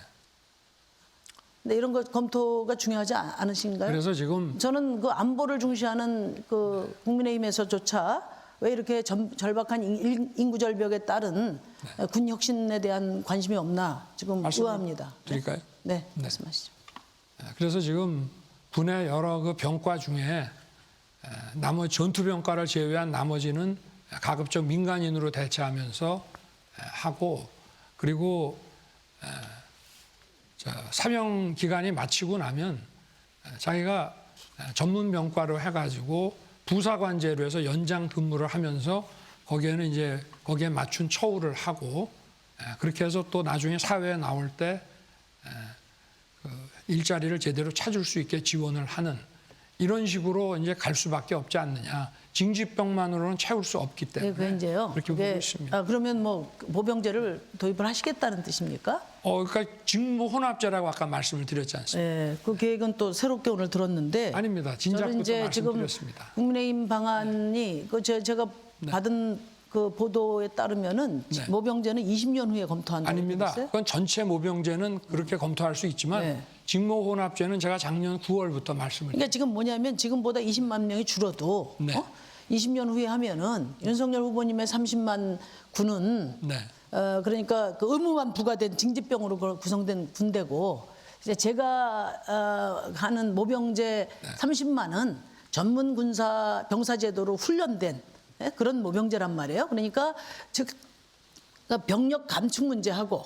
근데 이런 것 검토가 중요하지 않으신가요? 그래서 지금 저는 그 안보를 중시하는 그 국민의힘에서조차 왜 이렇게 절박한 인구 절벽에 따른 군 혁신에 대한 관심이 없나 지금 의아합니다. 드릴까요? 네, 말씀하시죠. 그래서 지금 군의 여러 그 병과 중에 나머지 전투병과를 제외한 나머지는 가급적 민간인으로 대체하면서 하고 그리고 사명 기간이 마치고 나면 자기가 전문 병과로 해가지고 부사관제로 해서 연장 근무를 하면서 거기에는 이제 거기에 맞춘 처우를 하고 그렇게 해서 또 나중에 사회에 나올 때 일자리를 제대로 찾을 수 있게 지원을 하는 이런 식으로 이제 갈 수밖에 없지 않느냐. 징집병만으로는 채울 수 없기 때문에 네, 이제요. 그렇게 보고 있습니다. 그러면 뭐 모병제를 도입을 하시겠다는 뜻입니까? 그러니까 직무 혼합제라고 아까 말씀을 드렸지 않습니까? 네, 그 계획은 또 새롭게 오늘 들었는데. 아닙니다. 진작부터 말씀드렸습니다. 지금 국민의힘 방안이 제가 받은 그 보도에 따르면은 모병제는 20년 후에 검토한다고 아닙니다. 했어요? 그건 전체 모병제는 그렇게 검토할 수 있지만 직무 혼합제는 제가 작년 9월부터 말씀을 그러니까 지금 뭐냐면 지금보다 20만 명이 줄어도 20년 후에 하면은 윤석열 후보님의 30만 군은 그러니까 그 의무만 부과된 징집병으로 구성된 군대고 이제 제가 하는 모병제 30만은 전문 군사 병사 제도로 훈련된 그런 모병제란 말이에요. 그러니까 즉 병력 감축 문제하고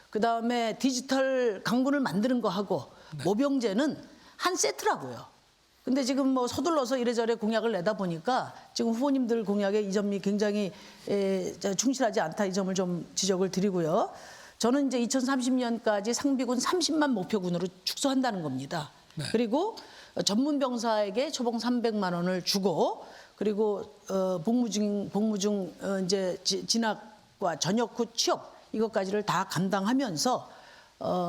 그다음에 디지털 강군을 만드는 거 하고 모병제는 한 세트라고요. 근데 지금 뭐 서둘러서 이래저래 공약을 내다 보니까 지금 후보님들 공약에 이 점이 굉장히 충실하지 않다 이 점을 좀 지적을 드리고요. 저는 이제 2030년까지 상비군 30만 목표군으로 축소한다는 겁니다. 그리고 전문 병사에게 초봉 300만 원을 주고 그리고 복무 중 이제 진학과 전역 후 취업 이것까지를 다 감당하면서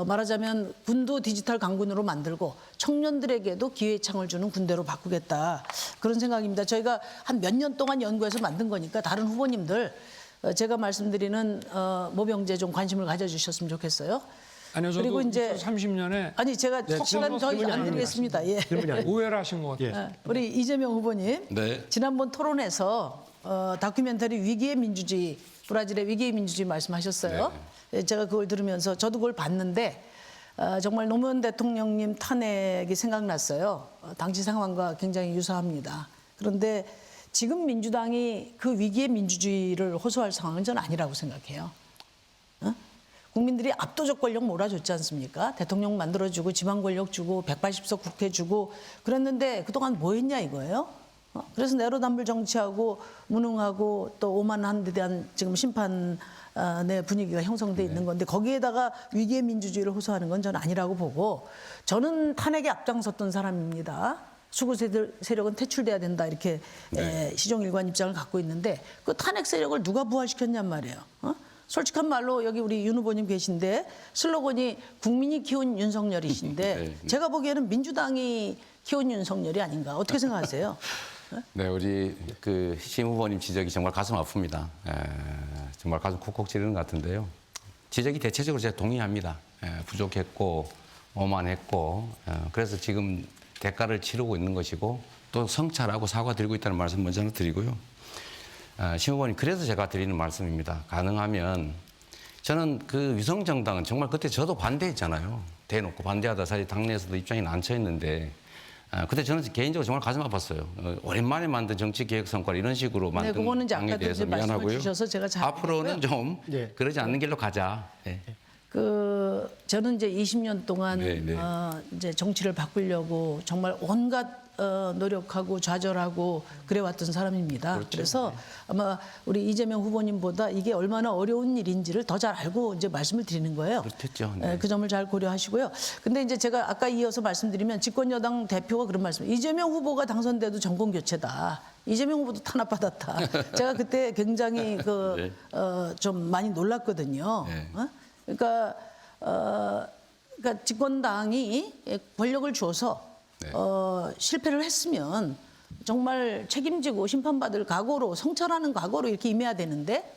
말하자면 군도 디지털 강군으로 만들고 청년들에게도 기회창을 주는 군대로 바꾸겠다 그런 생각입니다. 저희가 한 몇 년 동안 연구해서 만든 거니까 다른 후보님들 제가 말씀드리는 모병제 좀 관심을 가져주셨으면 좋겠어요. 아니요, 저도 그리고 이제 30년에 아니 제가 속시간 더 안 드리겠습니다. 예. 오해를 하신 것 같아요. 우리 이재명 후보님 네. 지난번 토론에서 다큐멘터리 위기의 민주주의 브라질의 위기의 민주주의 말씀하셨어요. 제가 그걸 들으면서 저도 그걸 봤는데 정말 노무현 대통령님 탄핵이 생각났어요. 당시 상황과 굉장히 유사합니다. 그런데 지금 민주당이 그 위기의 민주주의를 호소할 상황은 저는 아니라고 생각해요. 국민들이 압도적 권력 몰아줬지 않습니까? 대통령 만들어주고 지방 권력 주고 180석 국회 주고 그랬는데 그동안 뭐 했냐 이거예요? 그래서 내로남불 정치하고 무능하고 또 오만한 데 대한 지금 심판의 분위기가 형성돼 있는 건데 거기에다가 위기의 민주주의를 호소하는 건 저는 아니라고 보고 저는 탄핵에 앞장섰던 사람입니다. 수구 세력은 퇴출돼야 된다 이렇게 시종일관 입장을 갖고 있는데 그 탄핵 세력을 누가 부활시켰냔 말이에요. 솔직한 말로 여기 우리 윤 후보님 계신데 슬로건이 국민이 키운 윤석열이신데 제가 보기에는 민주당이 키운 윤석열이 아닌가 어떻게 생각하세요? 네, 우리 그 심 후보님 지적이 정말 가슴 아픕니다. 정말 가슴 콕콕 찌르는 것 같은데요. 지적이 대체적으로 제가 동의합니다. 부족했고 오만했고 그래서 지금 대가를 치르고 있는 것이고 또 성찰하고 사과드리고 있다는 말씀 먼저 하나 드리고요. 심 후보님 그래서 제가 드리는 말씀입니다. 가능하면 저는 그 위성정당은 정말 그때 저도 반대했잖아요. 대놓고 반대하다 사실 당내에서도 입장이 난처했는데 그때 저는 개인적으로 정말 가슴 아팠어요. 오랜만에 만든 정치 개혁 성과를 이런 식으로 만든 그거는 이제 당에 아까도 대해서 이제 말씀을 미안하고요. 주셔서 제가 잘 앞으로는 좀 네. 그러지 않는 길로 가자. 네. 저는 이제 20년 동안 이제 정치를 바꾸려고 정말 온갖 노력하고 좌절하고 그래왔던 사람입니다. 그렇죠. 그래서 아마 우리 이재명 후보님보다 이게 얼마나 어려운 일인지를 더 잘 알고 이제 말씀을 드리는 거예요. 그렇겠죠. 그 점을 잘 고려하시고요. 근데 이제 제가 아까 이어서 말씀드리면 집권여당 대표가 그런 말씀, 이재명 후보가 당선돼도 정권 교체다. 이재명 후보도 탄압받았다. 제가 그때 굉장히 좀 많이 놀랐거든요. 그러니까 집권당이 권력을 줘서 실패를 했으면 정말 책임지고 심판받을 각오로 성찰하는 각오로 이렇게 임해야 되는데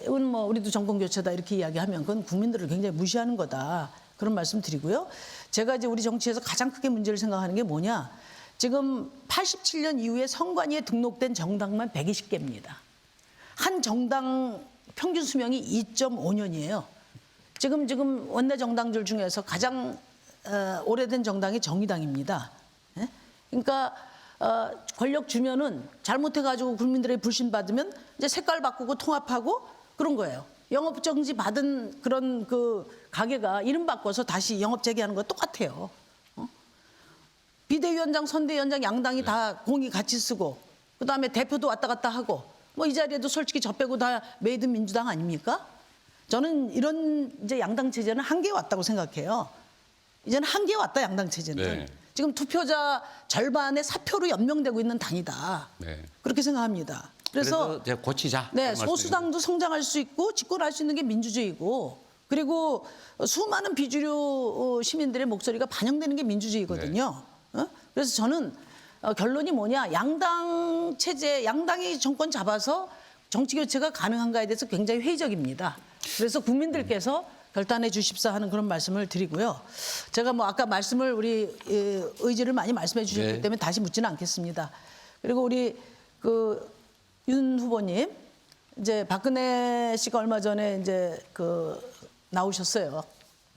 이건 뭐 우리도 정권 교체다 이렇게 이야기하면 그건 국민들을 굉장히 무시하는 거다 그런 말씀 드리고요. 제가 이제 우리 정치에서 가장 크게 문제를 생각하는 게 뭐냐, 지금 87년 이후에 선관위에 등록된 정당만 120개입니다. 한 정당 평균 수명이 2.5년이에요. 지금 원내 정당들 중에서 가장 오래된 정당이 정의당입니다. 그러니까 권력 주면은 잘못해가지고 국민들의 불신 받으면 이제 색깔 바꾸고 통합하고 그런 거예요. 영업 정지 받은 그런 그 가게가 이름 바꿔서 다시 영업 재개하는 거 똑같아요. 비대위원장, 선대위원장 양당이 다 공이 같이 쓰고 그다음에 대표도 왔다 갔다 하고 뭐 이 자리에도 솔직히 저 빼고 다 메이드 민주당 아닙니까? 저는 이런 이제 양당 체제는 한계에 왔다고 생각해요. 이제는 한계에 왔다 양당 체제는. 지금 투표자 절반의 사표로 연명되고 있는 당이다. 그렇게 생각합니다. 그래서 이제 고치자. 소수당도 성장할 수 있고 집권할 수 있는 게 민주주의고 그리고 수많은 비주류 시민들의 목소리가 반영되는 게 민주주의거든요. 그래서 저는 결론이 뭐냐, 양당 체제, 양당이 정권 잡아서 정치 교체가 가능한가에 대해서 굉장히 회의적입니다. 그래서 국민들께서 결단해 주십사 하는 그런 말씀을 드리고요. 제가 뭐 아까 말씀을 우리 의지를 많이 말씀해 주셨기 때문에 다시 묻지는 않겠습니다. 그리고 우리 윤 후보님, 이제 박근혜 씨가 얼마 전에 이제 나오셨어요.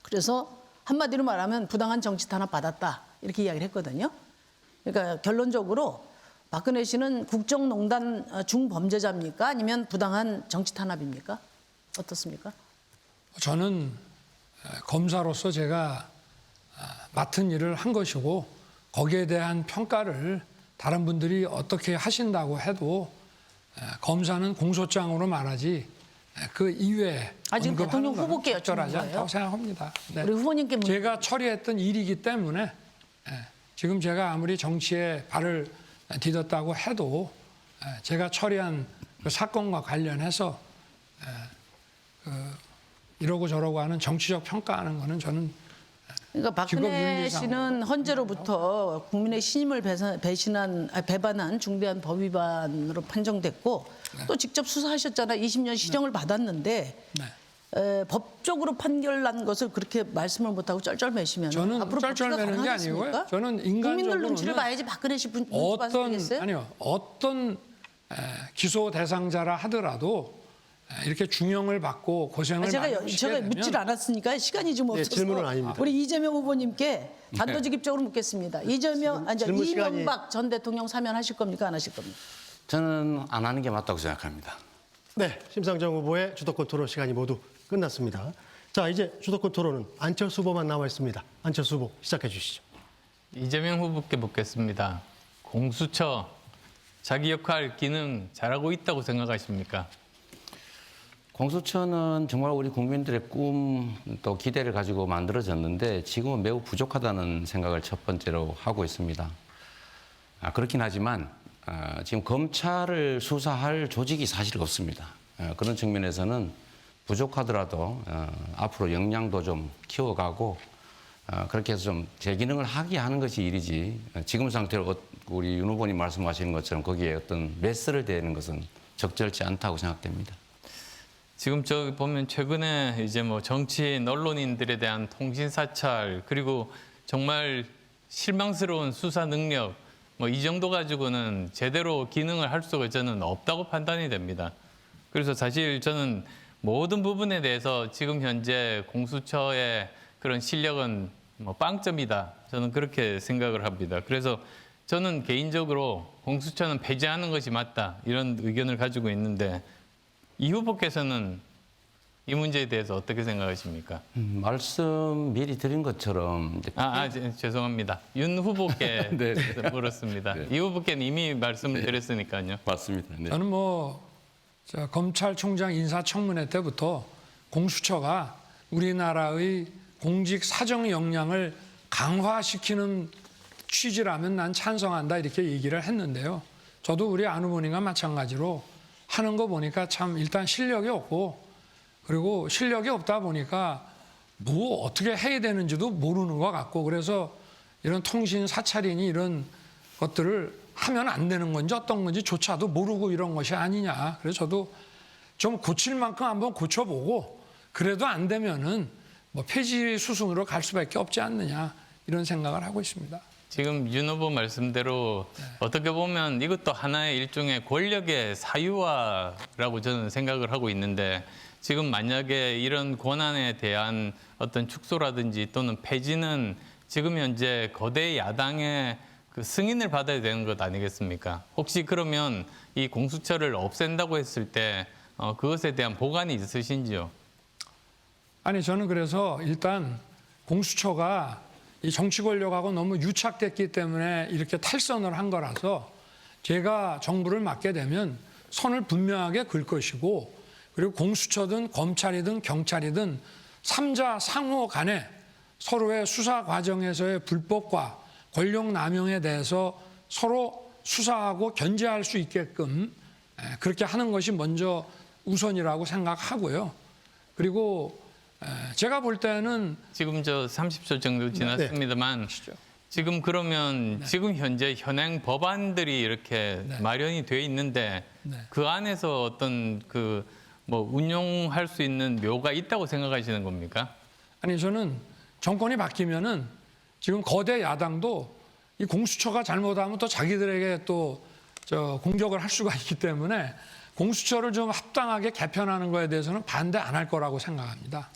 그래서 한마디로 말하면 부당한 정치 탄압 받았다 이렇게 이야기를 했거든요. 그러니까 결론적으로 박근혜 씨는 국정농단 중범죄자입니까? 아니면 부당한 정치 탄압입니까? 어떻습니까? 저는 검사로서 제가 맡은 일을 한 것이고 거기에 대한 평가를 다른 분들이 어떻게 하신다고 해도 검사는 공소장으로 말하지 그 이외에 지금 대통령 후보께 여쭙는 적절하지 거예요? 않다고 생각합니다. 우리 후보님께 제가 처리했던 일이기 때문에 지금 제가 아무리 정치에 발을 디뎠다고 해도 제가 처리한 그 사건과 관련해서 이러고 저러고 하는 정치적 평가하는 거는 저는 그러니까 박근혜 씨는 헌재로부터 국민의 신임을 배반한 중대한 법 위반으로 판정됐고 또 직접 수사하셨잖아요. 20년 실형을 받았는데 법적으로 판결난 것을 그렇게 말씀을 못하고 쩔쩔매시면 저는 앞으로 쩔쩔매는 게 아니고요. 저는 국민들 인간적으로는 눈치를 봐야지 박근혜 씨 눈치 봐서 되겠어요? 어떤 기소 대상자라 하더라도 이렇게 중형을 받고 고생을 많이 하시게 제가 되면 묻질 않았으니까 시간이 좀 없어서 질문은 아닙니다. 우리 이재명 후보님께 단도직입적으로 묻겠습니다. 이명박 전 대통령 사면하실 겁니까? 안 하실 겁니까? 저는 안 하는 게 맞다고 생각합니다. 네, 심상정 후보의 주도권 토론 시간이 모두 끝났습니다. 자, 이제 주도권 토론은 안철수 후보만 남아 있습니다. 안철수 후보 시작해 주시죠. 이재명 후보께 묻겠습니다. 공수처 자기 역할, 기능 잘하고 있다고 생각하십니까? 공수처는 정말 우리 국민들의 꿈 또 기대를 가지고 만들어졌는데 지금은 매우 부족하다는 생각을 첫 번째로 하고 있습니다. 그렇긴 하지만 지금 검찰을 수사할 조직이 사실 없습니다. 그런 측면에서는 부족하더라도 앞으로 역량도 좀 키워가고 그렇게 해서 좀 제 기능을 하게 하는 것이 일이지 지금 상태로 우리 윤 후보님 말씀하시는 것처럼 거기에 어떤 메스를 대는 것은 적절치 않다고 생각됩니다. 지금 저 보면 최근에 이제 뭐 정치인, 언론인들에 대한 통신 사찰, 그리고 정말 실망스러운 수사 능력, 뭐 이 정도 가지고는 제대로 기능을 할 수가 저는 없다고 판단이 됩니다. 그래서 사실 저는 모든 부분에 대해서 지금 현재 공수처의 그런 실력은 뭐 빵점이다. 저는 그렇게 생각을 합니다. 그래서 저는 개인적으로 공수처는 폐지하는 것이 맞다. 이런 의견을 가지고 있는데 이 후보께서는 이 문제에 대해서 어떻게 생각하십니까? 말씀 미리 드린 것처럼 죄송합니다. 윤 후보께 네. 물었습니다. 네. 이 후보께는 이미 말씀을 드렸으니까요. 맞습니다. 네. 저는 검찰총장 인사청문회 때부터 공수처가 우리나라의 공직 사정 역량을 강화시키는 취지라면 난 찬성한다 이렇게 얘기를 했는데요. 저도 우리 안 후보님과 마찬가지로 하는 거 보니까 참 일단 실력이 없고 그리고 실력이 없다 보니까 뭐 어떻게 해야 되는지도 모르는 것 같고 그래서 이런 통신 사찰이니 이런 것들을 하면 안 되는 건지 어떤 건지조차도 모르고 이런 것이 아니냐. 그래서 저도 좀 고칠 만큼 한번 고쳐보고 그래도 안 되면은 뭐 폐지 수순으로 갈 수밖에 없지 않느냐 이런 생각을 하고 있습니다. 지금 윤 후보 말씀대로 어떻게 보면 이것도 하나의 일종의 권력의 사유화라고 저는 생각을 하고 있는데 지금 만약에 이런 권한에 대한 어떤 축소라든지 또는 폐지는 지금 현재 거대 야당의 그 승인을 받아야 되는 것 아니겠습니까? 혹시 그러면 이 공수처를 없앤다고 했을 때 그것에 대한 보관이 있으신지요? 아니 저는 그래서 일단 공수처가 이 정치 권력하고 너무 유착됐기 때문에 이렇게 탈선을 한 거라서 제가 정부를 맡게 되면 선을 분명하게 긋을 것이고 그리고 공수처든 검찰이든 경찰이든 3자 상호 간에 서로의 수사 과정에서의 불법과 권력 남용에 대해서 서로 수사하고 견제할 수 있게끔 그렇게 하는 것이 먼저 우선이라고 생각하고요. 그리고 제가 볼 때는 지금 저 30초 정도 지났습니다만 지금 그러면 지금 현재 현행 법안들이 이렇게 마련이 돼 있는데 그 안에서 어떤 그 뭐 운용할 수 있는 묘가 있다고 생각하시는 겁니까? 아니 저는 정권이 바뀌면은 지금 거대 야당도 이 공수처가 잘못하면 또 자기들에게 또 공격을 할 수가 있기 때문에 공수처를 좀 합당하게 개편하는 거에 대해서는 반대 안 할 거라고 생각합니다.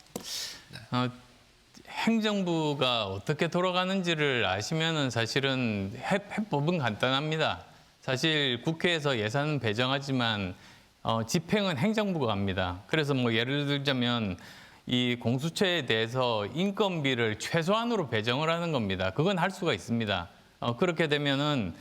행정부가 어떻게 돌아가는지를 아시면은 사실은 해법은 간단합니다. 사실 국회에서 예산 배정하지만 집행은 행정부가 합니다. 그래서 뭐 예를 들자면 이 공수처에 대해서 인건비를 최소한으로 배정을 하는 겁니다. 그건 할 수가 있습니다. 그렇게 되면은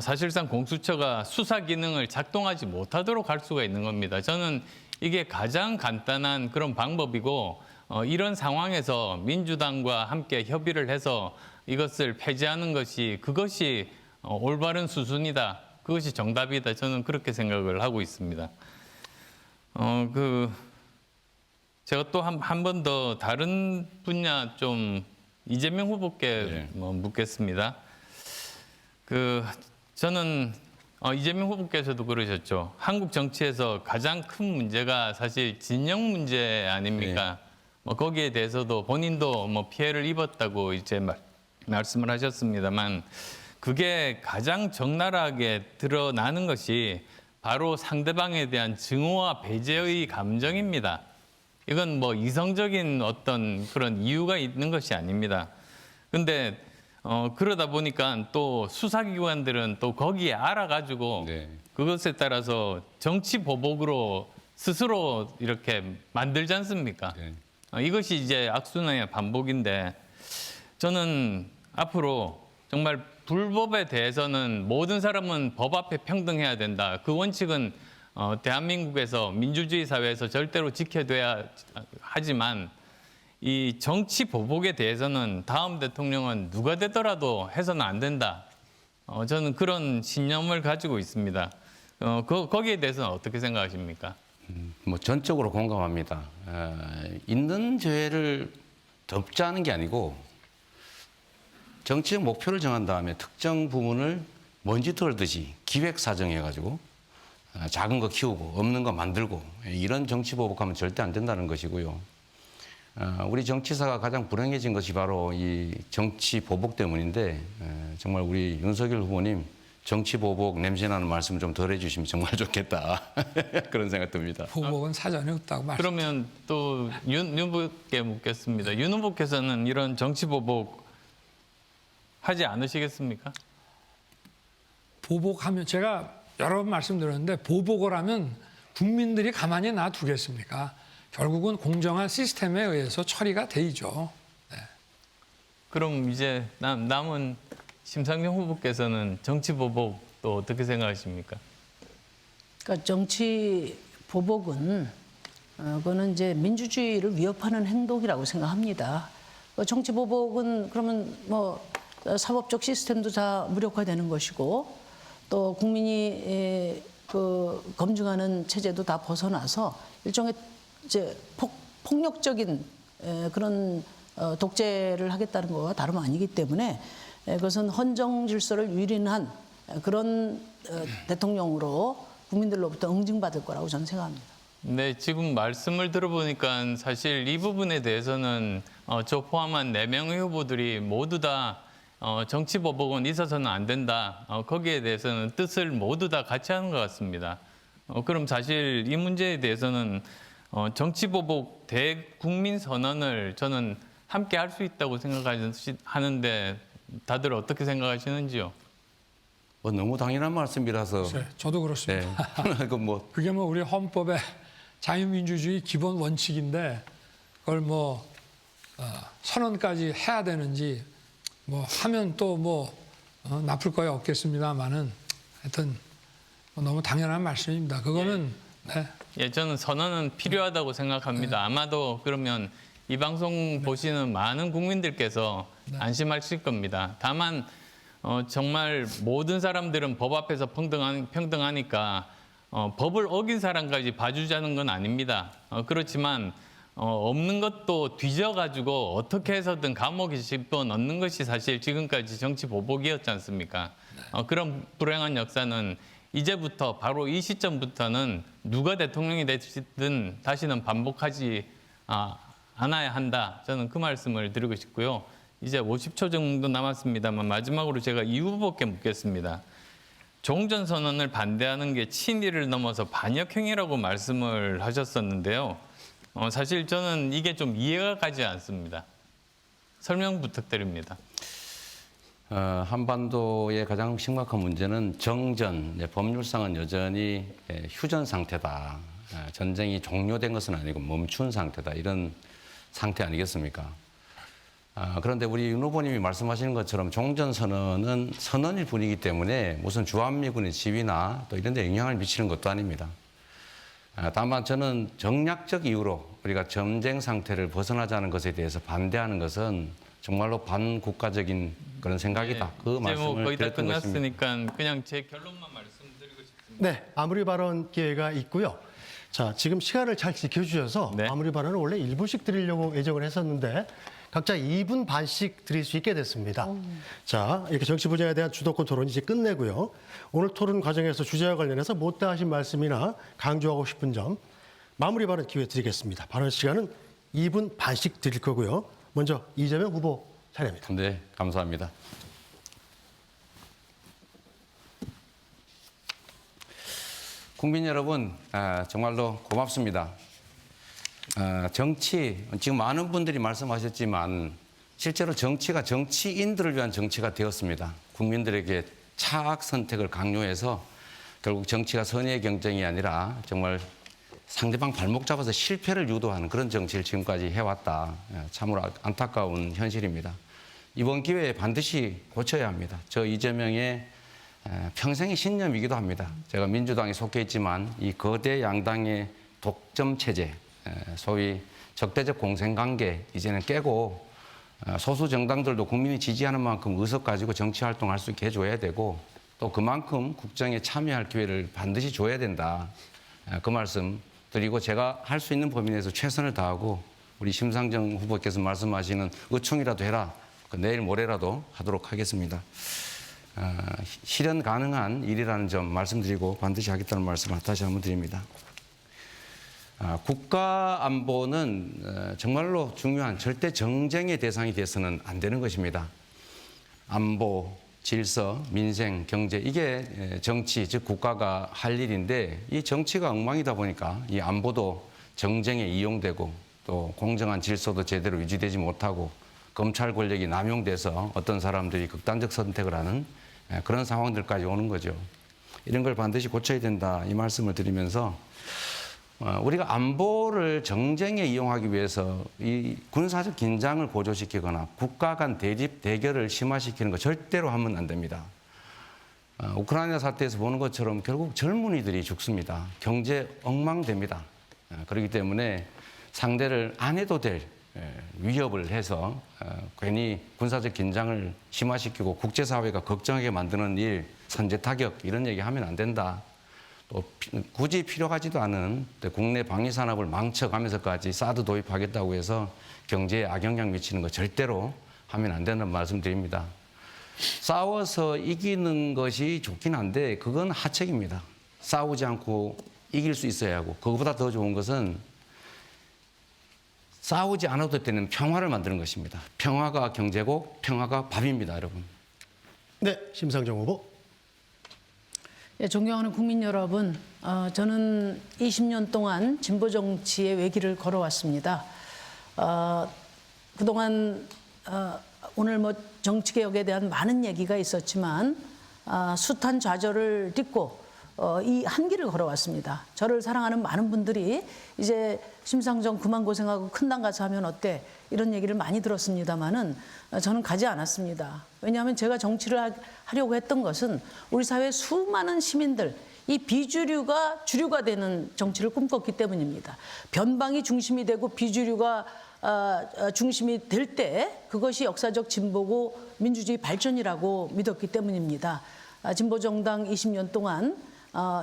사실상 공수처가 수사 기능을 작동하지 못하도록 할 수가 있는 겁니다. 저는 이게 가장 간단한 그런 방법이고 이런 상황에서 민주당과 함께 협의를 해서 이것을 폐지하는 그것이 올바른 수순이다. 그것이 정답이다. 저는 그렇게 생각을 하고 있습니다. 제가 또 한 번 더 다른 분야 좀 이재명 후보께 묻겠습니다. 저는 이재명 후보께서도 그러셨죠. 한국 정치에서 가장 큰 문제가 사실 진영 문제 아닙니까? 거기에 대해서도 본인도 피해를 입었다고 이제 말씀을 하셨습니다만 그게 가장 적나라하게 드러나는 것이 바로 상대방에 대한 증오와 배제의 감정입니다. 이건 이성적인 어떤 그런 이유가 있는 것이 아닙니다. 근데 그러다 보니까 또 수사기관들은 또 거기에 알아가지고 그것에 따라서 정치 보복으로 스스로 이렇게 만들지 않습니까? 이것이 이제 악순환의 반복인데 저는 앞으로 정말 불법에 대해서는 모든 사람은 법 앞에 평등해야 된다. 그 원칙은 대한민국에서 민주주의 사회에서 절대로 지켜둬야 하지만 이 정치 보복에 대해서는 다음 대통령은 누가 되더라도 해서는 안 된다. 저는 그런 신념을 가지고 있습니다. 거기에 대해서는 어떻게 생각하십니까? 뭐 전적으로 공감합니다. 있는 죄를 덮자는 게 아니고 정치적 목표를 정한 다음에 특정 부분을 먼지 털듯이 기획사정해가지고 작은 거 키우고 없는 거 만들고 이런 정치 보복하면 절대 안 된다는 것이고요. 우리 정치사가 가장 불행해진 것이 바로 이 정치 보복 때문인데 정말 우리 윤석열 후보님 정치 보복 냄새나는 말씀 좀 덜 해주시면 정말 좋겠다 그런 생각 듭니다. 보복은 사전에 없다고 말씀. 그러면 또 윤 후보께 묻겠습니다. 윤 후보께서는 이런 정치 보복 하지 않으시겠습니까? 보복하면 제가 여러 번 말씀드렸는데 보복을 하면 국민들이 가만히 놔두겠습니까? 결국은 공정한 시스템에 의해서 처리가 되죠. 네. 그럼 이제 남은 심상정 후보께서는 정치 보복 또 어떻게 생각하십니까? 그러니까 정치 보복은 그거는 이제 민주주의를 위협하는 행동이라고 생각합니다. 정치 보복은 그러면 뭐 사법적 시스템도 다 무력화되는 것이고 또 국민이 그 검증하는 체제도 다 벗어나서 일종의 이제 폭력적인 그런 독재를 하겠다는 거와 다름 아니기 때문에 그것은 헌정 질서를 유린한 그런 대통령으로 국민들로부터 응징받을 거라고 저는 생각합니다. 네, 지금 말씀을 들어보니까 사실 이 부분에 대해서는 저 포함한 4명의 후보들이 모두 다 정치 보복은 있어서는 안 된다. 거기에 대해서는 뜻을 모두 다 같이 하는 것 같습니다. 그럼 사실 이 문제에 대해서는 정치 보복 대국민 선언을 저는 함께 할 수 있다고 생각하는데 다들 어떻게 생각하시는지요? 너무 당연한 말씀이라서. 네, 저도 그렇습니다. 네. 그게 뭐 우리 헌법의 자유민주주의 기본 원칙인데 그걸 뭐 선언까지 해야 되는지 뭐 하면 또 뭐 나쁠 거야 없겠습니다만은 하여튼 너무 당연한 말씀입니다. 그거는 네. 예, 저는 선언은 필요하다고 생각합니다. 네. 아마도 그러면 이 방송 보시는 많은 국민들께서 안심하실 겁니다. 다만 정말 모든 사람들은 법 앞에서 평등하니까 법을 어긴 사람까지 봐주자는 건 아닙니다. 그렇지만 없는 것도 뒤져가지고 어떻게 해서든 감옥에 집어넣는 것이 사실 지금까지 정치 보복이었지 않습니까? 그런 불행한 역사는 이제부터 바로 이 시점부터는 누가 대통령이 되든 다시는 반복하지 않아야 한다. 저는 그 말씀을 드리고 싶고요. 이제 50초 정도 남았습니다만 마지막으로 제가 이 후보께 묻겠습니다. 종전선언을 반대하는 게 친일을 넘어서 반역행위라고 말씀을 하셨었는데요. 사실 저는 이게 좀 이해가 가지 않습니다. 설명 부탁드립니다. 한반도의 가장 심각한 문제는 정전, 법률상은 여전히 휴전 상태다. 전쟁이 종료된 것은 아니고 멈춘 상태다. 이런 상태 아니겠습니까? 그런데 우리 윤 후보님이 말씀하시는 것처럼 종전선언은 선언일 뿐이기 때문에 무슨 주한미군의 지위나 또 이런 데 영향을 미치는 것도 아닙니다. 다만 저는 정략적 이유로 우리가 전쟁 상태를 벗어나자는 것에 대해서 반대하는 것은 정말로 반국가적인 그런 생각이다. 네, 그 이제 말씀을 거의 다 드렸던 것입니다. 끝났으니까 그냥 제 결론만 말씀드리고 싶습니다. 네, 마무리 발언 기회가 있고요. 자, 지금 시간을 잘 지켜주셔서 네. 마무리 발언을 원래 1분씩 드리려고 예정을 했었는데 각자 2분 반씩 드릴 수 있게 됐습니다. 자, 이렇게 정치 분야에 대한 주도권 토론 이제 끝내고요. 오늘 토론 과정에서 주제와 관련해서 못다 하신 말씀이나 강조하고 싶은 점 마무리 발언 기회 드리겠습니다. 발언 시간은 2분 반씩 드릴 거고요. 먼저 이재명 후보 차례입니다. 네, 감사합니다. 국민 여러분, 정말로 고맙습니다. 정치, 지금 많은 분들이 말씀하셨지만 실제로 정치가 정치인들을 위한 정치가 되었습니다. 국민들에게 차악 선택을 강요해서 결국 정치가 선의의 경쟁이 아니라 정말 상대방 발목 잡아서 실패를 유도하는 그런 정치를 지금까지 해왔다. 참으로 안타까운 현실입니다. 이번 기회에 반드시 고쳐야 합니다. 저 이재명의 평생의 신념이기도 합니다. 제가 민주당에 속해 있지만 이 거대 양당의 독점 체제, 소위 적대적 공생관계 이제는 깨고 소수 정당들도 국민이 지지하는 만큼 의석 가지고 정치 활동할 수 있게 해줘야 되고 또 그만큼 국정에 참여할 기회를 반드시 줘야 된다. 그 말씀 드리고 제가 할 수 있는 범위 내에서 최선을 다하고 우리 심상정 후보께서 말씀하시는 의총이라도 해라. 내일 모레라도 하도록 하겠습니다. 실현 가능한 일이라는 점 말씀드리고 반드시 하겠다는 말씀을 다시 한번 드립니다. 국가 안보는 정말로 중요한 절대 정쟁의 대상이 돼서는 안 되는 것입니다. 안보, 질서, 민생, 경제 이게 정치, 즉 국가가 할 일인데 이 정치가 엉망이다 보니까 이 안보도 정쟁에 이용되고 또 공정한 질서도 제대로 유지되지 못하고 검찰 권력이 남용돼서 어떤 사람들이 극단적 선택을 하는 그런 상황들까지 오는 거죠. 이런 걸 반드시 고쳐야 된다 이 말씀을 드리면서 우리가 안보를 정쟁에 이용하기 위해서 이 군사적 긴장을 고조시키거나 국가 간 대립 대결을 심화시키는 거 절대로 하면 안 됩니다. 우크라이나 사태에서 보는 것처럼 결국 젊은이들이 죽습니다. 경제 엉망됩니다. 그렇기 때문에 상대를 안 해도 될 위협을 해서 괜히 군사적 긴장을 심화시키고 국제사회가 걱정하게 만드는 일, 선제 타격 이런 얘기 하면 안 된다. 또 굳이 필요하지도 않은 국내 방위 산업을 망쳐가면서까지 사드 도입하겠다고 해서 경제에 악영향 미치는 거 절대로 하면 안 된다는 말씀드립니다. 싸워서 이기는 것이 좋긴 한데 그건 하책입니다. 싸우지 않고 이길 수 있어야 하고 그것보다 더 좋은 것은 싸우지 않아도 되는 평화를 만드는 것입니다. 평화가 경제고 평화가 밥입니다, 여러분. 네, 심상정 후보. 예, 존경하는 국민 여러분, 저는 20년 동안 진보 정치의 외길을 걸어왔습니다. 그동안 오늘 뭐 정치개혁에 대한 많은 얘기가 있었지만 숱한 좌절을 딛고 이 한 길을 걸어왔습니다. 저를 사랑하는 많은 분들이 이제 심상정 그만 고생하고 큰 당 가서 하면 어때? 이런 얘기를 많이 들었습니다마는 저는 가지 않았습니다. 왜냐하면 제가 정치를 하려고 했던 것은 우리 사회 수많은 시민들, 이 비주류가 주류가 되는 정치를 꿈꿨기 때문입니다. 변방이 중심이 되고 비주류가 중심이 될 때 그것이 역사적 진보고 민주주의 발전이라고 믿었기 때문입니다. 진보정당 20년 동안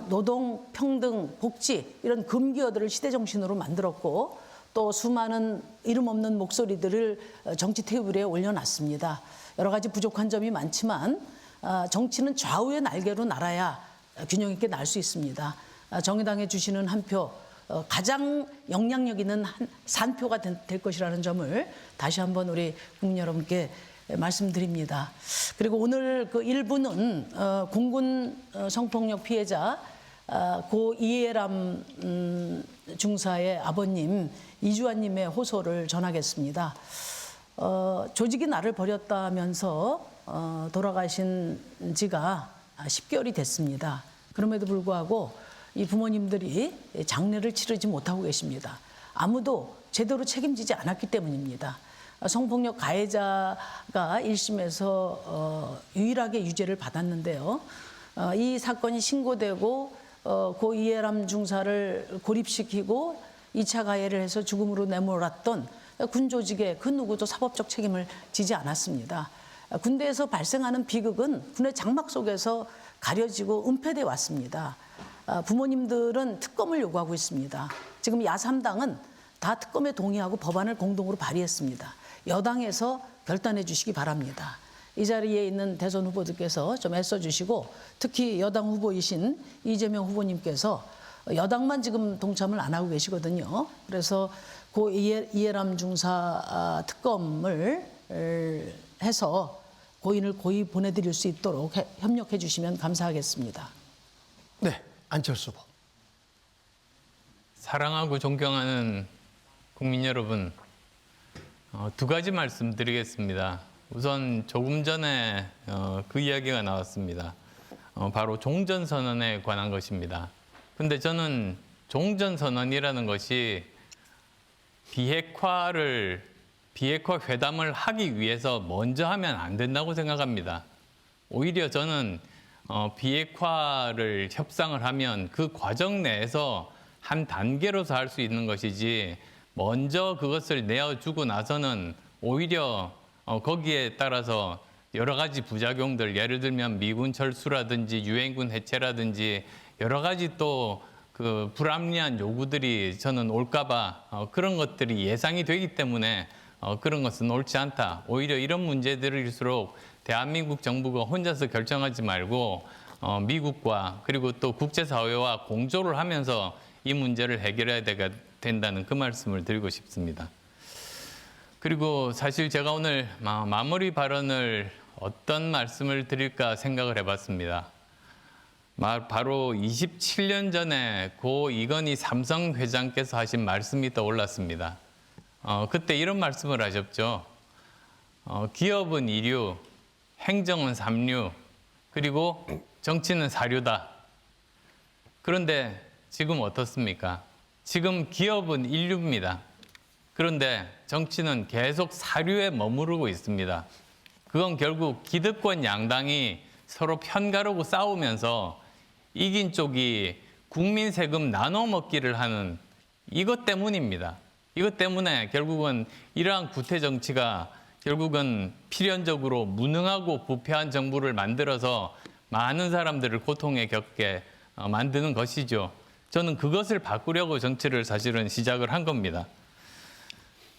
노동, 평등, 복지 이런 금기어들을 시대정신으로 만들었고 또 수많은 이름 없는 목소리들을 정치 테이블에 올려놨습니다. 여러 가지 부족한 점이 많지만 정치는 좌우의 날개로 날아야 균형 있게 날 수 있습니다. 정의당에 주시는 한 표, 가장 영향력 있는 산표가 될 것이라는 점을 다시 한번 우리 국민 여러분께 말씀드립니다. 그리고 오늘 그 1부는 공군 성폭력 피해자 고 이해람 중사의 아버님 이주환님의 호소를 전하겠습니다. 조직이 나를 버렸다면서 돌아가신 지가 10개월이 됐습니다. 그럼에도 불구하고 이 부모님들이 장례를 치르지 못하고 계십니다. 아무도 제대로 책임지지 않았기 때문입니다. 성폭력 가해자가 1심에서 유일하게 유죄를 받았는데요. 이 사건이 신고되고 고 이해람 중사를 고립시키고 2차 가해를 해서 죽음으로 내몰았던 군 조직에 그 누구도 사법적 책임을 지지 않았습니다. 군대에서 발생하는 비극은 군의 장막 속에서 가려지고 은폐돼 왔습니다. 부모님들은 특검을 요구하고 있습니다. 지금 야3당은 다 특검에 동의하고 법안을 공동으로 발의했습니다. 여당에서 결단해 주시기 바랍니다. 이 자리에 있는 대선 후보들께서 좀 애써주시고 특히 여당 후보이신 이재명 후보님께서 여당만 지금 동참을 안 하고 계시거든요. 그래서 고 이해람 중사 특검을 해서 고인을 고이 보내드릴 수 있도록 협력해 주시면 감사하겠습니다. 네, 안철수 후보. 사랑하고 존경하는 국민 여러분, 두 가지 말씀드리겠습니다. 우선 조금 전에 그 이야기가 나왔습니다. 바로 종전선언에 관한 것입니다. 근데 저는 종전선언이라는 것이 비핵화를 비핵화 회담을 하기 위해서 먼저 하면 안 된다고 생각합니다. 오히려 저는 비핵화를 협상을 하면 그 과정 내에서 한 단계로서 할 수 있는 것이지 먼저 그것을 내어주고 나서는 오히려 거기에 따라서 여러 가지 부작용들, 예를 들면 미군 철수라든지 유엔군 해체라든지 여러 가지 또 그 불합리한 요구들이 저는 올까봐 그런 것들이 예상이 되기 때문에 그런 것은 옳지 않다. 오히려 이런 문제들일수록 대한민국 정부가 혼자서 결정하지 말고 미국과 그리고 또 국제사회와 공조를 하면서 이 문제를 해결해야 된다는 그 말씀을 드리고 싶습니다. 그리고 사실 제가 오늘 마무리 발언을 어떤 말씀을 드릴까 생각을 해봤습니다. 바로 27년 전에 고 이건희 삼성 회장께서 하신 말씀이 떠올랐습니다. 그때 이런 말씀을 하셨죠. 기업은 이류, 행정은 삼류, 그리고 정치는 사류다. 그런데 지금 어떻습니까? 지금 기업은 인류입니다. 그런데 정치는 계속 사류에 머무르고 있습니다. 그건 결국 기득권 양당이 서로 편가르고 싸우면서 이긴 쪽이 국민 세금 나눠 먹기를 하는 이것 때문입니다. 이것 때문에 결국은 이러한 구태 정치가 결국은 필연적으로 무능하고 부패한 정부를 만들어서 많은 사람들을 고통에 겪게 만드는 것이죠. 저는 그것을 바꾸려고 정치를 사실은 시작을 한 겁니다.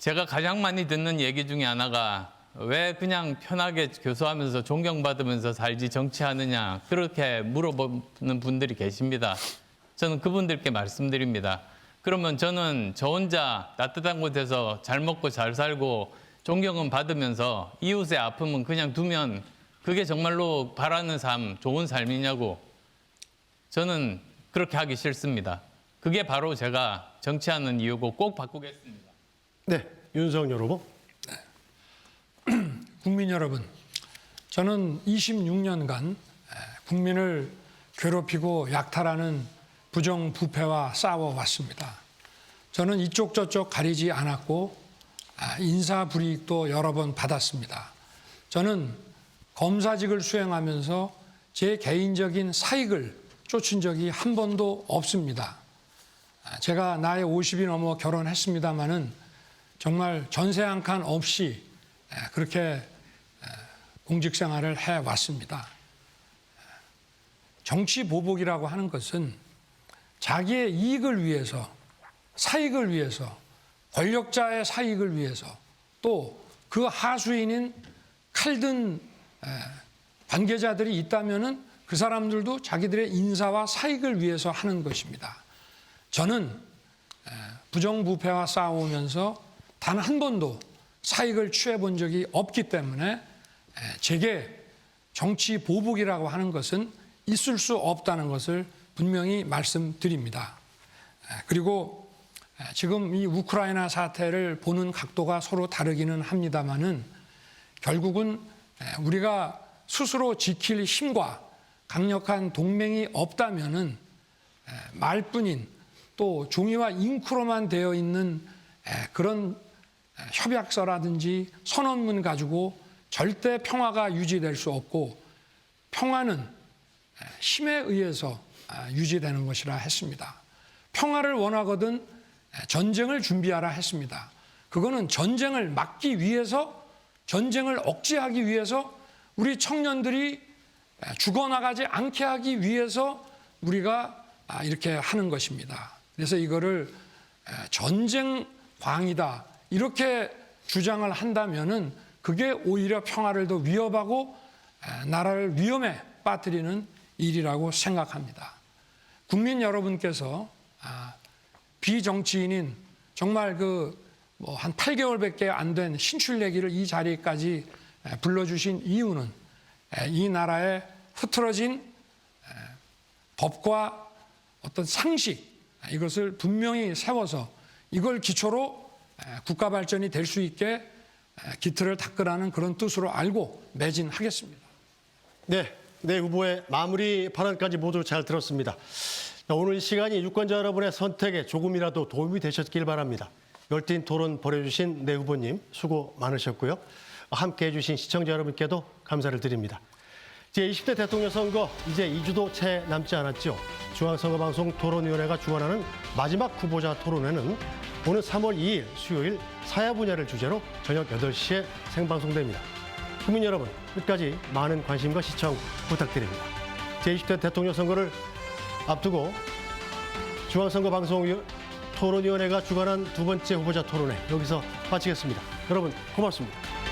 제가 가장 많이 듣는 얘기 중에 하나가 왜 그냥 편하게 교수하면서 존경받으면서 살지 정치하느냐 그렇게 물어보는 분들이 계십니다. 저는 그분들께 말씀드립니다. 그러면 저는 저 혼자 따뜻한 곳에서 잘 먹고 잘 살고 존경은 받으면서 이웃의 아픔은 그냥 두면 그게 정말로 바라는 삶, 좋은 삶이냐고. 저는 그렇게 하기 싫습니다. 그게 바로 제가 정치하는 이유고 꼭 바꾸겠습니다. 네, 윤석열 후보. 국민 여러분, 저는 26년간 국민을 괴롭히고 약탈하는 부정부패와 싸워왔습니다. 저는 이쪽 저쪽 가리지 않았고 인사불이익도 여러 번 받았습니다. 저는 검사직을 수행하면서 제 개인적인 사익을 쫓은 적이 한 번도 없습니다. 제가 나이 50이 넘어 결혼했습니다마는 정말 전세 한 칸 없이 그렇게 공직 생활을 해왔습니다. 정치 보복이라고 하는 것은 자기의 이익을 위해서, 사익을 위해서, 권력자의 사익을 위해서 또 그 하수인인 칼든 관계자들이 있다면은 그 사람들도 자기들의 인사와 사익을 위해서 하는 것입니다. 저는 부정부패와 싸우면서 단 한 번도 사익을 취해본 적이 없기 때문에 제게 정치 보복이라고 하는 것은 있을 수 없다는 것을 분명히 말씀드립니다. 그리고 지금 이 우크라이나 사태를 보는 각도가 서로 다르기는 합니다마는 결국은 우리가 스스로 지킬 힘과 강력한 동맹이 없다면은 말뿐인 또 종이와 잉크로만 되어 있는 그런 협약서라든지 선언문 가지고 절대 평화가 유지될 수 없고 평화는 힘에 의해서 유지되는 것이라 했습니다. 평화를 원하거든 전쟁을 준비하라 했습니다. 그거는 전쟁을 막기 위해서, 전쟁을 억제하기 위해서 우리 청년들이 죽어나가지 않게 하기 위해서 우리가 이렇게 하는 것입니다. 그래서 이거를 전쟁광이다 이렇게 주장을 한다면은 그게 오히려 평화를 더 위협하고 나라를 위험에 빠뜨리는 일이라고 생각합니다. 국민 여러분께서 비정치인인 정말 한 8개월밖에 안 된 신출내기를 이 자리까지 불러주신 이유는 이 나라의 흐트러진 법과 어떤 상식 이것을 분명히 세워서 이걸 기초로 국가 발전이 될 수 있게 기틀을 닦으라는 그런 뜻으로 알고 매진하겠습니다. 네, 네 후보의 마무리 발언까지 모두 잘 들었습니다. 오늘 이 시간이 유권자 여러분의 선택에 조금이라도 도움이 되셨길 바랍니다. 열띤 토론 벌여주신 네 후보님 수고 많으셨고요. 함께해 주신 시청자 여러분께도 감사를 드립니다. 제20대 대통령 선거 이제 2주도 채 남지 않았죠. 중앙선거방송 토론위원회가 주관하는 마지막 후보자 토론회는 오늘 3월 2일 수요일 사야 분야를 주제로 저녁 8시에 생방송됩니다. 국민 여러분, 끝까지 많은 관심과 시청 부탁드립니다. 제20대 대통령 선거를 앞두고 중앙선거방송 토론위원회가 주관한 두 번째 후보자 토론회 여기서 마치겠습니다. 여러분 고맙습니다.